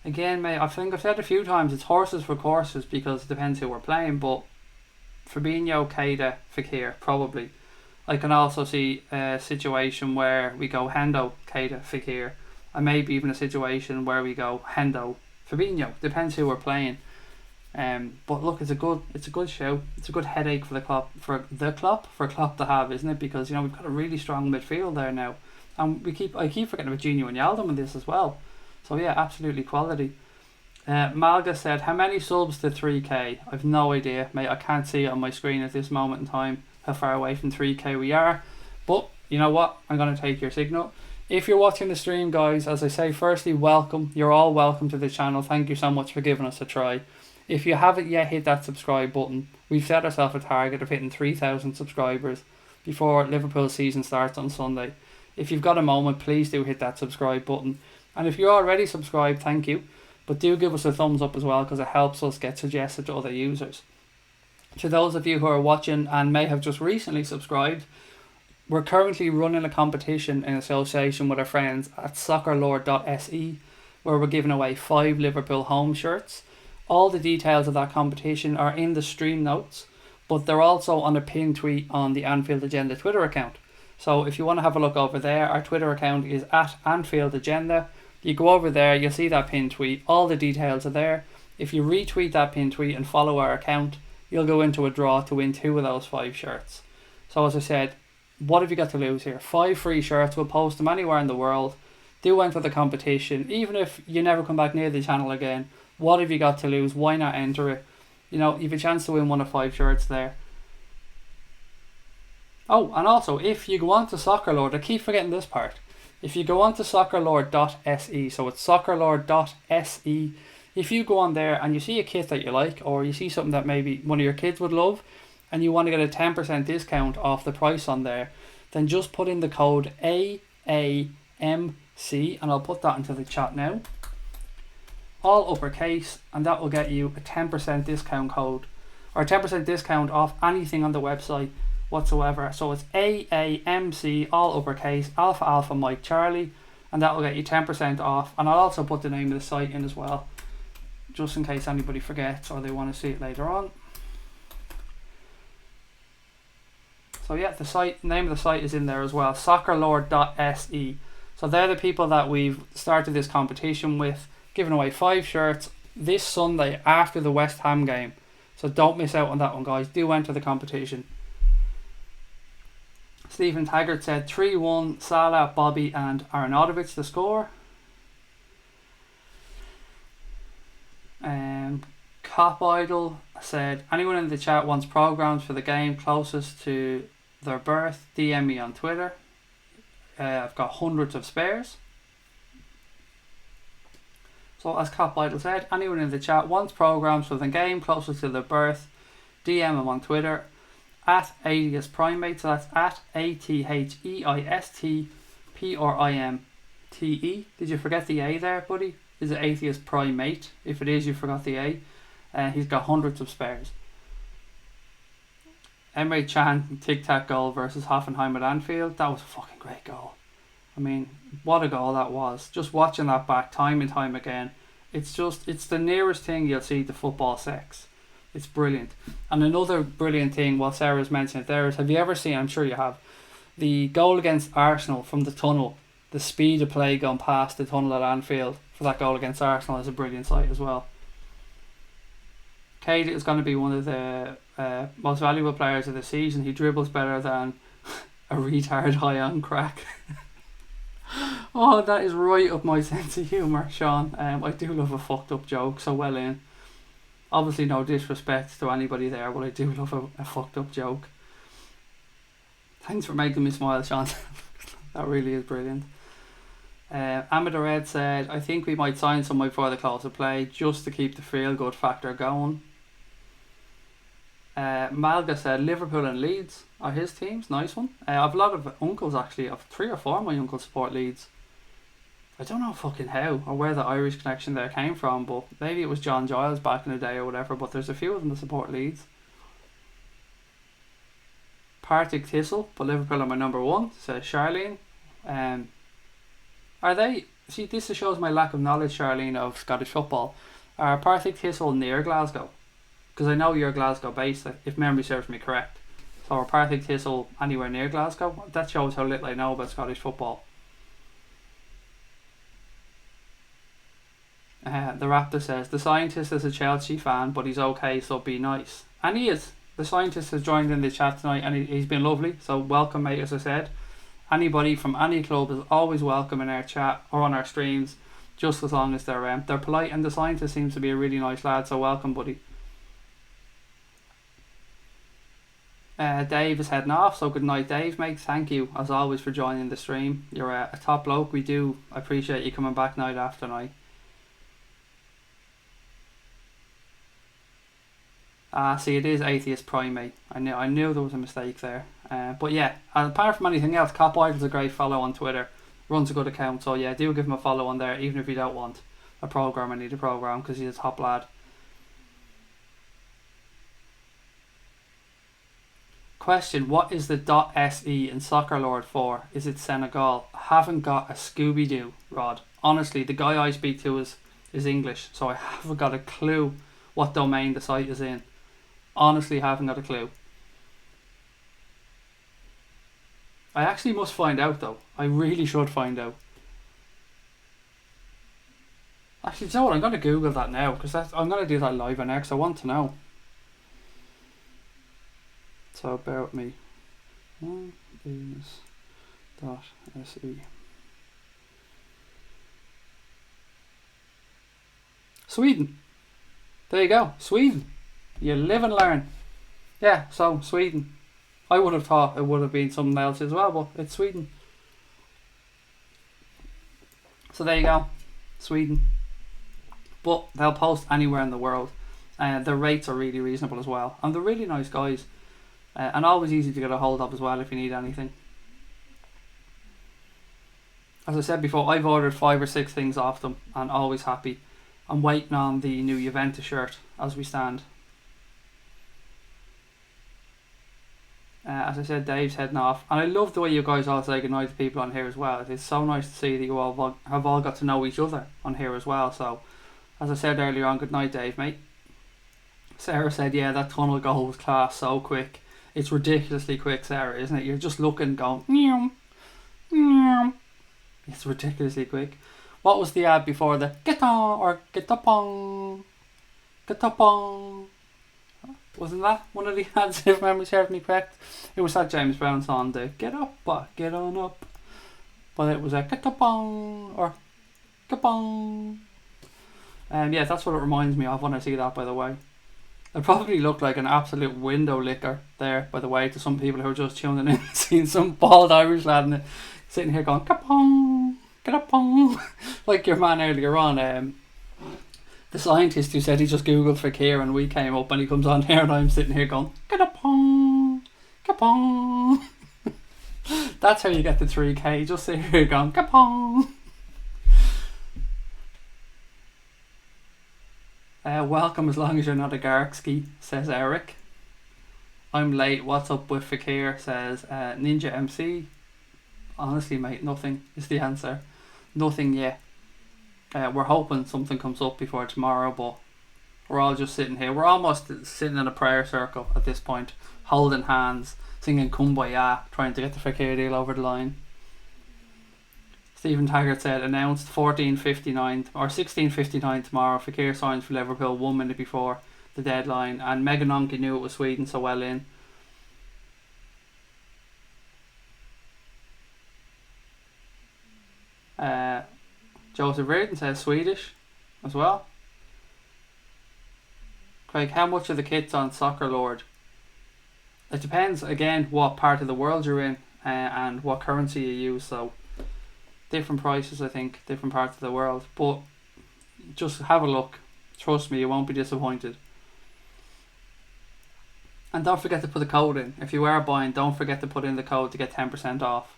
Speaker 1: Again, mate, I think I've said a few times, it's horses for courses because it depends who we're playing, but Fabinho, Keita, FEKIR, probably. I can also see a situation where we go Hendo, Keita, FEKIR, and maybe even a situation where we go Hendo, Fabinho. Depends who we're playing. But look, it's a good show. It's a good headache for Klopp to have, isn't it? Because we've got a really strong midfield there now, and I keep forgetting about Gini Wijnaldum in this as well. So yeah, absolutely quality. Malga said, how many subs to 3k? I've no idea, mate. I can't see it on my screen at this moment in time how far away from 3k we are. But you know what? I'm going to take your signal. If you're watching the stream, guys, as I say, firstly, welcome. You're all welcome to the channel. Thank you so much for giving us a try. If you haven't yet hit that subscribe button, we've set ourselves a target of hitting 3,000 subscribers before Liverpool season starts on Sunday. If you've got a moment, please do hit that subscribe button. And if you're already subscribed, thank you. But do give us a thumbs up as well, because it helps us get suggested to other users. To those of you who are watching and may have just recently subscribed, we're currently running a competition in association with our friends at soccerlord.se, where we're giving away 5 Liverpool home shirts. All the details of that competition are in the stream notes, but they're also on a pinned tweet on the Anfield Agenda Twitter account. So if you want to have a look over there, our Twitter account is at Anfield Agenda. You go over there, you'll see that pinned tweet. All the details are there. If you retweet that pinned tweet and follow our account, you'll go into a draw to win 2 of those 5 shirts. So as I said, what have you got to lose here? 5 free shirts. We'll post them anywhere in the world. Do enter the competition. Even if you never come back near the channel again, what have you got to lose? Why not enter it? You've a chance to win one of 5 shirts there. Oh, and also, if you go on to Soccerlord, I keep forgetting this part. If you go on to soccerlord.se, so it's soccerlord.se, if you go on there and you see a kit that you like, or you see something that maybe one of your kids would love, and you want to get a 10% discount off the price on there, then just put in the code AAMC, and I'll put that into the chat now. All uppercase, and that will get you a 10% discount code, or a 10% discount off anything on the website. whatsoever. So it's AAMC, all uppercase, Alpha Alpha Mike Charlie, and that will get you 10% off. And I'll also put the name of the site in as well, just in case anybody forgets or they want to see it later on. So yeah, the name of the site is in there as well, soccerlord.se. So they're the people that we've started this competition with, giving away 5 shirts this Sunday after the West Ham game. So don't miss out on that one, guys. Do enter the competition. Stephen Taggart said 3-1, Salah, Bobby and Arnautovic to score. Cop Idol said, anyone in the chat wants programs for the game closest to their birth, DM me on Twitter. I've got hundreds of spares. So as Cop Idol said, anyone in the chat wants programs for the game closest to their birth, DM him on Twitter at Atheist Primate. So that's at ATHEISTPRIMTE. Did you forget the A there, buddy? Is it Atheist Primate? If it is, you forgot the A. He's got hundreds of spares. Emre Can tic-tac goal versus Hoffenheim at Anfield. That was a fucking great goal. I mean, what a goal that was. Just watching that back time and time again. It's the nearest thing you'll see to football sex. It's brilliant. And another brilliant thing, what Sarah's mentioned there, is, have you ever seen, I'm sure you have, the goal against Arsenal from the tunnel? The speed of play going past the tunnel at Anfield for that goal against Arsenal is a brilliant sight as well. Cade is going to be one of the most valuable players of the season. He dribbles better than a retard high on crack. Oh, that is right up my sense of humour, Sean. I do love a fucked up joke, so well in. Obviously no disrespect to anybody there, but I do love a fucked up joke. Thanks for making me smile, Sean. That really is brilliant. Amador Red said, I think we might sign someone before the close of play just to keep the feel good factor going. Malga said Liverpool and Leeds are his teams. Nice one. I've a lot of uncles actually. I've 3 or 4 of my uncles support Leeds. I don't know fucking how or where the Irish connection there came from, but maybe it was John Giles back in the day or whatever, but there's a few of them that support Leeds. Partick Thistle, but Liverpool are my number 1, says Charlene. Are they... See, this shows my lack of knowledge, Charlene, of Scottish football. Are Partick Thistle near Glasgow? Because I know you're Glasgow based, if memory serves me correct. So are Partick Thistle anywhere near Glasgow? That shows how little I know about Scottish football. The Raptor says, the scientist is a Chelsea fan, but he's okay, so be nice. And he is. The scientist has joined in the chat tonight and he's been lovely. So welcome, mate, as I said. Anybody from any club is always welcome in our chat or on our streams, just as long as they're polite, and the scientist seems to be a really nice lad, so welcome, buddy. Dave is heading off, so good night, Dave, mate. Thank you as always for joining the stream. You're a top bloke. We do appreciate you coming back night after night. See, it is Atheist Primate. I knew there was a mistake there. But yeah, apart from anything else, Cop Idol's a great follow on Twitter. Runs a good account, so yeah, do give him a follow on there, even if you don't want a program or need a program, because he's a top lad. Question, what is the .se in Soccer Lord for? Is it Senegal? I haven't got a Scooby-Doo, Rod. Honestly, the guy I speak to is English, so I haven't got a clue what domain the site is in. Honestly, haven't got a clue. I actually must find out though. I really should find out. Actually, you know what? I'm going to Google that now, because I'm going to do that live on X. I want to know. So bear with me. .se. Sweden. There you go. Sweden. You live and learn. Yeah, so Sweden. I would have thought it would have been something else as well, but it's Sweden. So there you go. Sweden. But they'll post anywhere in the world. Their rates are really reasonable as well. And they're really nice guys. And always easy to get a hold of as well if you need anything. As I said before, I've ordered 5 or 6 things off them and always happy. I'm waiting on the new Juventus shirt as we stand. As I said, Dave's heading off. And I love the way you guys all say goodnight to people on here as well. It's so nice to see that you all have all got to know each other on here as well. So, as I said earlier on, good night, Dave, mate. Sarah said, yeah, that tunnel goal was class, so quick. It's ridiculously quick, Sarah, isn't it? You're just looking, going, meow, meow. It's ridiculously quick. What was the ad before the get-on or get-up-on? Get-up-on. Wasn't that one of the ads, if memory serves me correct? It was that James Brown song, the get up, get on up. But it was a get-up-on or get-up-on. Yeah, that's what it reminds me of when I see that, by the way. It probably looked like an absolute window licker there, by the way, to some people who are just tuning in, seeing some bald Irish lad sitting here going, get-up-on, get-up-on. Like your man earlier on, the scientist who said he just googled FEKIR and we came up, and he comes on here and I'm sitting here going, get-up-on, get-up-on. That's how you get the 3K, just sit here going, get-up-on. Welcome as long as you're not a Garksky, says Eric. I'm late, what's up with FEKIR, says Ninja MC. Honestly, mate, nothing is the answer. Nothing yet. We're hoping something comes up before tomorrow, but we're all just sitting here. We're almost sitting in a prayer circle at this point, holding hands, singing Kumbaya, trying to get the FEKIR deal over the line. Stephen Taggart said, announced 14:59 or 16:59 tomorrow. FEKIR signs for Liverpool 1 minute before the deadline, and Megan Onke knew it was Sweden so well in. Joseph Reardon says Swedish as well. Craig, how much are the kits on Soccer Lord? It depends again what part of the world you're in and what currency you use, so different prices, I think, different parts of the world, but just have a look. Trust me, you won't be disappointed. And don't forget to put the code in. If you are buying, don't forget to put in the code to get 10% off.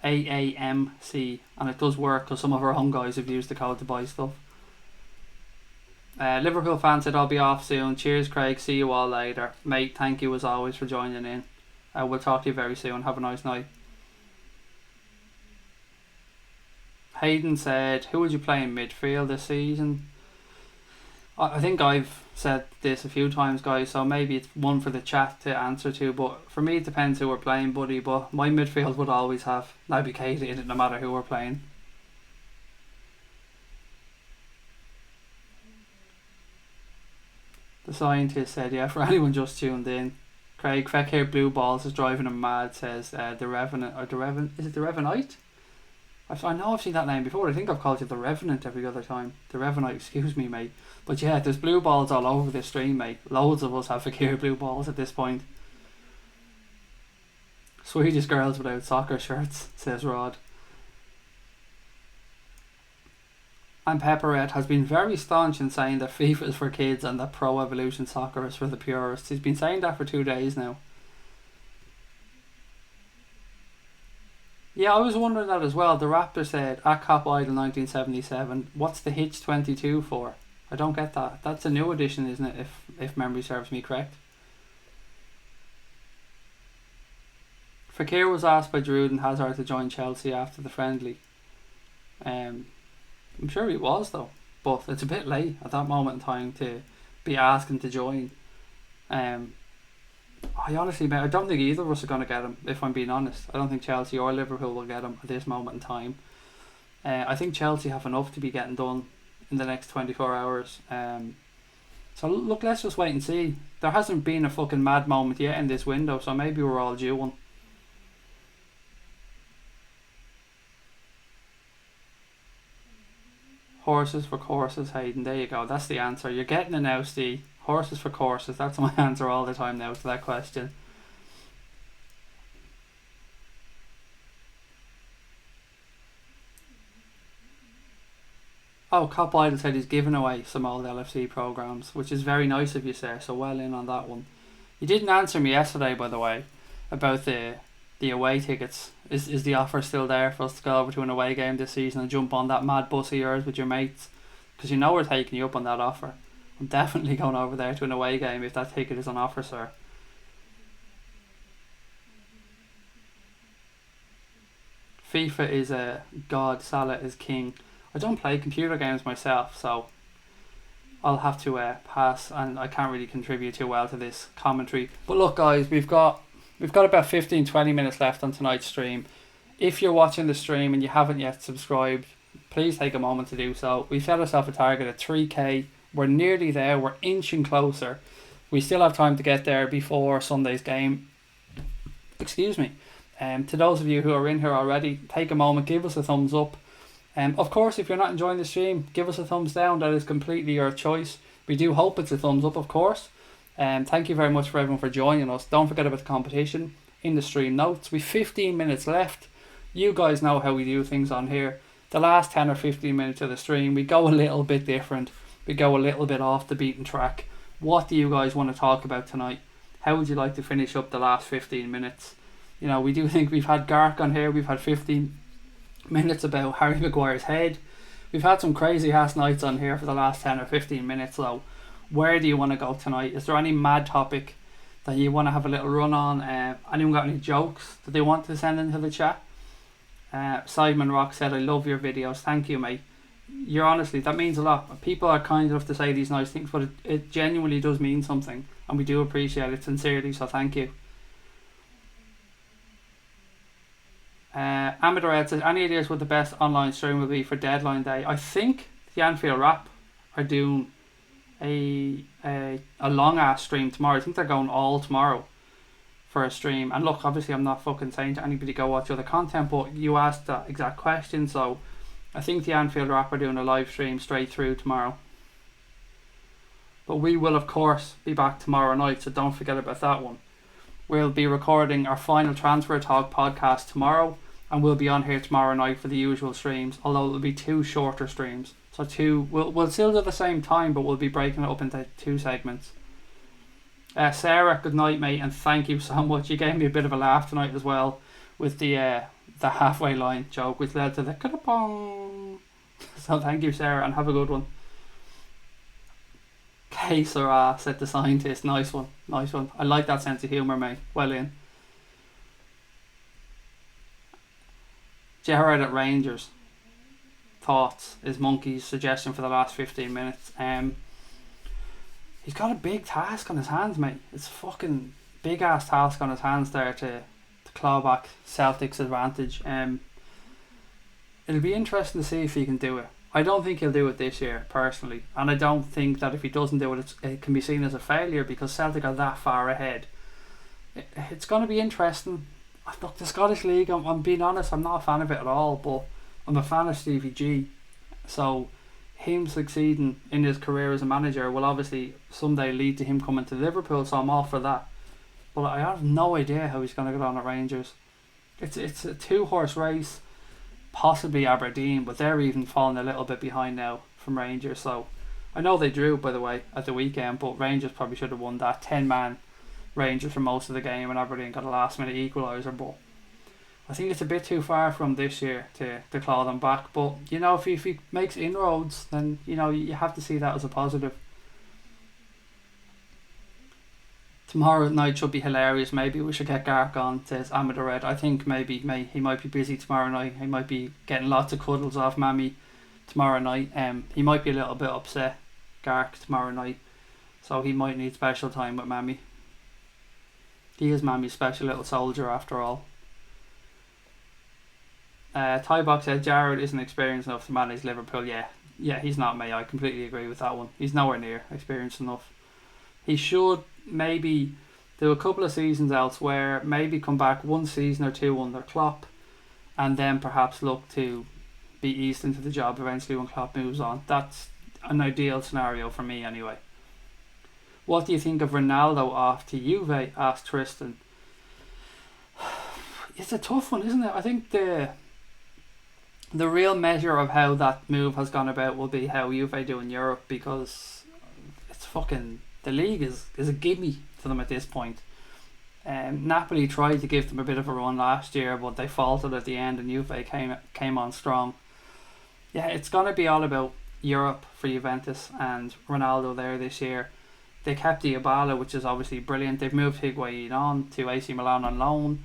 Speaker 1: AAMC, and it does work because some of our own guys have used the code to buy stuff. Liverpool fan said, I'll be off soon. Cheers, Craig, see you all later. Mate, thank you as always for joining in. We'll talk to you very soon. Have a nice night. Hayden said, who would you play in midfield this season? I think I've said this a few times, guys, so maybe it's one for the chat to answer to, but for me it depends who we're playing, buddy. But my midfield would always have Naby Keita in it, no matter who we're playing. The scientist said, yeah, for anyone just tuned in, Craig, FEKIR Blue Balls is driving him mad, says the Revenant, or the Revenant, is it the Revenite? I know I've seen that name before. I think I've called you the Revenant every other time. The Revenite, excuse me, mate. But yeah, there's blue balls all over this stream, mate. Loads of us have FEKIR blue balls at this point. Swedish girls without soccer shirts, says Rod. And Pepperette has been very staunch in saying that FIFA is for kids and that Pro Evolution Soccer is for the purists. He's been saying that for 2 days now. Yeah, I was wondering that as well. The Raptor said, at Cop Idol 1977, what's the Hitch 22 for? I don't get that. That's a new edition, isn't it, if memory serves me correct? FEKIR was asked by Giroud and Hazard to join Chelsea after the friendly. I'm sure he was, though. But it's a bit late at that moment in time to be asking to join. I honestly, mate, I don't think either of us are going to get him, if I'm being honest. I don't think Chelsea or Liverpool will get him at this moment in time. I think Chelsea have enough to be getting done in the next 24 hours. So look, let's just wait and see. There hasn't been a fucking mad moment yet in this window, so maybe we're all due one. Horses for courses, Hayden. There you go. That's the answer. You're getting it now, Steve. Horses for courses. That's my answer all the time now to that question. Oh, Cop Idol said he's given away some old LFC programmes, which is very nice of you, sir. So well in on that one. You didn't answer me yesterday, by the way, about the away tickets. Is the offer still there for us to go over to an away game this season and jump on that mad bus of yours with your mates? Because you know we're taking you up on that offer. I'm definitely going over there to an away game if that ticket is on offer, sir. FIFA is a god, Salah is king. I don't play computer games myself, so I'll have to pass, and I can't really contribute too well to this commentary. But look, guys, we've got about 15-20 minutes left on tonight's stream. If you're watching the stream and you haven't yet subscribed, please take a moment to do so. We set ourselves a target at 3k. We're nearly there. We're inching closer. We still have time to get there before Sunday's game. Excuse me. To those of you who are in here already, take a moment, give us a thumbs up. Of course, if you're not enjoying the stream, give us a thumbs down. That is completely your choice. We do hope it's a thumbs up, of course. Thank you very much for everyone for joining us. Don't forget about the competition in the stream notes. We've 15 minutes left. You guys know how we do things on here. The last 10 or 15 minutes of the stream, we go a little bit different. We go a little bit off the beaten track. What do you guys want to talk about tonight? How would you like to finish up the last 15 minutes? You know, we do think we've had Gark on here. We've had 15 minutes about Harry Maguire's head. We've had some crazy ass nights on here for the last 10 or 15 minutes. So where do you want to go tonight? Is there any mad topic that you want to have a little run on? Anyone got any jokes that they want to send into the chat? Simon Rock said, I love your videos. Thank you, mate. You're honestly, that means a lot. People are kind enough to say these nice things, but it genuinely does mean something, and we do appreciate it sincerely, so thank you. Amador Ed says, any ideas what the best online stream will be for deadline day? I think the Anfield Rap are doing a long ass stream tomorrow. I think they're going all tomorrow for a stream. And look, obviously I'm not fucking saying to anybody go watch other content, but you asked that exact question, so I think the Anfield Rap are doing a live stream straight through tomorrow. But we will of course be back tomorrow night, so don't forget about that one. We'll be recording our final Transfer Talk podcast tomorrow, and we'll be on here tomorrow night for the usual streams, although it'll be 2 shorter streams. So we'll still do the same time, but we'll be breaking it up into 2 segments. Sarah, good night, mate, and thank you so much. You gave me a bit of a laugh tonight as well with the halfway line joke, which led to the ka-da-pong. So thank you, Sarah, and have a good one. Que sera, said the scientist. Nice one, nice one. I like that sense of humour, mate. Well in. Gerard at Rangers. Thoughts is Monkey's suggestion for the last 15 minutes. He's got a big task on his hands, mate. It's a fucking big ass task on his hands there to claw back Celtic's advantage. It'll be interesting to see if he can do it. I don't think he'll do it this year, personally, and I don't think that if he doesn't do it, it can be seen as a failure because Celtic are that far ahead. It's going to be interesting. Look, the Scottish League, I'm being honest, I'm not a fan of it at all, but I'm a fan of Stevie G, so him succeeding in his career as a manager will obviously someday lead to him coming to Liverpool, so I'm all for that. But I have no idea how he's going to get on at Rangers. It's a 2-horse race, possibly Aberdeen, but they're even falling a little bit behind now from Rangers. So I know they drew, by the way, at the weekend, but Rangers probably should have won that. 10-man Rangers for most of the game, and Aberdeen got a last-minute equaliser. But I think it's a bit too far from this year to claw them back. But you know, if he makes inroads, then you know you have to see that as a positive. Tomorrow night should be hilarious. Maybe we should get Gark on, says Amador Red. I think maybe he might be busy tomorrow night. He might be getting lots of cuddles off Mammy tomorrow night. He might be a little bit upset, Gark, tomorrow night. So he might need special time with Mammy. He is Mammy's special little soldier after all. Tybox said Jared isn't experienced enough to manage Liverpool. Yeah, he's not, mate. I completely agree with that one. He's nowhere near experienced enough. He should maybe do a couple of seasons elsewhere, maybe come back 1 season or 2 under Klopp, and then perhaps look to be eased into the job eventually when Klopp moves on. That's an ideal scenario for me anyway. What do you think of Ronaldo off to Juve? Asked Tristan. It's a tough one, isn't it? I think the real measure of how that move has gone about will be how Juve do in Europe, because it's fucking, the league is a gimme to them at this point. Napoli tried to give them a bit of a run last year, but they faltered at the end and Juve came on strong. Yeah, it's going to be all about Europe for Juventus and Ronaldo there this year. They kept Dybala, which is obviously brilliant. They've moved Higuain on to AC Milan on loan.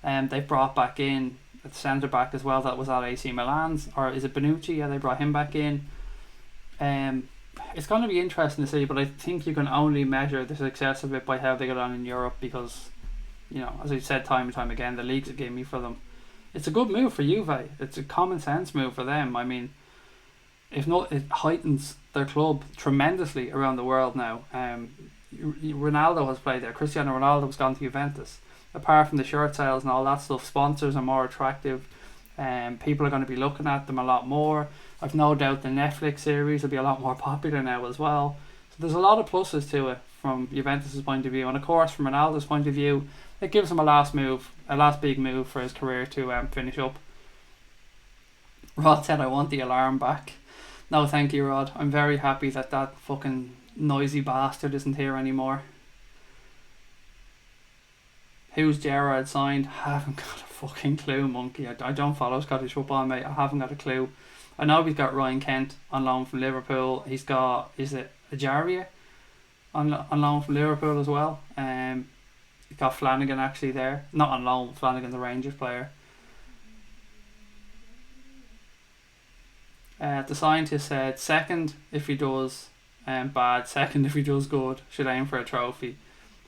Speaker 1: They've brought back in at centre back as well that was at AC Milan's, or is it Bonucci? Yeah, they brought him back in. It's going to be interesting to see, but I think you can only measure the success of it by how they get on in Europe, because, you know, as I've said time and time again, the league's a gimme for them. It's a good move for Juve. It's a common sense move for them. I mean, if not, it heightens their club tremendously around the world now. Ronaldo has played there. Cristiano Ronaldo has gone to Juventus. Apart from the shirt sales and all that stuff, sponsors are more attractive. People are going to be looking at them a lot more. I've no doubt the Netflix series will be a lot more popular now as well. So there's a lot of pluses to it from Juventus' point of view, and of course from Ronaldo's point of view, it gives him a last big move for his career to finish up. Rod said, "I want the alarm back." No, thank you, Rod. I'm very happy that fucking noisy bastard isn't here anymore. Who's Gerrard signed? Haven't got a fucking clue, monkey. I don't follow Scottish football, mate. I haven't got a clue. I know we've got Ryan Kent on loan from Liverpool. He's got, is it Ajaria on loan from Liverpool as well. He's got Flanagan actually there. Not on loan, Flanagan's a Rangers player. The scientist said second if he does bad, second if he does good. Should aim for a trophy.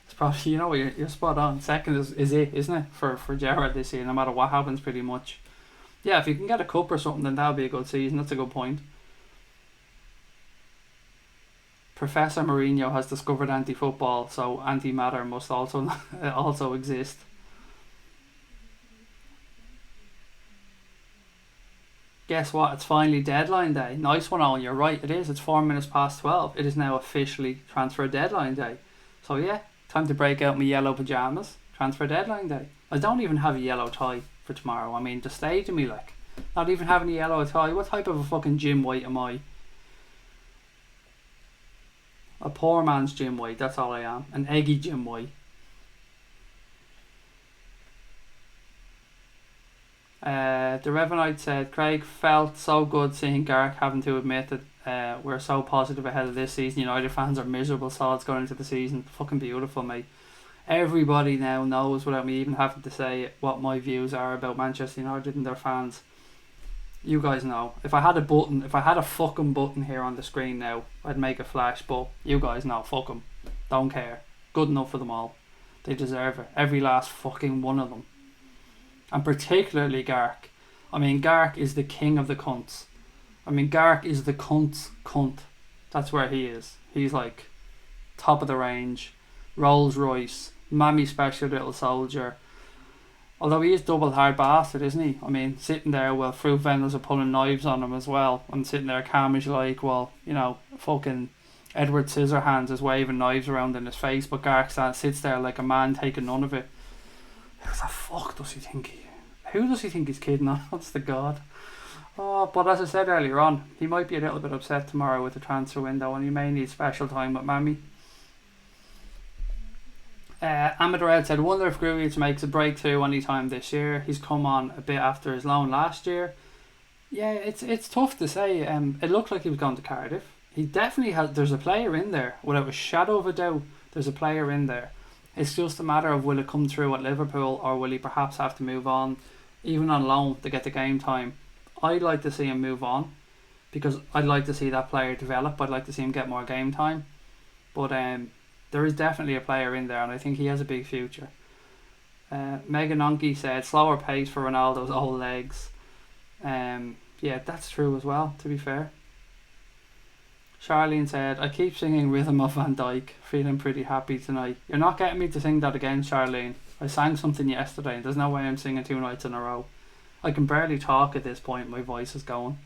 Speaker 1: It's probably, you know, you're spot on. Second is it, isn't it, for Gerrard this year, no matter what happens pretty much. Yeah, if you can get a cup or something, then that'll be a good season. That's a good point. Professor Mourinho has discovered anti-football, so antimatter must also exist. Guess what? It's finally deadline day. Nice one, Owen. You're right. It is. It's 4 minutes past 12. It is now officially transfer deadline day. So yeah, time to break out my yellow pajamas. Transfer deadline day. I don't even have a yellow tie for tomorrow. I mean, the stage of me, like, not even having a yellow tie. What type of a fucking Jim White am I? A poor man's Jim White. That's all I am. An eggy Jim White. The Revenite said, Craig felt so good seeing Garrick having to admit that we're so positive ahead of this season. United fans are miserable sods going into the season. Fucking beautiful, mate. Everybody now knows, without me even having to say it, what my views are about Manchester United and their fans. You guys know. If I had a fucking button here on the screen now, I'd make a flash, but you guys know, fuck them. Don't care. Good enough for them all. They deserve it. Every last fucking one of them. And particularly Garrick. I mean, Garrick is the king of the cunts. I mean, Garrick is the cunt's cunt. That's where he is. He's like top of the range, Rolls Royce, mammy special little soldier. Although he is double hard bastard, isn't he? I mean, sitting there while fruit vendors are pulling knives on him as well, and sitting there calm as you like, well, you know, fucking Edward Scissorhands is waving knives around in his face, but Garrick sits there like a man taking none of it. Who the fuck does he think who does he think he's kidding on? Honest to God. Oh, but as I said earlier on, he might be a little bit upset tomorrow with the transfer window, and he may need special time with Mammy. Amadou said, wonder if Grujic makes a breakthrough anytime this year. He's come on a bit after his loan last year. Yeah, it's tough to say. It looked like he was going to Cardiff. He definitely has. There's a player in there, without a shadow of a doubt. There's a player in there. It's just a matter of will it come through at Liverpool, or will he perhaps have to move on, even on loan, to get the game time. I'd like to see him move on, because I'd like to see that player develop. I'd like to see him get more game time. But there is definitely a player in there, and I think he has a big future. Megan Onke said, slower pace for Ronaldo's old legs. Yeah, that's true as well, to be fair. Charlene said, I keep singing Rhythm of Van Dijk, feeling pretty happy tonight. You're not getting me to sing that again, Charlene. I sang something yesterday, and there's no way I'm singing 2 nights in a row. I can barely talk at this point, my voice is going.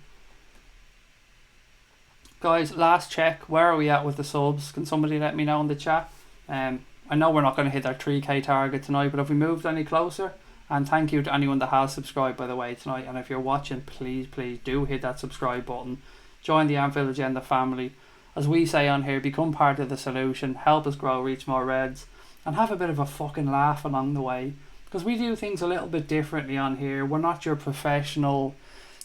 Speaker 1: Guys, last check, where are we at with the subs? Can somebody let me know in the chat? I know we're not going to hit our 3k target tonight, but have we moved any closer? And thank you to anyone that has subscribed, by the way, tonight. And if you're watching, please do hit that subscribe button. Join the Anfield Agenda family. As we say on here, become part of the solution, help us grow, reach more Reds, and have a bit of a fucking laugh along the way. Because we do things a little bit differently on here. We're not your professional,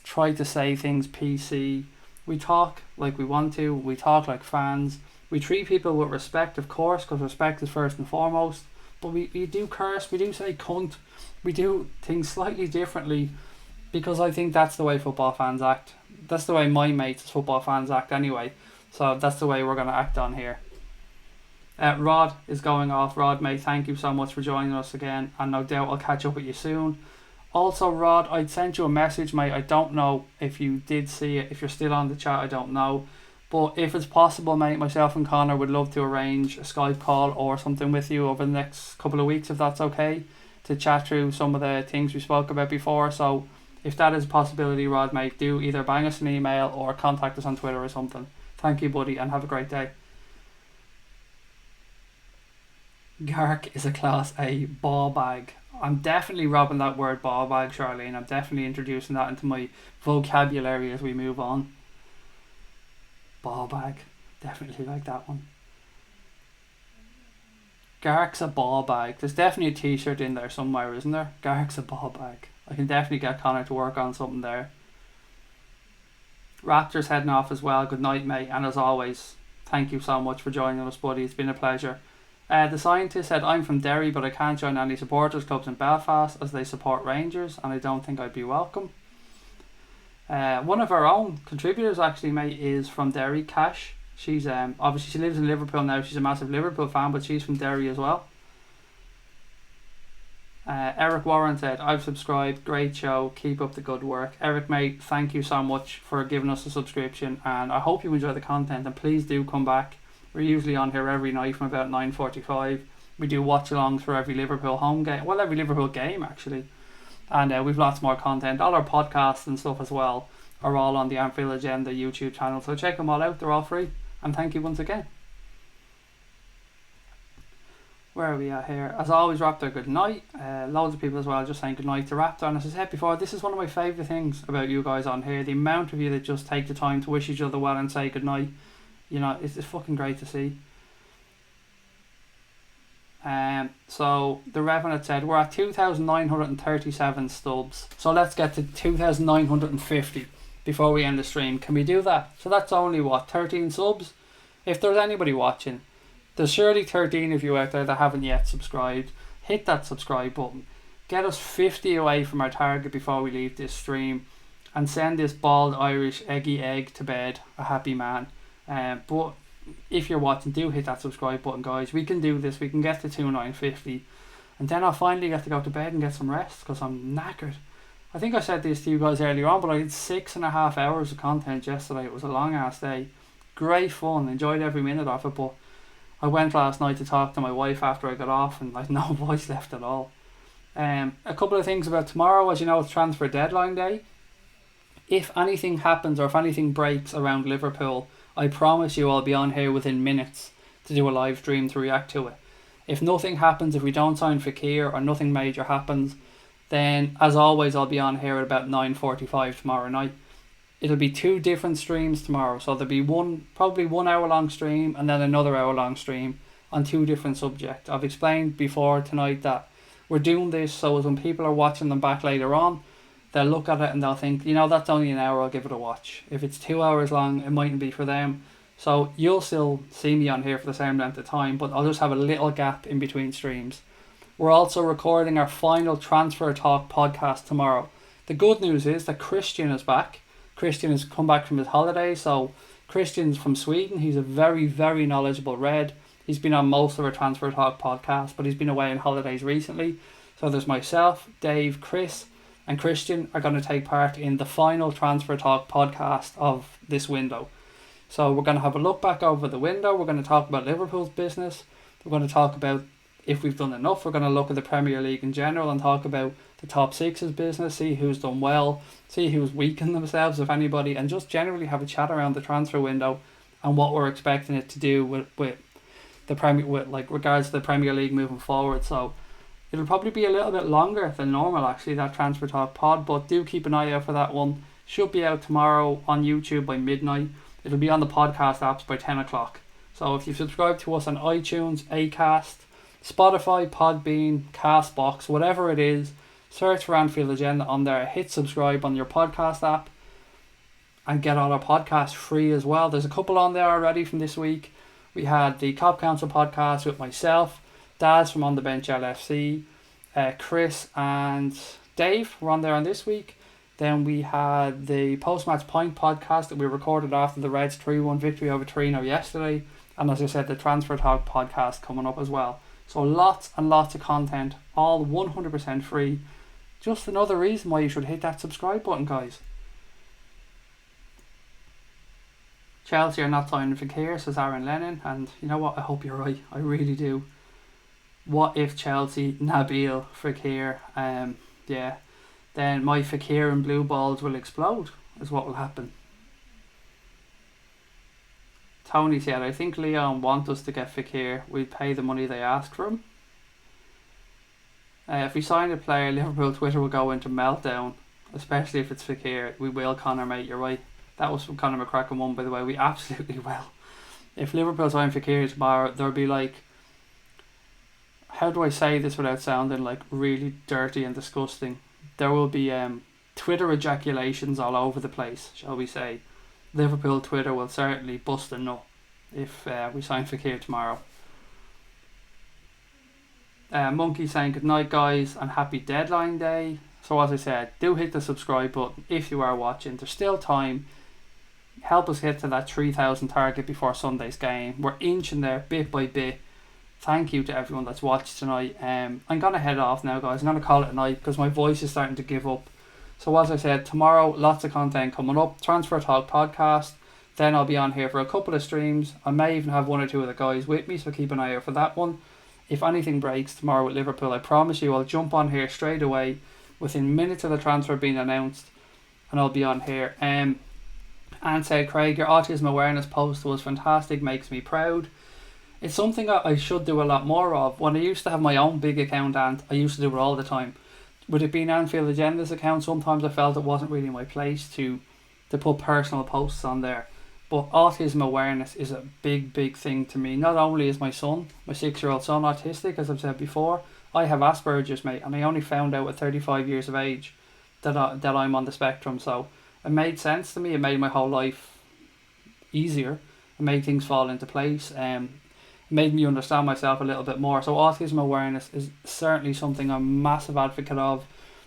Speaker 1: try to say things PC. We talk like we want to. We talk like fans. We treat people with respect, of course, because respect is first and foremost. but we do curse, we do say cunt, we do things slightly differently, because I think that's the way football fans act. That's the way my mates football fans act anyway. So that's the way we're going to act on here. Rod is going off. Rod, mate, thank you so much for joining us again, and no doubt I'll catch up with you soon. Also, Rod, I'd sent you a message, mate. I don't know if you did see it. If you're still on the chat, I don't know. But if it's possible, mate, myself and Connor would love to arrange a Skype call or something with you over the next couple of weeks, if that's okay, to chat through some of the things we spoke about before. So if that is a possibility, Rod, mate, do either bang us an email or contact us on Twitter or something. Thank you, buddy, and have a great day. Gark is a Class A ball bag. I'm definitely robbing that word ball bag, Charlene. I'm definitely introducing that into my vocabulary as we move on. Ball bag. Definitely like that one. Gark's a ball bag. There's definitely a t-shirt in there somewhere, isn't there? Gark's a ball bag. I can definitely get Connor to work on something there. Raptors heading off as well. Good night, mate. And as always, thank you so much for joining us, buddy. It's been a pleasure. The scientist said, I'm from Derry, but I can't join any supporters clubs in Belfast as they support Rangers, and I don't think I'd be welcome. One of our own contributors, actually, mate, is from Derry, Cash. She's obviously she lives in Liverpool now. She's a massive Liverpool fan, but she's from Derry as well. Eric Warren said, I've subscribed. Great show. Keep up the good work. Eric, mate, thank you so much for giving us a subscription, and I hope you enjoy the content, and please do come back. We're usually on here every night from about 9:45. We do watch-alongs for every Liverpool home game. Well, every Liverpool game, actually. And we've lots more content. All our podcasts and stuff as well are all on the Anfield Agenda YouTube channel. So check them all out. They're all free. And thank you once again. Where are we at here? As always, Raptor, good night. Loads of people as well just saying good night to Raptor. And as I said before, this is one of my favourite things about you guys on here. The amount of you that just take the time to wish each other well and say good night. You know, it's fucking great to see. So the Revenant said we're at 2,937 stubs. So let's get to 2,950 before we end the stream. Can we do that? So that's only what, 13 subs? If there's anybody watching, there's surely 13 of you out there that haven't yet subscribed. Hit that subscribe button. Get us 50 away from our target before we leave this stream, and send this bald Irish eggy egg to bed a happy man. But if you're watching, do hit that subscribe button, guys. We can do this. We can get to 2,950, and then I'll finally get to go to bed and get some rest because I'm knackered. I think I said this to you guys earlier on, but I did 6.5 hours of content yesterday. It was a long ass day. Great fun. Enjoyed every minute of it, but I went last night to talk to my wife after I got off, and I had no voice left at all. A couple of things about tomorrow. As you know, it's transfer deadline day. If anything happens or if anything breaks around Liverpool, I promise you I'll be on here within minutes to do a live stream to react to it. If nothing happens, if we don't sign FEKIR or nothing major happens, then as always I'll be on here at about 9:45 tomorrow night. It'll be 2 different streams tomorrow, so there'll be probably 1 hour long stream and then another hour long stream on 2 different subjects. I've explained before tonight that we're doing this so as when people are watching them back later on, they'll look at it and they'll think, you know, that's only an hour, I'll give it a watch. If it's 2 hours long, it mightn't be for them. So you'll still see me on here for the same length of time, but I'll just have a little gap in between streams. We're also recording our final Transfer Talk podcast tomorrow. The good news is that Christian is back. Christian has come back from his holiday. So Christian's from Sweden. He's a very, very knowledgeable Red. He's been on most of our Transfer Talk podcasts, but he's been away on holidays recently. So there's myself, Dave, Chris, and Christian are going to take part in the final Transfer Talk podcast of this window. So we're going to have a look back over the window. We're going to talk about Liverpool's business. We're going to talk about if we've done enough. We're going to look at the Premier League in general and talk about the top 6's business, see who's done well, see who's weakened themselves, if anybody, and just generally have a chat around the transfer window and what we're expecting it to do with the Premier, with like regards to the Premier League moving forward. So it'll probably be a little bit longer than normal, actually, that Transfer Talk pod, but do keep an eye out for that one. Should be out tomorrow on YouTube by midnight. It'll be on the podcast apps by 10 o'clock. So if you subscribe to us on iTunes, Acast, Spotify, Podbean, Castbox, whatever it is, search for Anfield Agenda on there, hit subscribe on your podcast app, and get all our podcasts free as well. There's a couple on there already from this week. We had the Cop Council podcast with myself, Daz from On The Bench LFC, Chris and Dave were on there on this week. Then we had the post-match point podcast that we recorded after the Reds 3-1 victory over Torino yesterday. And as I said, the Transfer Talk podcast coming up as well. So lots and lots of content, all 100% free. Just another reason why you should hit that subscribe button, guys. Chelsea are not signing FEKIR, says Aaron Lennon. And you know what? I hope you're right. I really do. What if Chelsea, Nabil, FEKIR, then my FEKIR and blue balls will explode, is what will happen. Tony said, I think Leon want us to get FEKIR. We'd pay the money they ask for him. If we sign a player, Liverpool Twitter will go into meltdown, especially if it's FEKIR. We will, Connor, mate, you're right. That was from Conor McCracken 1, by the way. We absolutely will. If Liverpool sign FEKIR tomorrow, there'll be like, how do I say this without sounding like really dirty and disgusting? There will be Twitter ejaculations all over the place, shall we say. Liverpool Twitter will certainly bust a nut if we sign FEKIR tomorrow. Monkey saying good night, guys, and happy deadline day. So as I said, do hit the subscribe button if you are watching. There's still time. Help us get to that 3,000 target before Sunday's game. We're inching there bit by bit. Thank you to everyone that's watched tonight. I'm going to head off now, guys. I'm going to call it a night because my voice is starting to give up. So as I said, tomorrow, lots of content coming up. Transfer Talk podcast. Then I'll be on here for a couple of streams. I may even have one or two of the guys with me, so keep an eye out for that one. If anything breaks tomorrow with Liverpool, I promise you I'll jump on here straight away within minutes of the transfer being announced, and I'll be on here. And said, Craig, your autism awareness post was fantastic, makes me proud. It's something I should do a lot more of. When I used to have my own big account, and I used to do it all the time, with it being Anfield Agenda's account, sometimes I felt it wasn't really my place to put personal posts on there. But autism awareness is a big, big thing to me. Not only is my 6-year-old son, autistic, as I've said before, I have Asperger's, mate, and I only found out at 35 years of age that I'm on the spectrum. So it made sense to me. It made my whole life easier. It made things fall into place. It made me understand myself a little bit more. So autism awareness is certainly something I'm a massive advocate of.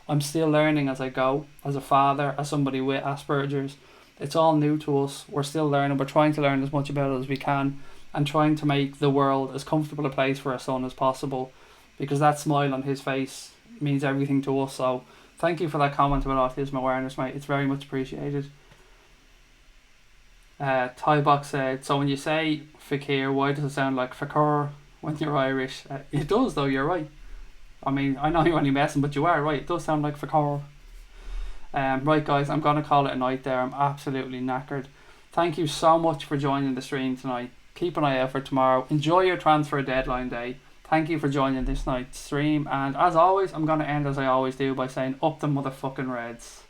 Speaker 1: I'm still learning as I go, as a father, as somebody with Asperger's. It's all new to us. We're still learning. We're trying to learn as much about it as we can and trying to make the world as comfortable a place for our son as possible, because that smile on his face means everything to us. So thank you for that comment about autism awareness, mate. It's very much appreciated. Tybox said, so when you say FEKIR, why does it sound like FEKIR when you're Irish? It does, though, you're right. I mean, I know you're only messing, but you are right. It does sound like FEKIR. Right, guys, I'm going to call it a night there. I'm absolutely knackered. Thank you so much for joining the stream tonight. Keep an eye out for tomorrow. Enjoy your transfer deadline day. Thank you for joining this night's stream. And as always, I'm going to end as I always do by saying, up the motherfucking Reds.